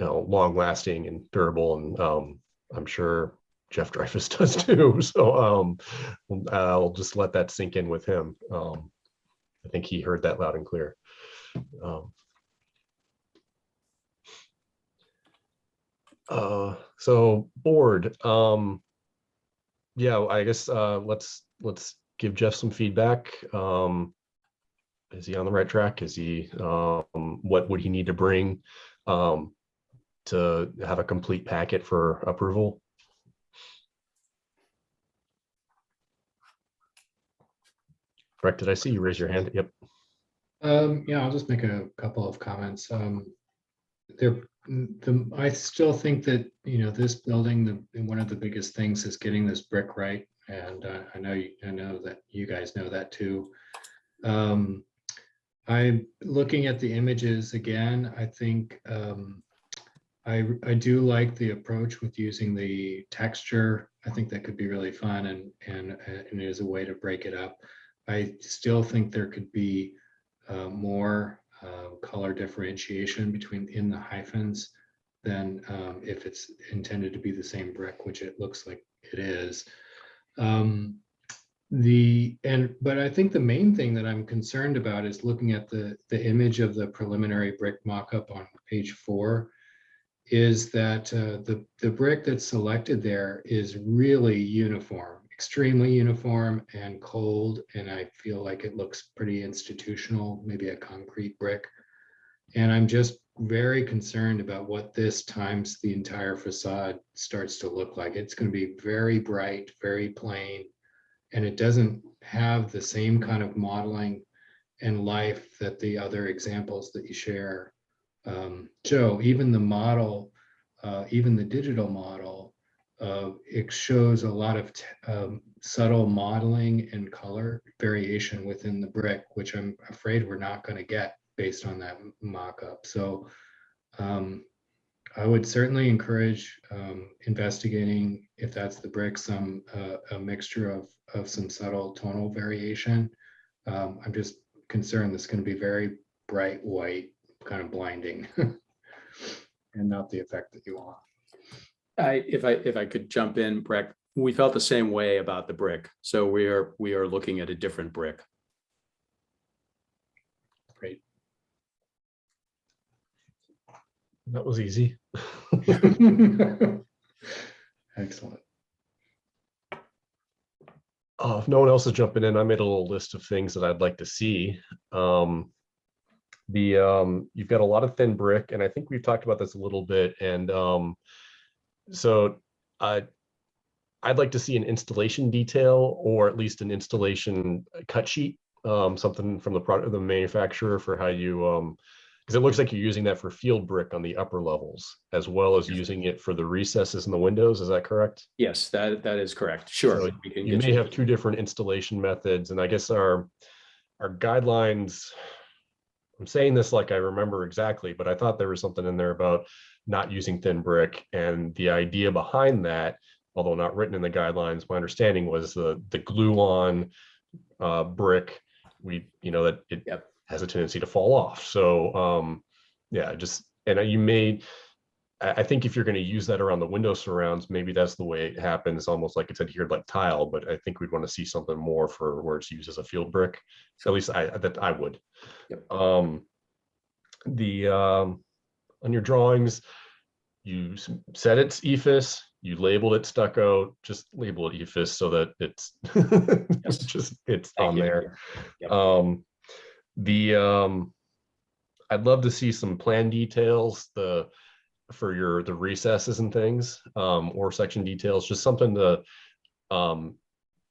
long lasting and durable, and I'm sure Jeff Dreyfus does too. So I'll just let that sink in with him. I think he heard that loud and clear. So board, yeah, I guess let's give Jeff some feedback. Is he on the right track? Is he, what would he need to bring to have a complete packet for approval? Breck, did I see you raise your hand? Yep. Yeah, I'll just make a couple of comments. I still think that, this building, one of the biggest things is getting this brick right. And I know that you guys know that too. I'm looking at the images again. I think I do like the approach with using the texture. I think that could be really fun, and as a way to break it up. I still think there could be more color differentiation in the hyphens than if it's intended to be the same brick, which it looks like it is. But I think the main thing that I'm concerned about is looking at the image of the preliminary brick mock-up on page 4, is that the brick that's selected there is really uniform, extremely uniform and cold, and I feel like it looks pretty institutional, maybe a concrete brick. And I'm just very concerned about what this times the entire facade starts to look like. It's going to be very bright, very plain, and it doesn't have the same kind of modeling and life that the other examples that you share. Joe, even the model, even the digital model, it shows a lot of subtle modeling and color variation within the brick, which I'm afraid we're not going to get based on that mock-up. So I would certainly encourage investigating, if that's the brick, some a mixture of some subtle tonal variation. I'm just concerned this is going to be very bright white, kind of blinding, and not the effect that you want. If I could jump in, Breck, we felt the same way about the brick, so we are looking at a different brick. Great. That was easy. Excellent. If no one else is jumping in, I made a little list of things that I'd like to see. You've got a lot of thin brick, and I think we've talked about this a little bit. And so I'd like to see an installation detail, or at least an installation cut sheet, something from the product, the manufacturer, for how you, because it looks like you're using that for field brick on the upper levels, as well as using it for the recesses in the windows. Is that correct? Yes, that is correct. Sure. So you may have two different installation methods, and I guess our guidelines, I'm saying this like I remember exactly, but I thought there was something in there about not using thin brick, and the idea behind that, although not written in the guidelines, my understanding was the glue-on brick, that it has a tendency to fall off. So yeah, I think if you're going to use that around the window surrounds, maybe that's the way it happens, almost like it's adhered like tile, but I think we'd want to see something more for where it's used as a field brick. So at least I would. Yep. On your drawings, you said it's EFIS, you labeled it stucco, just label it EFIS so that it's it's on there. Yep. I'd love to see some plan details for the recesses and things, or section details, just something to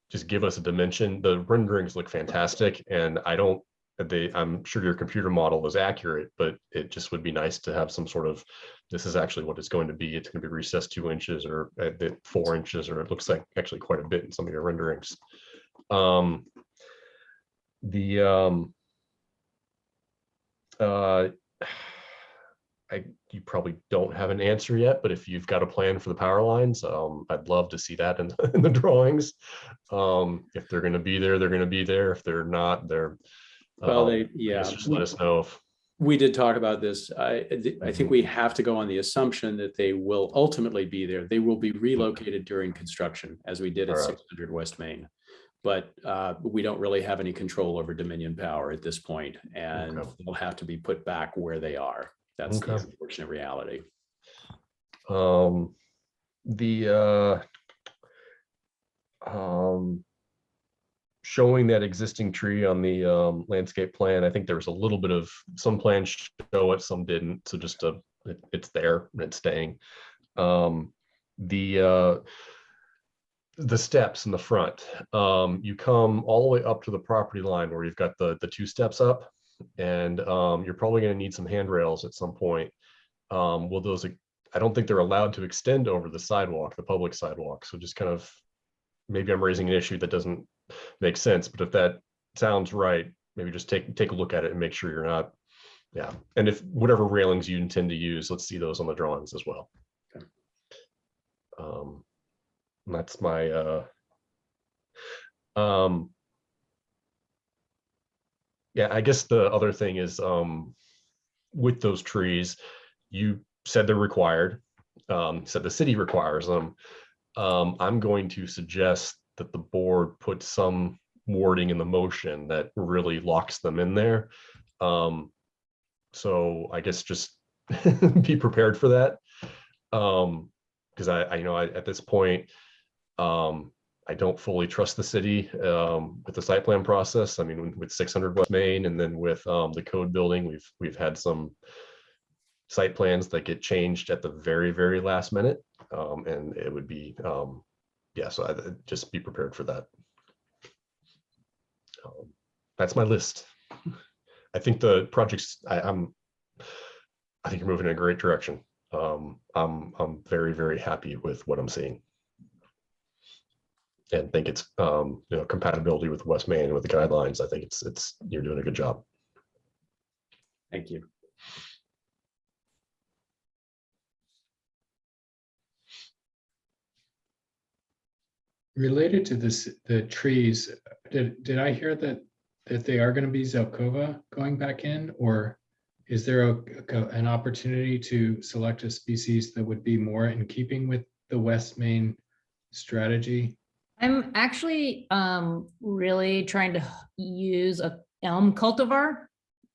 just give us a dimension. The renderings look fantastic, and I'm sure your computer model is accurate, but it just would be nice to have some sort of, this is actually what it's going to be. It's going to be recessed 2 inches or 4 inches, or it looks like actually quite a bit in some of your renderings. You probably don't have an answer yet, but if you've got a plan for the power lines, I'd love to see that in the drawings. If they're going to be there, they're going to be there. If they're not, they're just let us know. If we did talk about this, I think we have to go on the assumption that they will ultimately be there. They will be relocated during construction, as we did at 600 West Main. But we don't really have any control over Dominion Power at this point, and they'll have to be put back where they are. That's the unfortunate reality. Showing that existing tree on the landscape plan, I think there was a little bit of, some plans show it, some didn't. So just it's there and it's staying. The steps in the front, you come all the way up to the property line where you've got the 2 steps up, and you're probably going to need some handrails at some point. Will those, I don't think they're allowed to extend over the sidewalk, the public sidewalk. So just kind of, maybe I'm raising an issue that doesn't make sense, but if that sounds right, maybe just take a look at it and make sure you're not, and if whatever railings you intend to use, let's see those on the drawings as well. Okay. That's my I guess the other thing is, with those trees, you said they're required, said the city requires them. I'm going to suggest that the board put some wording in the motion that really locks them in there. So I guess just be prepared for that. Because I know at this point, I don't fully trust the city with the site plan process. I mean, with 600 West Main, and then with the code building, we've had some site plans that get changed at the very, very last minute, and it would be yeah. So just be prepared for that. That's my list. I think the projects. I think you're moving in a great direction. I'm very, very happy with what I'm seeing. And think it's compatibility with West Main and with the guidelines. I think it's you're doing a good job. Thank you. Related to this, the trees, did I hear that they are going to be Zelkova going back in, or is there an opportunity to select a species that would be more in keeping with the West Main strategy? I'm actually really trying to use a elm cultivar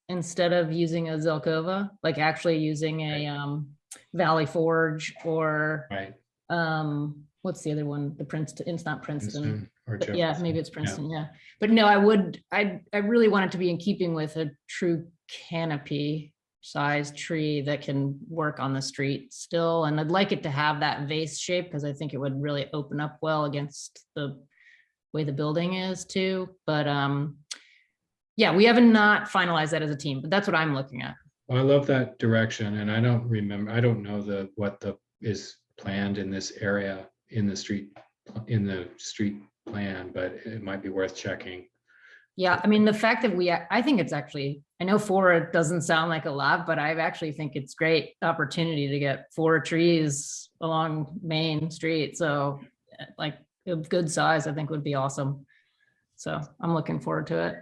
instead of using a Zelkova, like actually using a Valley Forge or what's the other one? The Princeton. It's not Princeton. Or yeah, maybe it's Princeton. Yeah, but no, I really want it to be in keeping with a true canopy sized tree that can work on the street still. And I'd like it to have that vase shape because I think it would really open up well against the way the building is too. But yeah, we haven't not finalized that as a team, but that's what I'm looking at. Well, I love that direction, and I don't know what is planned in this area in the street plan, but it might be worth checking. Yeah, I mean, the fact that I think it's actually, I know 4 doesn't sound like a lot, but I actually think it's great opportunity to get 4 trees along Main Street. So like a good size, I think would be awesome. So I'm looking forward to it.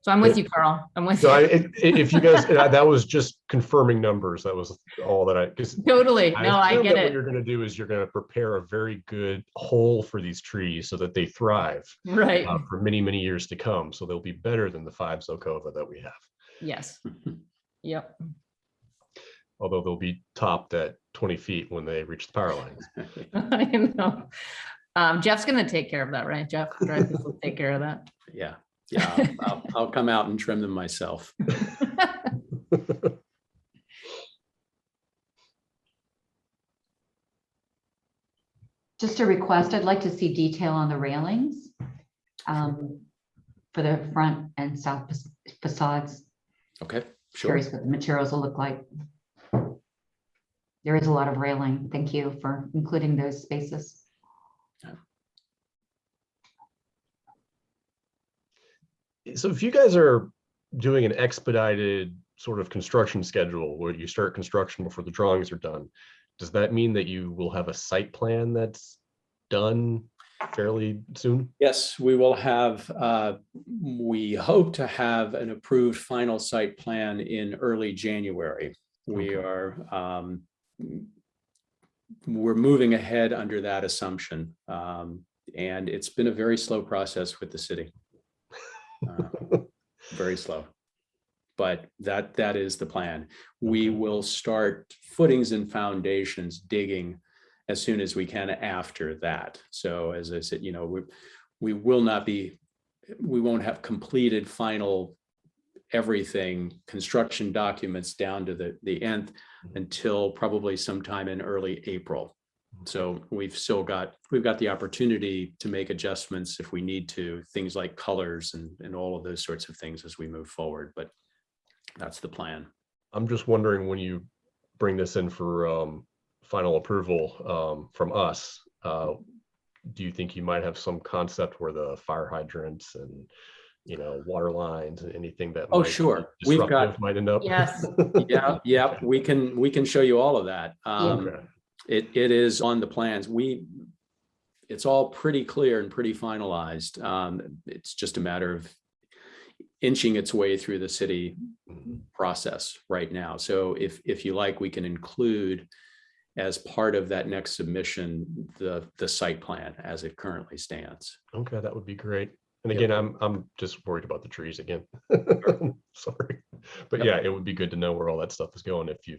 So I'm with you, Carl. I'm with you. If you guys, that was just confirming numbers. That was all that I. Totally. No, I get it. What you're going to do is you're going to prepare a very good hole for these trees so that they thrive, right, for many, many years to come. So they'll be better than the 5 Zelkova that we have. Yes. Yep. Although they'll be topped at 20 feet when they reach the power lines. I know. Jeff's going to take care of that, right? Jeff will take care of that. Yeah. Yeah, I'll come out and trim them myself. Just a request, I'd like to see detail on the railings for the front and south facades. Okay, sure. Curious what the materials will look like. There is a lot of railing. Thank you for including those spaces. So if you guys are doing an expedited sort of construction schedule where you start construction before the drawings are done, does that mean that you will have a site plan that's done fairly soon? Yes, we will have, we hope to have an approved final site plan in early January. We are, we're moving ahead under that assumption. And it's been a very slow process with the city. Very slow, but that is the plan. We will start footings and foundations digging as soon as we can after that. So as I said, we won't have completed final everything, construction documents down to the nth until probably sometime in early April. So we've got the opportunity to make adjustments if we need to, things like colors and all of those sorts of things as we move forward, but that's the plan. I'm just wondering, when you bring this in for final approval from us, do you think you might have some concept where the fire hydrants and water lines and anything that sure, we've got might end up? Yes. yeah, we can show you all of that. Okay. It is on the plans. It's all pretty clear and pretty finalized. It's just a matter of inching its way through the city process right now. So if you like, we can include as part of that next submission, the site plan as it currently stands. Okay, that would be great. And Yep. again, I'm just worried about the trees again. Sorry, but Yep. yeah, it would be good to know where all that stuff is going if you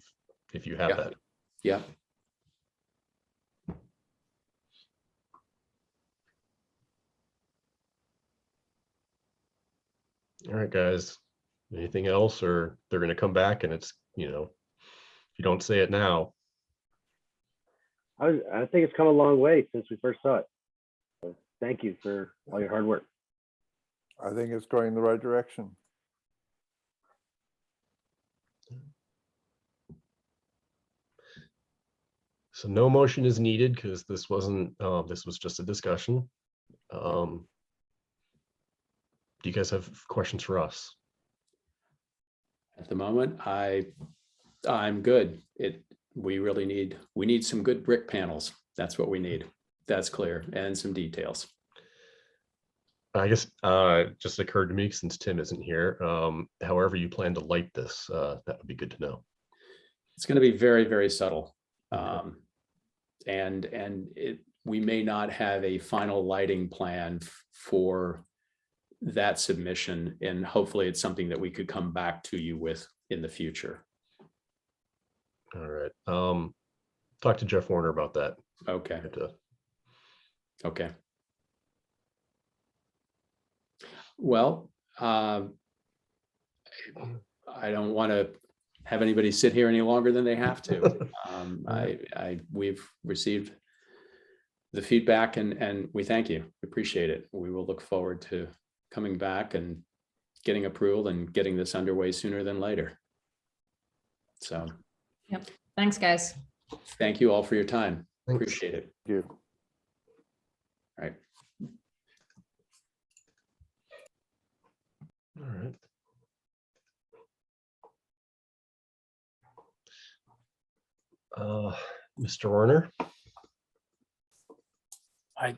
have Yeah. that. Yeah. All right, guys. Anything else, or they're going to come back and it's, if you don't say it now. I think it's come a long way since we first saw it. So thank you for all your hard work. I think it's going in the right direction. So no motion is needed because this wasn't, this was just a discussion. Do you guys have questions for us? At the moment, I'm good. We need some good brick panels. That's what we need. That's clear, and some details. I guess just occurred to me since Tim isn't here. However you plan to light this, that would be good to know. It's going to be very, very subtle. And we may not have a final lighting plan for that submission, and hopefully it's something that we could come back to you with in the future. All right. Talk to Jeff Warner about that. Okay. Okay. Well, I don't want to have anybody sit here any longer than they have to. We've received the feedback and we thank you. We appreciate it. We will look forward to coming back and getting approval and getting this underway sooner than later. So. Yep. Thanks, guys. Thank you all for your time. Thanks. Appreciate it. Thank you. All right. All right. Mr. Warner. I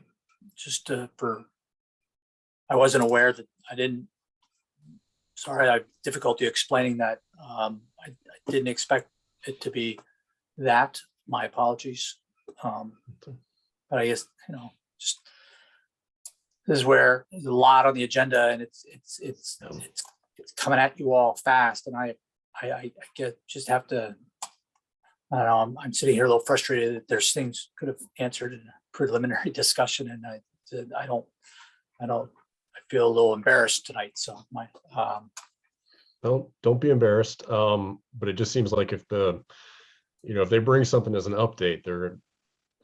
wasn't aware that sorry, I have difficulty explaining that. I didn't expect it to be that. My apologies. But I guess, just this is where there's a lot on the agenda and it's coming at you all fast. And I just have to, I don't know, I'm sitting here a little frustrated that there's things could have answered in a preliminary discussion. And I feel a little embarrassed tonight. So Don't be embarrassed. But it just seems like if they bring something as an update,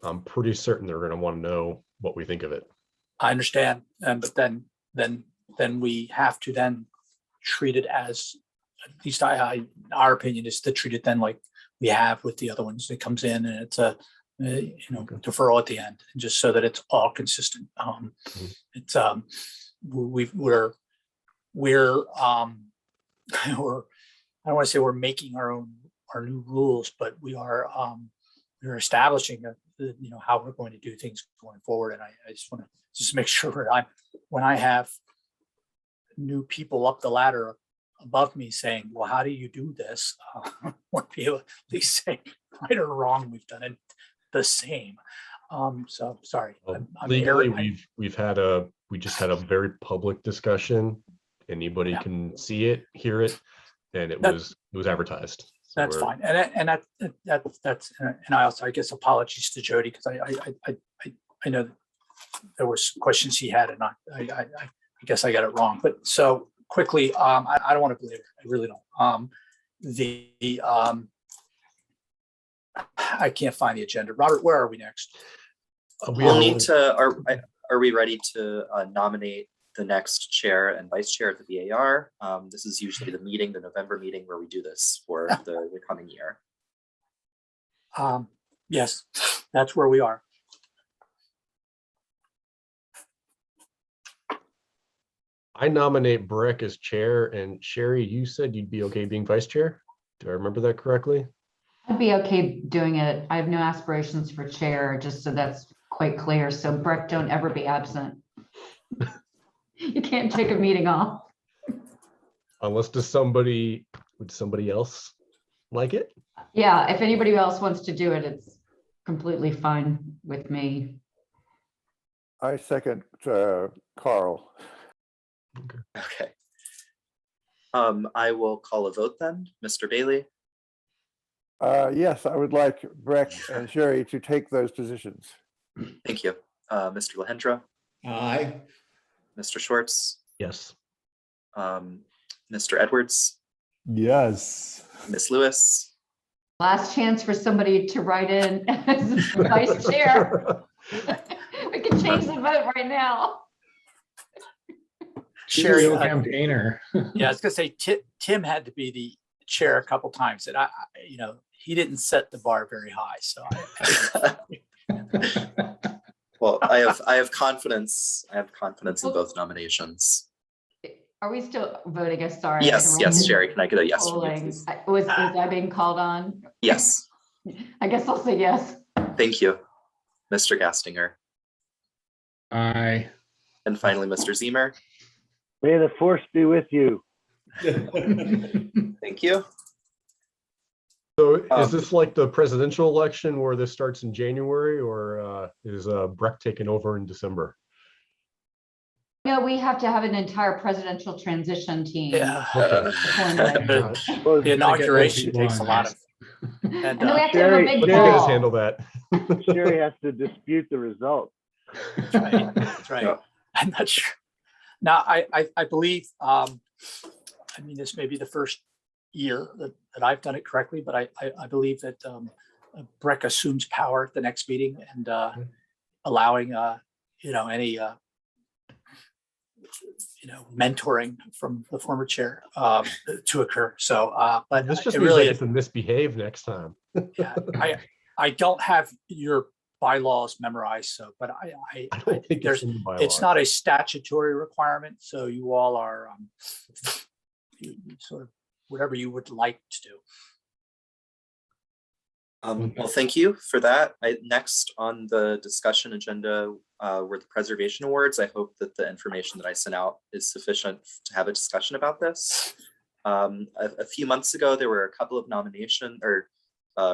I'm pretty certain they're going to want to know what we think of it. I understand. But then we have to then treat it as, at least our opinion is to treat it then like we have with the other ones. It comes in and it's a, deferral at the end, and just so that it's all consistent. It's we're I don't want to say we're making our new rules, but we're establishing how we're going to do things going forward. And I just want to make sure when I have new people up the ladder above me saying, well, how do you do this? I want to be able to at least say right or wrong, we've done it the same. So sorry. Legally, we just had a very public discussion. Anybody can see it, hear it, and it was advertised. So that's fine. And that's and I guess apologies to Jody, because I know there were some questions he had and I guess I got it wrong. But so quickly, I don't want to believe it. I really don't. I can't find the agenda. Robert, where are we next? We'll need to, are we ready to nominate the next chair and vice chair at the VAR? This is usually the November meeting where we do this for the coming year. Yes, that's where we are. I nominate Breck as chair, and Sherry, you said you'd be okay being vice chair. Do I remember that correctly? I'd be okay doing it. I have no aspirations for chair, just so that's quite clear. So Breck, don't ever be absent. You can't take a meeting off. Unless would somebody else like it? Yeah, if anybody else wants to do it, completely fine with me. I second Carl. Okay. I will call a vote then. Mr. Bailey, Yes, I would like Breck and Sherry to take those positions. thank you. Mr. Lehendra, Aye. Mr. Schwartz, Yes. Mr. Edwards, Yes. Ms. Lewis, Last chance for somebody to write in as vice chair. We can change the vote right now. Sherry, Serial campaigner. yeah, I was gonna say Tim had to be the chair a couple times, and he didn't set the bar very high. So well, I have confidence. I have confidence in both nominations. Are we still voting? I'm sorry. Yes, yes, Sherry. Can I get a yes from you, Polling. please? Was I being called on? Yes. I guess I'll say yes. Thank you, Mr. Gastinger. Aye. And finally, Mr. Zemer. May the force be with you. Thank you. So is this like the presidential election where this starts in January, or is Breck taking over in December? No, we have to have an entire presidential transition team. yeah, appointed. the inauguration takes a lot of. And then we have to have a big Let you guys ball. handle that. Sherry has to dispute the results. That's right. That's right. Yeah. I'm not sure. Now, I believe, this may be the first year that I've done it correctly, but I believe that Breck assumes power at the next meeting and allowing, any, mentoring from the former chair to occur. So, but This just it means really I get to misbehave next time. yeah, I don't have your bylaws memorized, so, but I don't think there's, it's in the bylaws. it's not a statutory requirement, so you all are you sort of whatever you would like to do. Well, thank you for that. Next on the discussion agenda were the preservation awards. I hope that the information that I sent out is sufficient to have a discussion about this. A few months ago, there were a couple of nomination or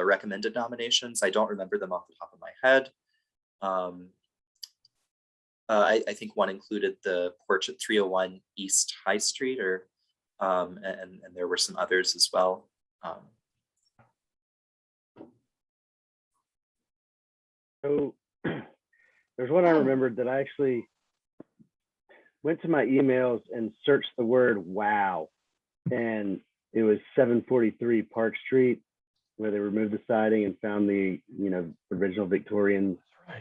recommended nominations. I don't remember them off the top of my head. I think one included the porch at 301 East High Street, or and there were some others as well. So there's one I remembered that I actually went to my emails and searched the word wow, and it was 743 Park Street, where they removed the siding and found the original Victorian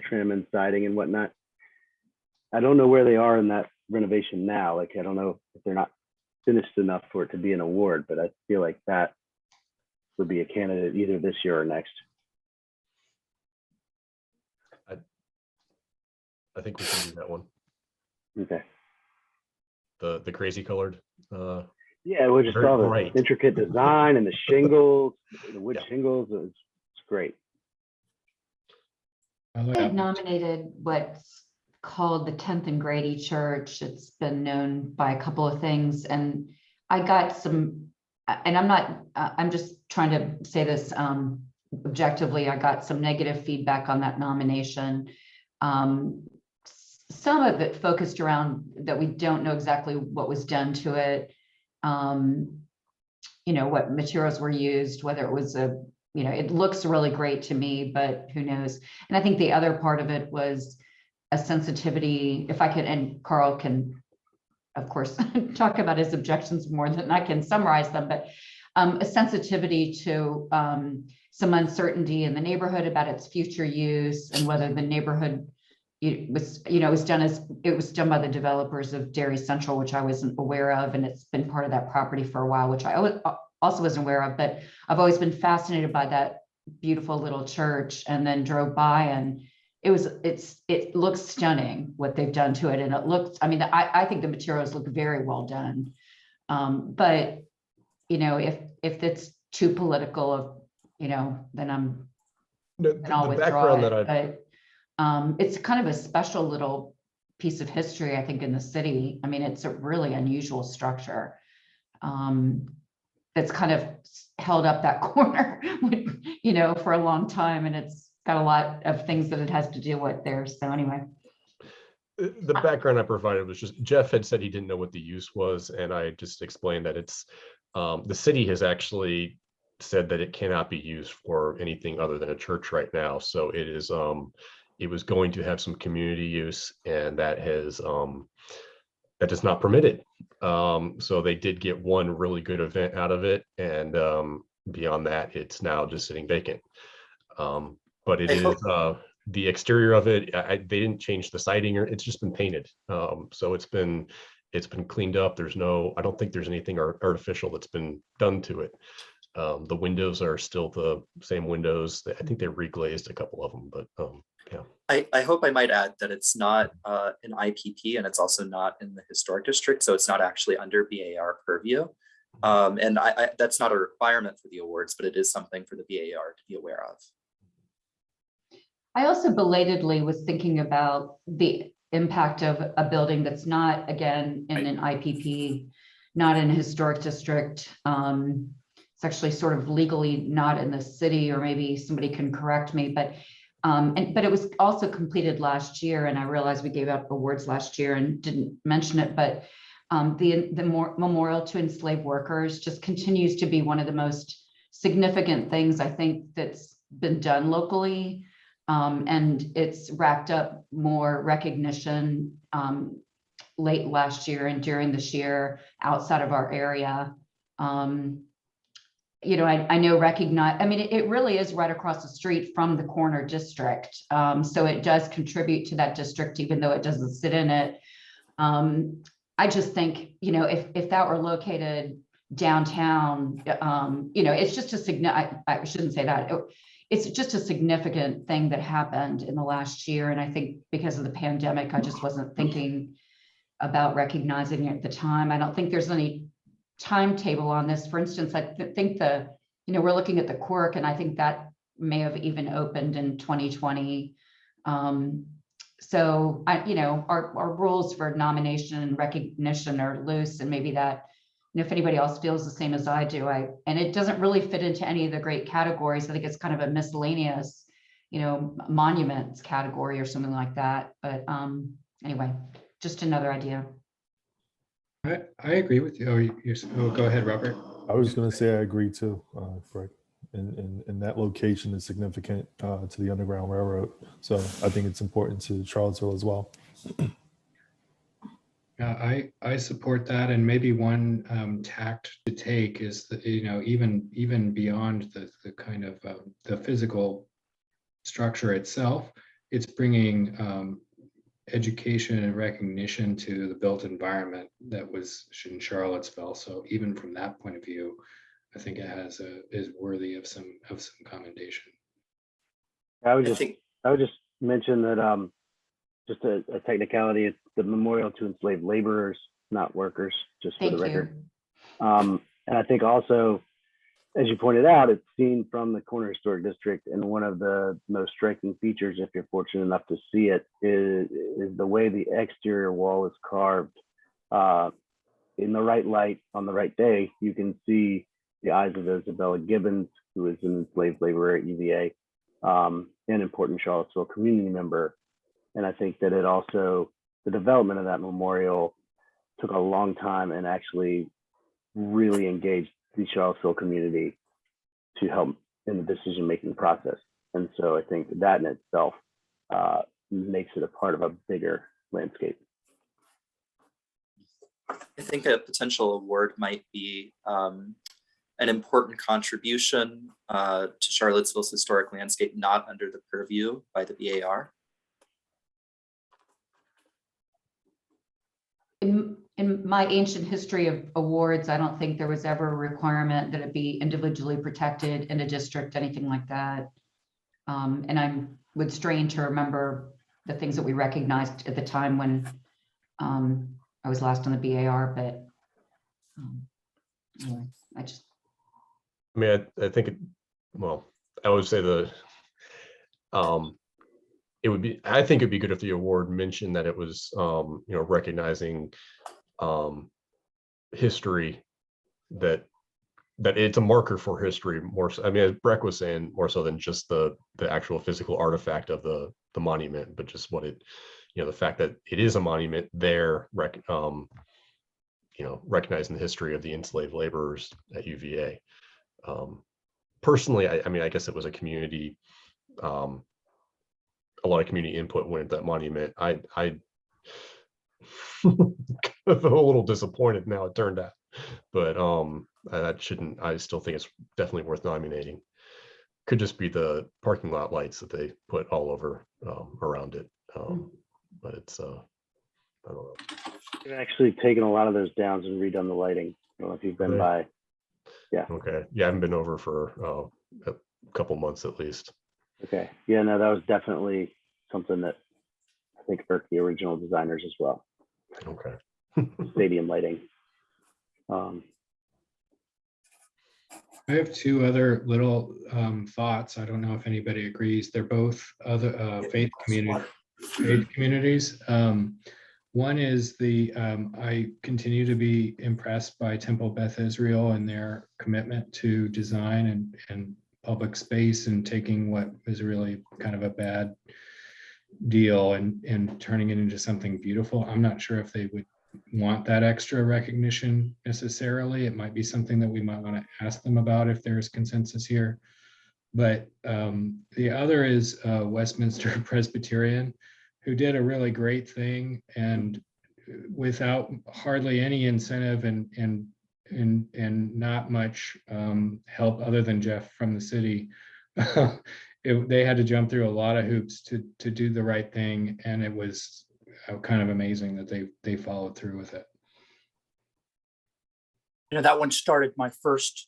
trim and siding and whatnot. I don't know where they are in that renovation now. Like, I don't know if they're not finished enough for it to be an award, but I feel like that would be a candidate either this year or next. I think we can do that one. Okay. The crazy colored. Yeah, we just very saw the bright. intricate design and the shingles, the wood shingles. It's great. I like I that. nominated what's called the 10th and Grady Church. It's been known by a couple of things, and I got some, and I'm just trying to say this objectively, I got some negative feedback on that nomination. Some of it focused around that we don't know exactly what was done to it. What materials were used, whether it was it looks really great to me, but who knows? And I think the other part of it was a sensitivity, if I could, and Carl can, of course, talk about his objections more than I can summarize them, but a sensitivity to some uncertainty in the neighborhood about its future use and whether the neighborhood it was done by the developers of Dairy Central, which I wasn't aware of, and it's been part of that property for a while, which I also wasn't aware of. But I've always been fascinated by that beautiful little church, and then drove by, and it looks stunning what they've done to it, and it looks. I mean, I think the materials look very well done, but if it's too political, then I'll withdraw it. But it's kind of a special little piece of history, I think, in the city. I mean, it's a really unusual structure that's kind of held up that corner, for a long time, and it's got a lot of things that it has to deal with there. So anyway. The background I provided was just Jeff had said he didn't know what the use was, and I just explained that it's the city has actually said that it cannot be used for anything other than a church right now. So it is it was going to have some community use, and that is not permitted. So they did get one really good event out of it, and beyond that, it's now just sitting vacant. But it is the exterior of it. They didn't change the siding, or it's just been painted. So it's been cleaned up. I don't think there's anything artificial that's been done to it. The windows are still the same windows. I think they reglazed a couple of them, but yeah. I hope I might add that it's not an IPP, and it's also not in the historic district, so it's not actually under BAR purview. And that's not a requirement for the awards, but it is something for the BAR to be aware of. I also belatedly was thinking about the impact of a building that's not, again, in an IPP, not in a historic district. It's actually sort of legally not in the city, or maybe somebody can correct me, but it was also completed last year, and I realized we gave out awards last year and didn't mention it, but the memorial to enslaved workers just continues to be one of the most significant things I think that's been done locally. And it's racked up more recognition late last year and during this year outside of our area. You know, I know it really is right across the street from the corner district. So it does contribute to that district, even though it doesn't sit in it. I just think, you know, if that were located downtown, you know, it's just I shouldn't say that. It's just a significant thing that happened in the last year. And I think because of the pandemic, I just wasn't thinking about recognizing it at the time. I don't think there's any timetable on this. For instance, I think we're looking at the Quirk, and I think that may have even opened in 2020. So our rules for nomination and recognition are loose, and maybe that, if anybody else feels the same as I do, and it doesn't really fit into any of the great categories. I think it's kind of a miscellaneous, monuments category or something like that. But anyway, just another idea. I agree with you. Go ahead, Robert. I was going to say I agree too, Greg. And that location is significant to the Underground Railroad. So I think it's important to Charlottesville as well. I support that, and maybe one tact to take is that, even beyond the kind of the physical structure itself, it's bringing education and recognition to the built environment that was in Charlottesville. So even from that point of view, I think it is worthy of some commendation. I would just mention that just a technicality, it's the memorial to enslaved laborers, not workers, just for the record. And I think also, as you pointed out, it's seen from the corner historic district, and one of the most striking features, if you're fortunate enough to see it, is the way the exterior wall is carved. In the right light on the right day, you can see the eyes of Isabella Gibbons, who is an enslaved laborer at UVA, an important Charlottesville community member. And I think that the development of that memorial took a long time and actually really engaged the Charlottesville community to help in the decision-making process. And so I think that in itself makes it a part of a bigger landscape. I think a potential award might be an important contribution to Charlottesville's historic landscape, not under the purview by the BAR. In my ancient history of awards, I don't think there was ever a requirement that it be individually protected in a district, anything like that. And I would strain to remember the things that we recognized at the time when I was last on the BAR, but anyway, I think I would say I think it'd be good if the award mentioned that it was, recognizing history that that it's a marker for history more so, I mean, as Breck was saying, more so than just the actual physical artifact of the monument, but just what it, the fact that it is a monument there, recognizing the history of the enslaved laborers at UVA. Personally, I mean, I guess it was a community, a lot of community input went into that monument. I a little disappointed now it turned out, but I still think it's definitely worth nominating. Could just be the parking lot lights that they put all over around it, but it's I don't know. They've actually taken a lot of those down and redone the lighting. I don't know if you've been by. Yeah. Okay. Yeah, I haven't been over for a couple months at least. Okay. Yeah, no, that was definitely something that I think irked the original designers as well. Okay. Stadium lighting. I have two other little thoughts. I don't know if anybody agrees. They're both other faith communities. One is I continue to be impressed by Temple Beth Israel and their commitment to design and public space and taking what is really kind of a bad deal and turning it into something beautiful. I'm not sure if they would want that extra recognition necessarily. It might be something that we might want to ask them about if there's consensus here. But the other is Westminster Presbyterian, who did a really great thing and without hardly any incentive and not much help other than Jeff from the city. They had to jump through a lot of hoops to do the right thing, and it was kind of amazing that they followed through with it. That one started my first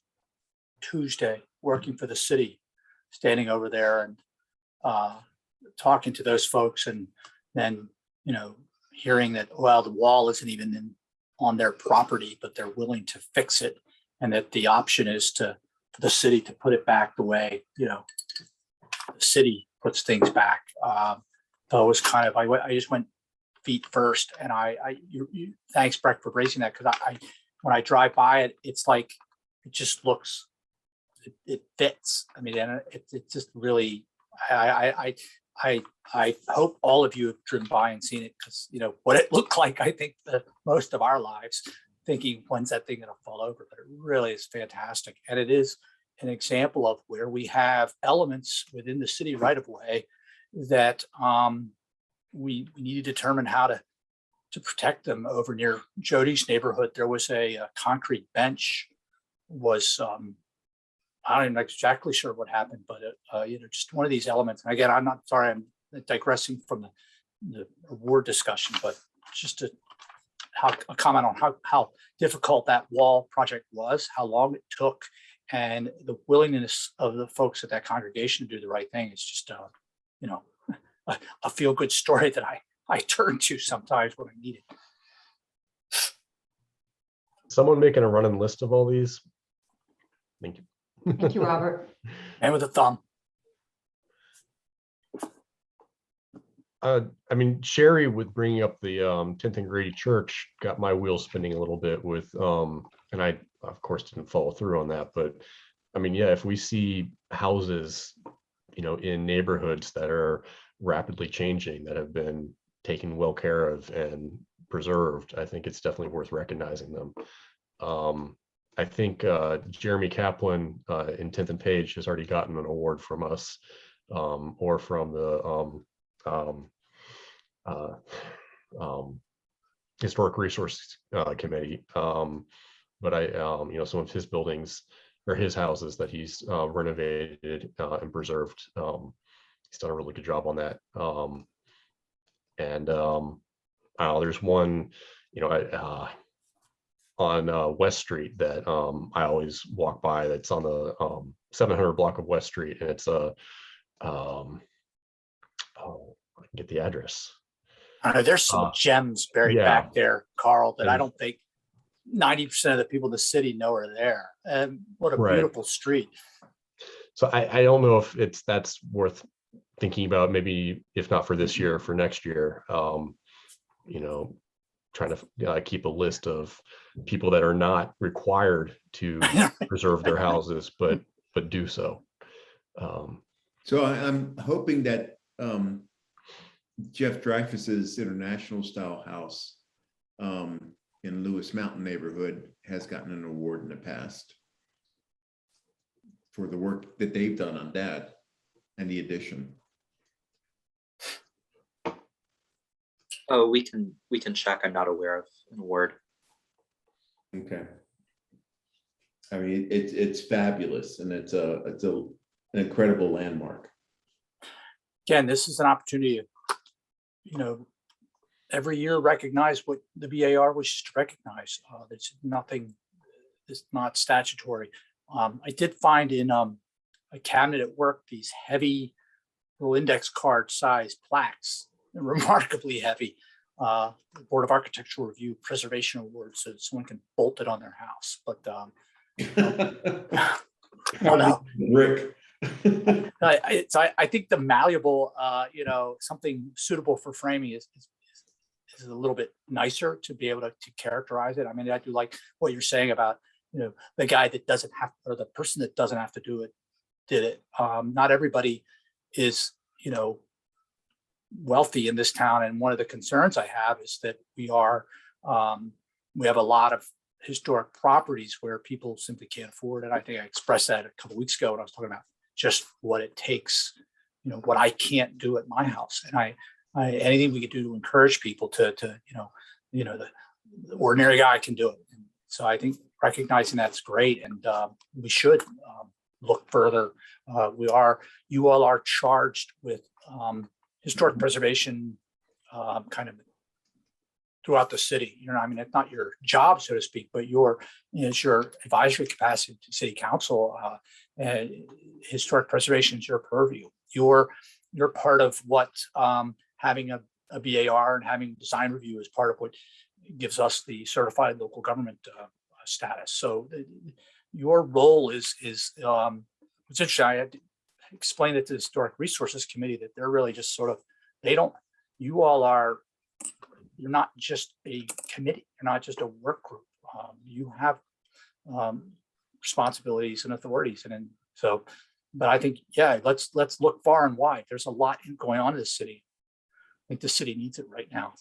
Tuesday working for the city, standing over there and talking to those folks, and then hearing that, well, the wall isn't even on their property, but they're willing to fix it, and that the option is for the city to put it back the way the city puts things back. So it was kind of I just went feet first, and thanks, Breck, for raising that, because when I drive by it, it's like it just looks, it fits. I mean, and it just really I hope all of you have driven by and seen it, because what it looked like, I think, most of our lives, thinking, when's that thing going to fall over? But it really is fantastic, and it is an example of where we have elements within the city right of way that we need to determine how to protect them. Over near Jody's neighborhood, there was a concrete bench. Was I'm not exactly sure what happened, but just one of these elements. And again, I'm not sorry, I'm digressing from the award discussion, but just a comment on how difficult that wall project was, how long it took, and the willingness of the folks at that congregation to do the right thing. It's just a feel-good story that I turn to sometimes when I need it. Someone making a running list of all these. Thank you. Thank you, Robert. And with a thumb. I mean, Sherry, with bringing up the 10th and Grady Church, got my wheels spinning a little bit with, and I, of course, didn't follow through on that. But I mean, yeah, if we see houses, in neighborhoods that are rapidly changing, that have been taken well care of and preserved, I think it's definitely worth recognizing them. I think Jeremy Kaplan in 10th and Page has already gotten an award from us, or from the Historic Resource Committee. But some of his buildings or his houses that he's renovated and preserved, he's done a really good job on that. There's one, on West Street that I always walk by, that's on the 700 block of West Street, and it's I can get the address. There's some gems buried back there, Carl, that I don't think 90% of the people in the city know are there. And what a beautiful street. So I don't know if that's worth thinking about, maybe if not for this year, for next year. trying to keep a list of people that are not required to preserve their houses, but do so. So I'm hoping that Jeff Dreyfus's international style house in Lewis Mountain neighborhood has gotten an award in the past for the work that they've done on that and the addition. Oh, we can check. I'm not aware of an award. Okay. I mean, it's fabulous, and it's an incredible landmark. Again, this is an opportunity to, every year recognize what the BAR wishes to recognize. There's nothing, it's not statutory. I did find in a cabinet at work these heavy little index card size plaques, remarkably heavy. Board of Architectural Review Preservation Award, so someone can bolt it on their house. But Rick. I think the malleable, something suitable for framing is a little bit nicer to be able to characterize it. I mean, I do like what you're saying about, the guy that doesn't have, or the person that doesn't have to do it, did it. Not everybody is, wealthy in this town. And one of the concerns I have is that we have a lot of historic properties where people simply can't afford it. I think I expressed that a couple of weeks ago when I was talking about just what it takes, what I can't do at my house. And I anything we could do to encourage people to the ordinary guy can do it. And so I think recognizing that's great, and we should look further. You all are charged with historic preservation kind of throughout the city. I mean, it's not your job, so to speak, but it's your advisory capacity to city council. And historic preservation is your purview. You're part of what having a BAR and having design review is part of what gives us the certified local government status. So your role is it's interesting. I had to explain it to the Historic Resources Committee that they're really just sort of, you're not just a committee, you're not just a work group. You have responsibilities and authorities. And so, but I think, let's look far and wide. There's a lot going on in the city. I think the city needs it right now.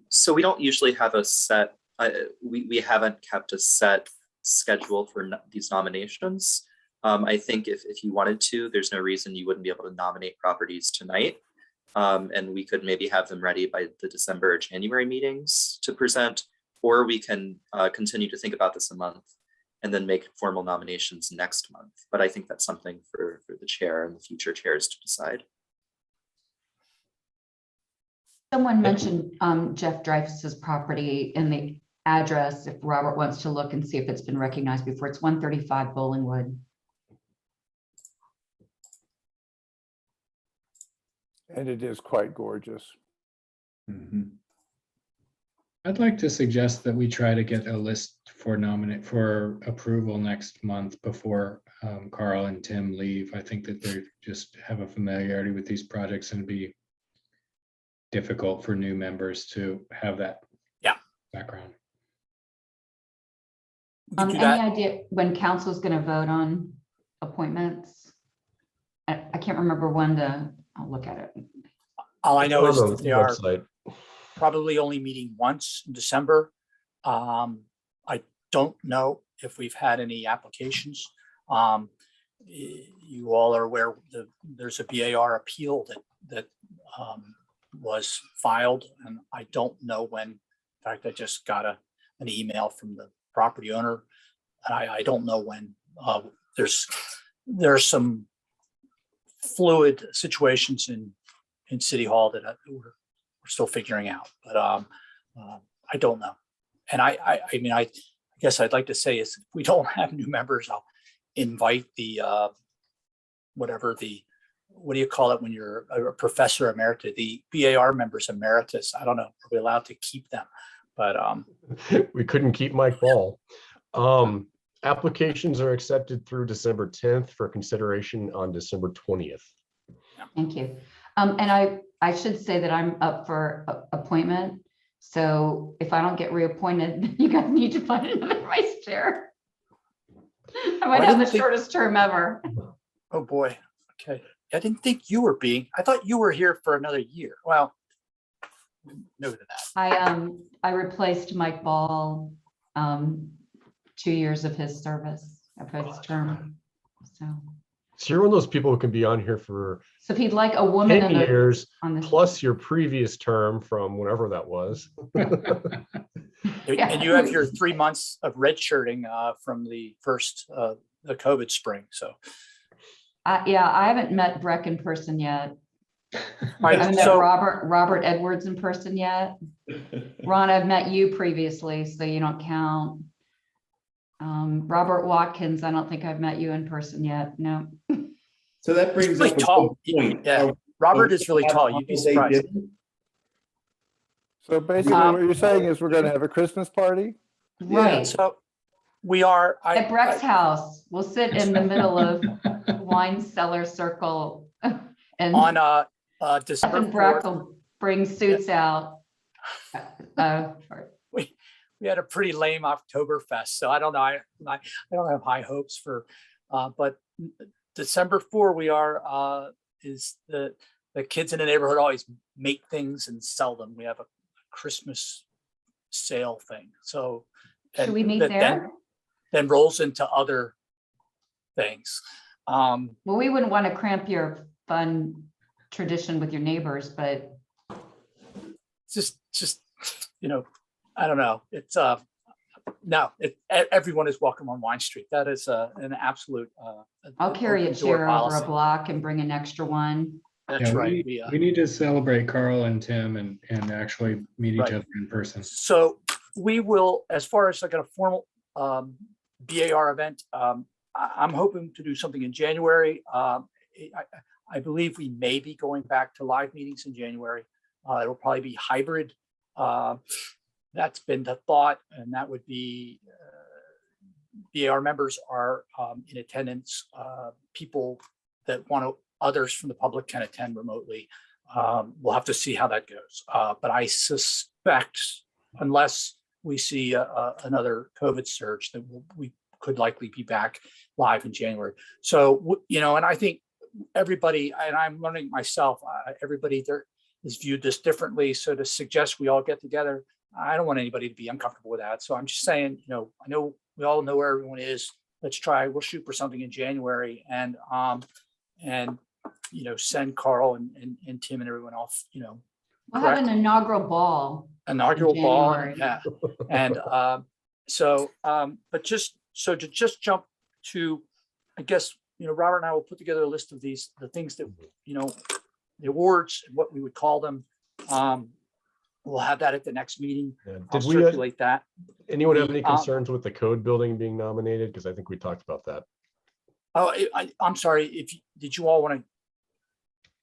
So we don't usually have a set, we haven't kept a set schedule for these nominations. I think if you wanted to, there's no reason you wouldn't be able to nominate properties tonight. And we could maybe have them ready by the December or January meetings to present, or we can continue to think about this a month and then make formal nominations next month. But I think that's something for the chair and the future chairs to decide. Someone mentioned Jeff Dreyfus's property and the address, if Robert wants to look and see if it's been recognized before. It's 135 Bollingwood. And it is quite gorgeous. Mm-hmm. I'd like to suggest that we try to get a list for approval next month before Carl and Tim leave. I think that they just have a familiarity with these projects and it'd be difficult for new members to have that background. Any idea when council is going to vote on appointments? I can't remember when I'll look at it. All I know is On that the they are website. probably only meeting once in December. I don't know if we've had any applications. You all are aware there's a BAR appeal that was filed, and I don't know when. In fact, I just got an email from the property owner. I don't know when. There's some fluid situations in City Hall that we're still figuring out, but I don't know. And I mean, I guess I'd like to say is if we don't have new members, I'll invite the what do you call it when you're a professor emeritus, the BAR members emeritus. I don't know, are we allowed to keep them? But we couldn't keep Mike Ball. Applications are accepted through December 10th for consideration on December 20th. Thank you. And I should say that I'm up for appointment. So if I don't get reappointed, you guys need to find another vice chair. I might have the shortest term ever. Oh, boy. Okay. I didn't think you were I thought you were here for another year. Well, no to that. I replaced Mike Ball, 2 years of his service, of his term. So you're one of those people who can be on here for So if he'd like a woman 10 in the, years on this, plus your previous term from whenever that was. Yeah. And you have your 3 months of redshirting from the first, the COVID spring. So, yeah, I haven't met Breck in person yet. all I right, haven't met so Robert Edwards in person yet. Ron, I've met you previously, so you don't count. Robert Watkins, I don't think I've met you in person yet. No. So that brings really up a tall. good point. Yeah, Robert is really tall. You'd be They surprised. didn't? So basically what you're saying is we're going to have a Christmas party? Right. So we are At Breck's house, we'll sit in the middle of wine cellar circle and on Jeff December and Breck 4th. will bring suits out. We had a pretty lame Oktoberfest, so I don't know. I don't have high hopes for, but December 4 we are is the kids in the neighborhood always make things and sell them. We have a Christmas sale thing. So Should we meet that there? Then rolls into other things. Well, we wouldn't want to cramp your fun tradition with your neighbors, but just I don't know. It's no, everyone is welcome on Wine Street. That is an absolute. I'll carry a open door chair over a policy. block and bring an extra one. That's Yeah, right. We need to celebrate Carl and Tim and actually meet each Right. other in person. So we will, as far as like a formal BAR event, I'm hoping to do something in January. I believe we may be going back to live meetings in January. It'll probably be hybrid. That's been the thought, and that would be BAR members are in attendance. People that want to, others from the public can attend remotely. We'll have to see how that goes. But I suspect, unless we see another COVID surge, that we could likely be back live in January. So, and I think everybody, and I'm learning myself, everybody there is viewed this differently. So to suggest we all get together, I don't want anybody to be uncomfortable with that. So I'm just saying, I know we all know where everyone is. Let's try, we'll shoot for something in January and send Carl and Tim and everyone off, We'll have an inaugural ball. inaugural in ball. January. Yeah. And but to jump to, I guess, Robert and I will put together a list of the things that, the awards and what we would call them. We'll have that at the next meeting. I'll Did we, circulate that. anyone have any concerns with the code building being nominated? Because I think we talked about that. Oh, I'm sorry. Did you all want to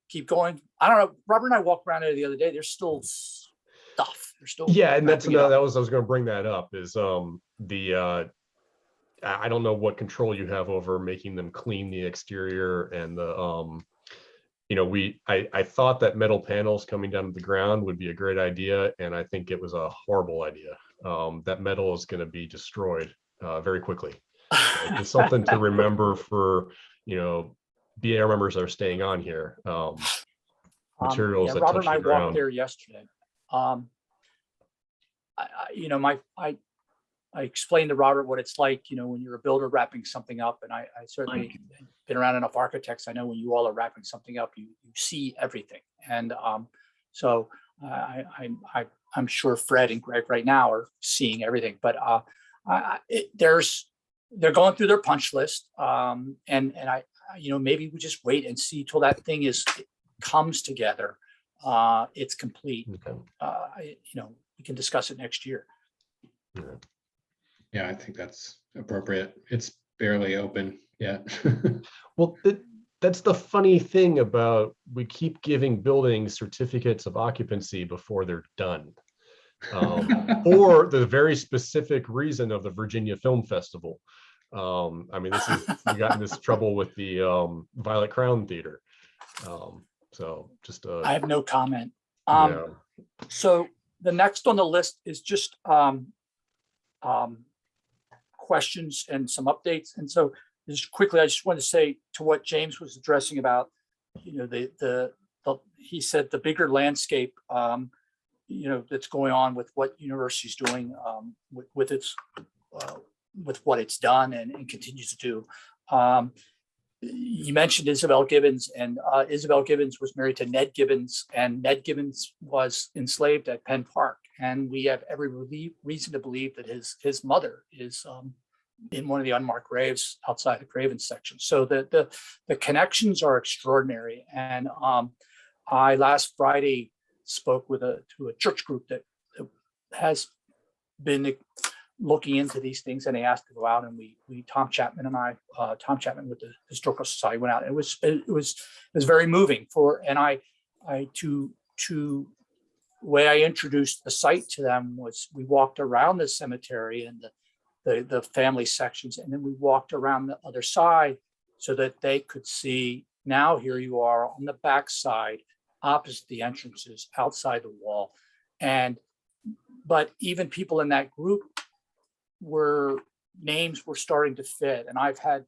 keep going? I don't know. Robert and I walked around there the other day. There's still stuff. There's still. Yeah, and that's wrapping it another, up. I was going to bring that up is I don't know what control you have over making them clean the exterior and the I thought that metal panels coming down to the ground would be a great idea, and I think it was a horrible idea. That metal is going to be destroyed very quickly. So it's something to remember for BAR members that are staying on here. Materials that Robert touch and I the ground. walked there yesterday. I explained to Robert what it's like, when you're a builder wrapping something up, and I certainly been around enough architects. I know when you all are wrapping something up, you see everything, and so I'm sure Fred and Greg right now are seeing everything. But they're going through their punch list, and I maybe we just wait and see till that thing comes together. It's complete. Okay. We can discuss it next year. Yeah, I think that's appropriate. It's barely open yet. Well, that's the funny thing about we keep giving buildings certificates of occupancy before they're done. For the very specific reason of the Virginia Film Festival. We got in this trouble with the Violet Crown Theater. So just I have no comment. yeah. So the next on the list is just questions and some updates. And so just quickly, I just want to say to what James was addressing about, he said the bigger landscape, that's going on with what university's doing with what it's done and continues to do. You mentioned Isabel Gibbons, and Isabel Gibbons was married to Ned Gibbons, and Ned Gibbons was enslaved at Penn Park. And we have every reason to believe that his mother is in one of the unmarked graves outside the Craven section. So the connections are extraordinary. And I last Friday spoke to a church group that has been looking into these things, and they asked to go out, and Tom Chapman with the Historical Society went out. It was very moving way I introduced the site to them was we walked around the cemetery and the family sections, and then we walked around the other side so that they could see, now here you are on the back side, opposite the entrances, outside the wall. But even people in that group names were starting to fit. And I've had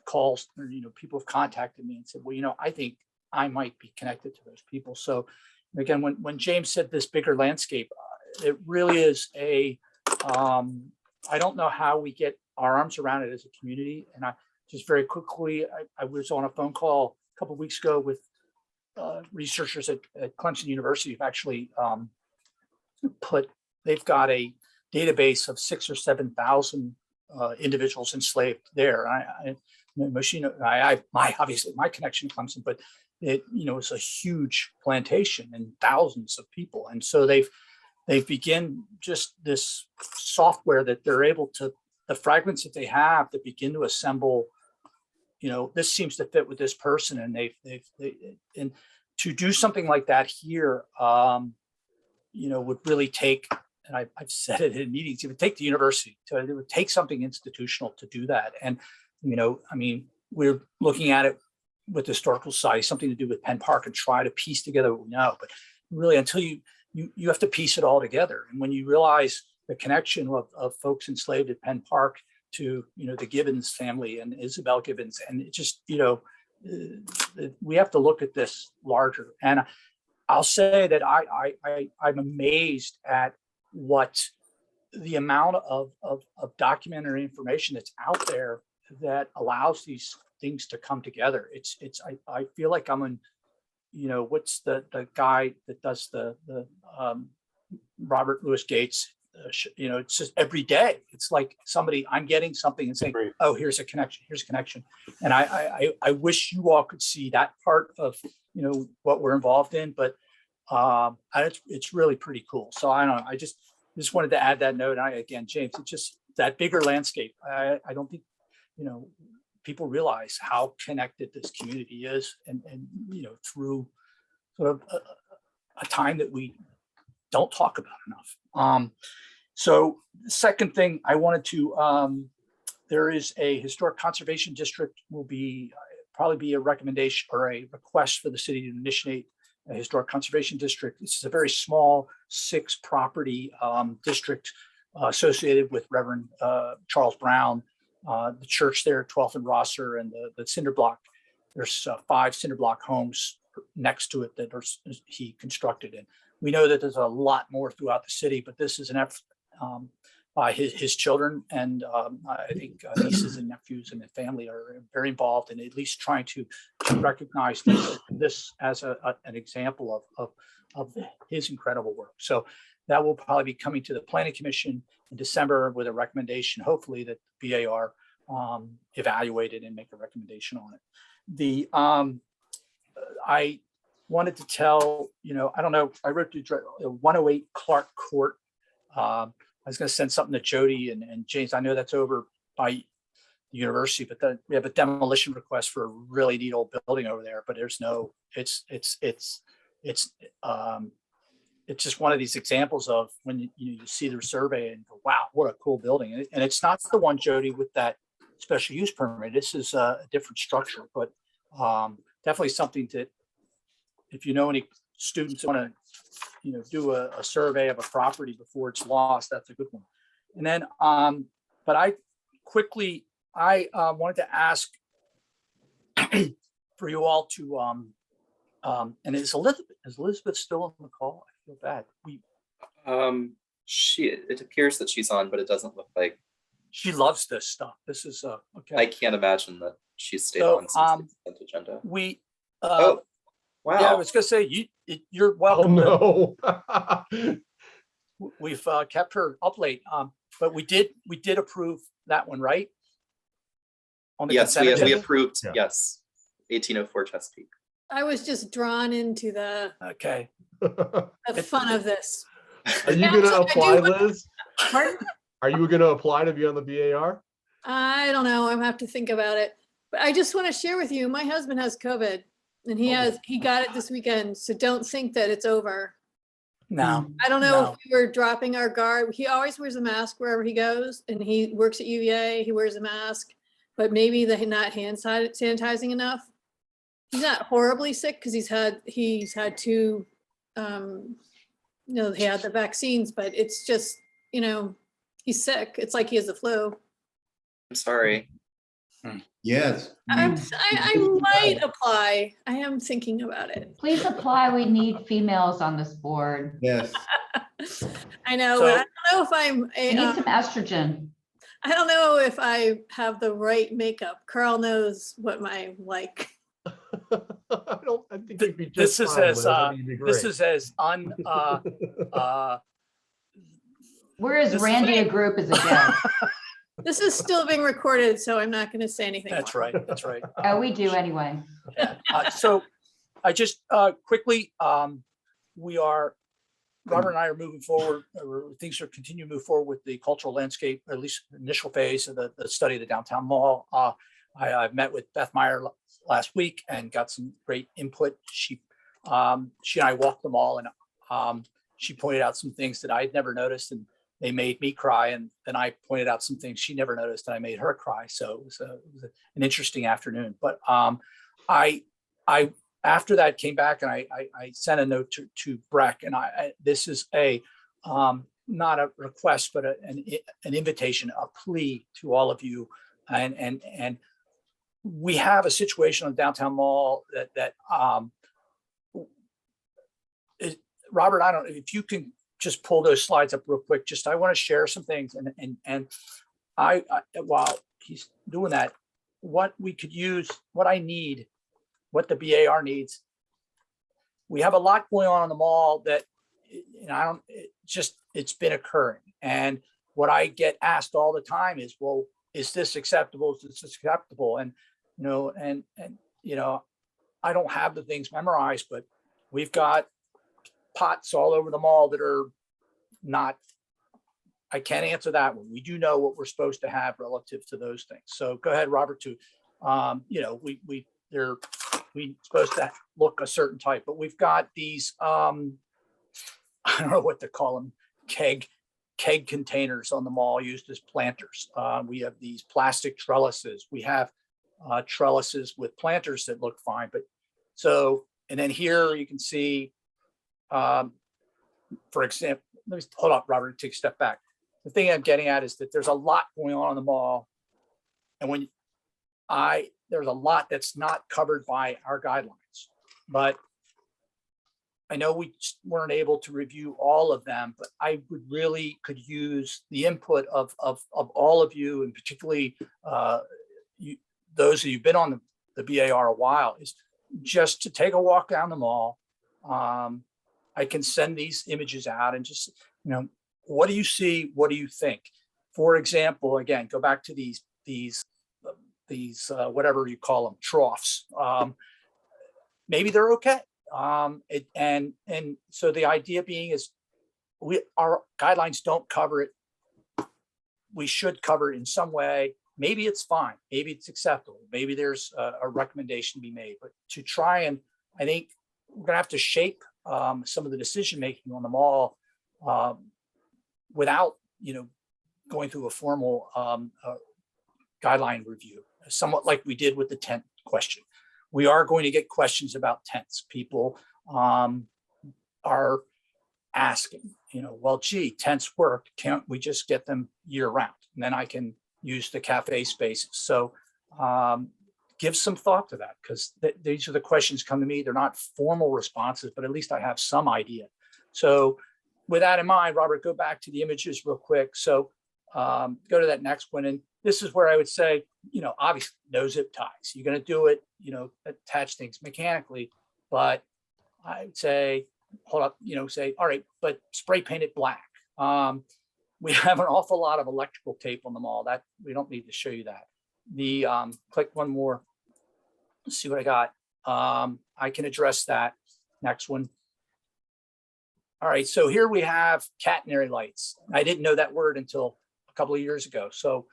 calls, people have contacted me and said, well, I think I might be connected to those people. So again, when James said this bigger landscape, it really is I don't know how we get our arms around it as a community. And I just very quickly, I was on a phone call a couple of weeks ago with researchers at Clemson University who've actually they've got a database of 6,000 or 7,000 individuals enslaved there. Obviously my connection to Clemson, but it's a huge plantation and thousands of people. And so they've begin just this software that they're able to, the fragments that they have that begin to assemble, this seems to fit with this person. And and to do something like that here, would really take, and I've said it in meetings, it would take the university it would take something institutional to do that. And, we're looking at it with the Historical Society, something to do with Penn Park, and try to piece together what we know. But really, until you have to piece it all together. And when you realize the connection of folks enslaved at Penn Park to, the Gibbons family and Isabel Gibbons, and it just, we have to look at this larger. And I'll say that I'm amazed at what the amount of documentary information that's out there that allows these things to come together. I feel like I'm in, what's the guy that does the Robert Louis Gates, it's just every day. It's like I'm getting something and saying, oh, here's a connection. And I wish you all could see that part of, what we're involved in, but it's really pretty cool. So I don't know, I just wanted to add that note. Again, James, it's just that bigger landscape. I don't think, people realize how connected this community is, and through sort of a time that we don't talk about enough. So the second thing I wanted to, there is a historic conservation district will probably be a recommendation or a request for the city to initiate a historic conservation district. This is a very small 6 property district associated with Reverend Charles Brown, the church there, 12th and Rosser, and the cinder block. There's 5 cinder block homes next to it that he constructed. And we know that there's a lot more throughout the city, but this is an effort by his children. And I think nieces and nephews and the family are very involved in at least trying to recognize this as an example of his incredible work. So that will probably be coming to the Planning Commission in December with a recommendation, hopefully that the BAR evaluated and make a recommendation on it. I wanted to tell, I don't know, I wrote to 108 Clark Court. I was going to send something to Jody and James. I know that's over by the university, but we have a demolition request for a really neat old building over there, but there's no, it's just one of these examples of when you see the survey and go, wow, what a cool building. And it's not the one, Jody, with that special use permit. This is a different structure, but definitely something that if you know any students that want to do a survey of a property before it's lost, that's a good one. And then, but I wanted to ask for you all to, and is Elizabeth still on the call? I feel bad. It appears that she's on, but it doesn't look like. She loves this stuff. This is okay. I can't imagine that she's stayed on since the consent agenda. Wow. Yeah, I was gonna say you're Oh welcome. no. We've kept her up late, but we did approve that one, right? On the Yes, consent we agenda? approved. Yeah. Yes, 1804 Chesapeake. I was just drawn into the Okay. fun of this. Are you Yeah, going to so I do apply, want- Liz? Pardon? Are you going to apply to be on the BAR? I don't know. I have to think about it. But I just want to share with you, my husband has COVID and he got it this weekend. So don't think that it's over. No. I don't know No. if we were dropping our guard. He always wears a mask wherever he goes, and he works at UVA. He wears a mask, but maybe they're not hand sanitizing enough. He's not horribly sick because he's had two, he had the vaccines, but it's just, he's sick. It's like he has the flu. I'm sorry. Yes. I might apply. I am thinking about it. Please apply. We need females on this board. Yes. I know, So- but I don't know if I'm We need some estrogen. I don't know if I have the right makeup. Carl knows what my like. I think you'd be This just is fine, as Liz. I think you'd be this great. is as We're as This is Randy a like- group as it gets. This is still being recorded, so I'm not going to say anything. That's more. right. That's right. Oh, we do anyway. So I just quickly, Robert and I are moving forward, things are continuing to move forward with the cultural landscape, at least initial phase of the study of the downtown mall. I've met with Beth Meyer last week and got some great input. She and I walked the mall, and she pointed out some things that I had never noticed, and they made me cry. And then I pointed out some things she never noticed, and I made her cry. So it was an interesting afternoon. But I after that came back and I sent a note to Breck, and this is not a request, but an invitation, a plea to all of you. And we have a situation on the downtown mall that Robert, I don't know if you can just pull those slides up real quick. I want to share some things, and I while he's doing that, what we could use, what I need, what the BAR needs. We have a lot going on in the mall that, it's been occurring. And what I get asked all the time is, well, is this acceptable? Is this acceptable? And, I don't have the things memorized, but we've got pots all over the mall that are not, I can't answer that one. We do know what we're supposed to have relative to those things. So go ahead, Robert, we supposed to look a certain type, but we've got these, I don't know what to call them, keg containers on the mall used as planters. We have these plastic trellises. We have trellises with planters that look fine, and then here you can see, for example, let me hold up, Robert, take a step back. The thing I'm getting at is that there's a lot going on in the mall. And there's a lot that's not covered by our guidelines, but I know we weren't able to review all of them, but I could use the input of all of you, and particularly those of you who've been on the BAR a while, is just to take a walk down the mall. I can send these images out and just, what do you see? What do you think? For example, again, go back to these whatever you call them, troughs. Maybe they're okay. And so the idea being is our guidelines don't cover it. We should cover it in some way. Maybe it's fine. Maybe it's acceptable. Maybe there's a recommendation to be made, but to try and, I think we're gonna have to shape some of the decision-making on the mall without, going through a formal guideline review, somewhat like we did with the tent question. We are going to get questions about tents. People are asking, well, gee, tents work. Can't we just get them year round? And then I can use the cafe spaces. So give some thought to that, because these are the questions come to me. They're not formal responses, but at least I have some idea. So with that in mind, Robert, go back to the images real quick. So go to that next one. And this is where I would say, obviously no zip ties. You're going to do it, attach things mechanically, but I would say, hold up, say, all right, but spray paint it black. We have an awful lot of electrical tape on the mall that we don't need to show you that. The click one more. Let's see what I got. I can address that. Next one. All right, so here we have catenary lights. I didn't know that word until a couple of years ago. So,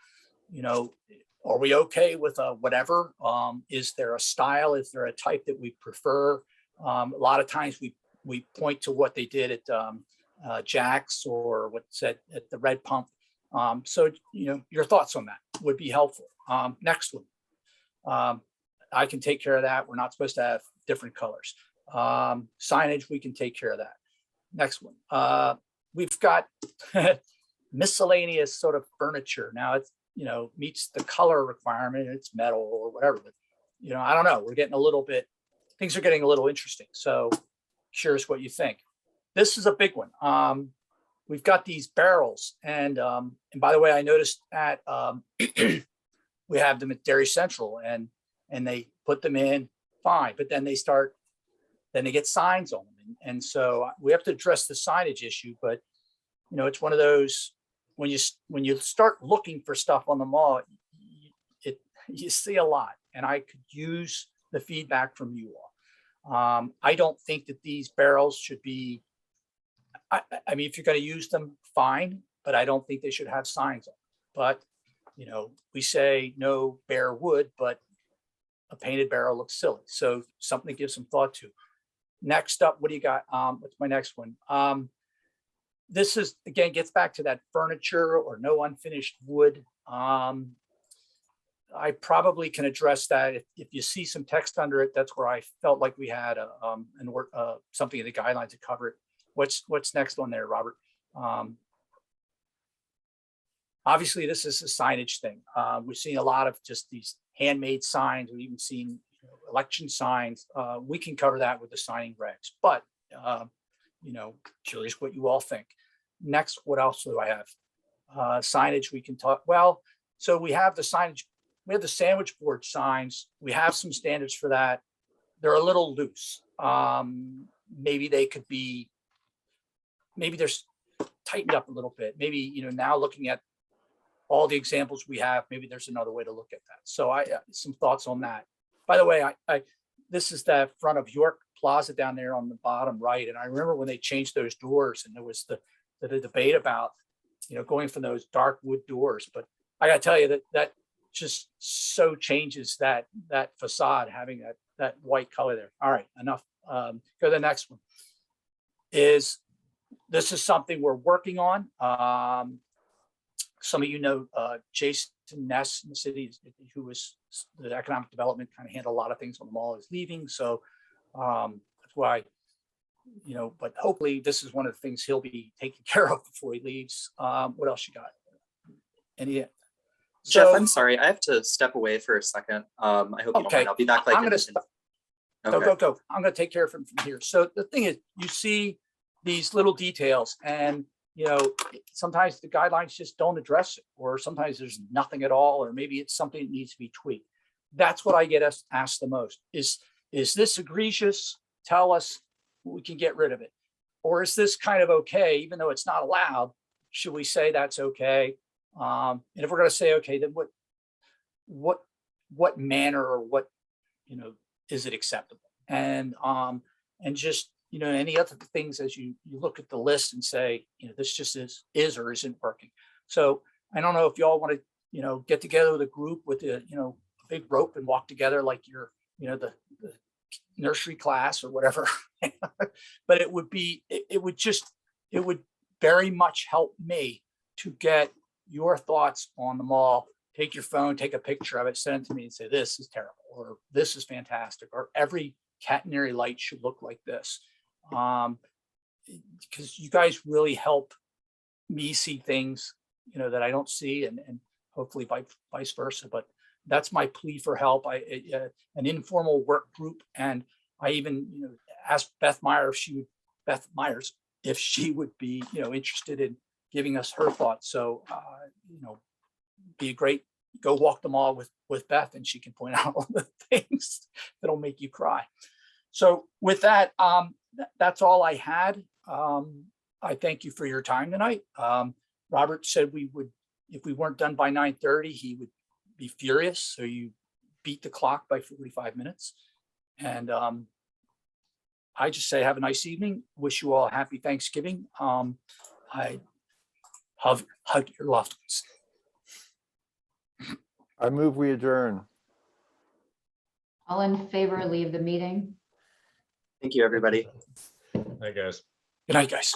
are we okay with whatever? Is there a style? Is there a type that we prefer? A lot of times we point to what they did at Jack's or what's at the Red Pump. So, your thoughts on that would be helpful. Next one. I can take care of that. We're not supposed to have different colors. Signage, we can take care of that. Next one. We've got miscellaneous sort of furniture. Now it's, meets the color requirement. It's metal or whatever, but, I don't know. We're getting a little bit, things are getting a little interesting. So curious what you think. This is a big one. We've got these barrels, and by the way, I noticed that we have them at Dairy Central, and they put them in fine, but then they get signs on them, and so we have to address the signage issue. But it's one of those, when you start looking for stuff on the mall, you see a lot, and I could use the feedback from you all. I don't think that these barrels should be, I mean, if you're going to use them, fine, but I don't think they should have signs on them. But, we say no bare wood, but a painted barrel looks silly. So something to give some thought to. Next up, what do you got? What's my next one? This is, again, gets back to that furniture or no unfinished wood. I probably can address that. If you see some text under it, that's where I felt like we had something in the guidelines to cover it. What's next on there, Robert? Obviously, this is a signage thing. We've seen a lot of just these handmade signs. We've even seen election signs. We can cover that with the signing regs, but curious what you all think. Next, what else do I have? Signage, we can talk. Well, so we have the signage. We have the sandwich board signs. We have some standards for that. They're a little loose. Maybe they could be, maybe they're tightened up a little bit. Maybe, now looking at all the examples we have, maybe there's another way to look at that. So some thoughts on that. By the way, this is the front of York Plaza down there on the bottom right. And I remember when they changed those doors, and there was the debate about, going from those dark wood doors. But I got to tell you that just so changes that facade, having that white color there. All right, enough. Go to the next one. This is something we're working on. Some of Jason Ness in the city, who was the economic development, kind of handled a lot of things on the mall, is leaving. So that's why, but hopefully this is one of the things he'll be taking care of before he leaves. What else you got? Jeff, I'm sorry, I have to step away for a second. I hope you don't mind. I'll be back. I'm going to go. I'm going to take care of him from here. So the thing is, you see these little details, and sometimes the guidelines just don't address it, or sometimes there's nothing at all, or maybe it's something that needs to be tweaked. That's what I get asked the most. Is this egregious? Tell us, we can get rid of it. Or is this kind of okay, even though it's not allowed? Should we say that's okay? And if we're going to say okay, then what manner or what is it acceptable? And just any other things as you look at the list and say, this just is or isn't working. So I don't know if you all want to, get together with a group with a big rope and walk together like you're, the nursery class or whatever. But it would very much help me to get your thoughts on the mall. Take your phone, take a picture of it, send it to me and say, this is terrible, or this is fantastic, or every catenary light should look like this. because you guys really help me see things, that I don't see, and hopefully vice versa. But that's my plea for help. An informal work group, and I even asked Beth Myers if she would be interested in giving us her thoughts. So be a great, go walk the mall with Beth, and she can point out all the things that'll make you cry. So with that, that's all I had. I thank you for your time tonight. Robert said if we weren't done by 9:30, he would be furious. So you beat the clock by 45 minutes. And I just say have a nice evening. Wish you all a happy Thanksgiving. I hug your loved ones. I move we adjourn. All in favor, leave the meeting. Thank you, everybody. Hi, guys. Good night, guys.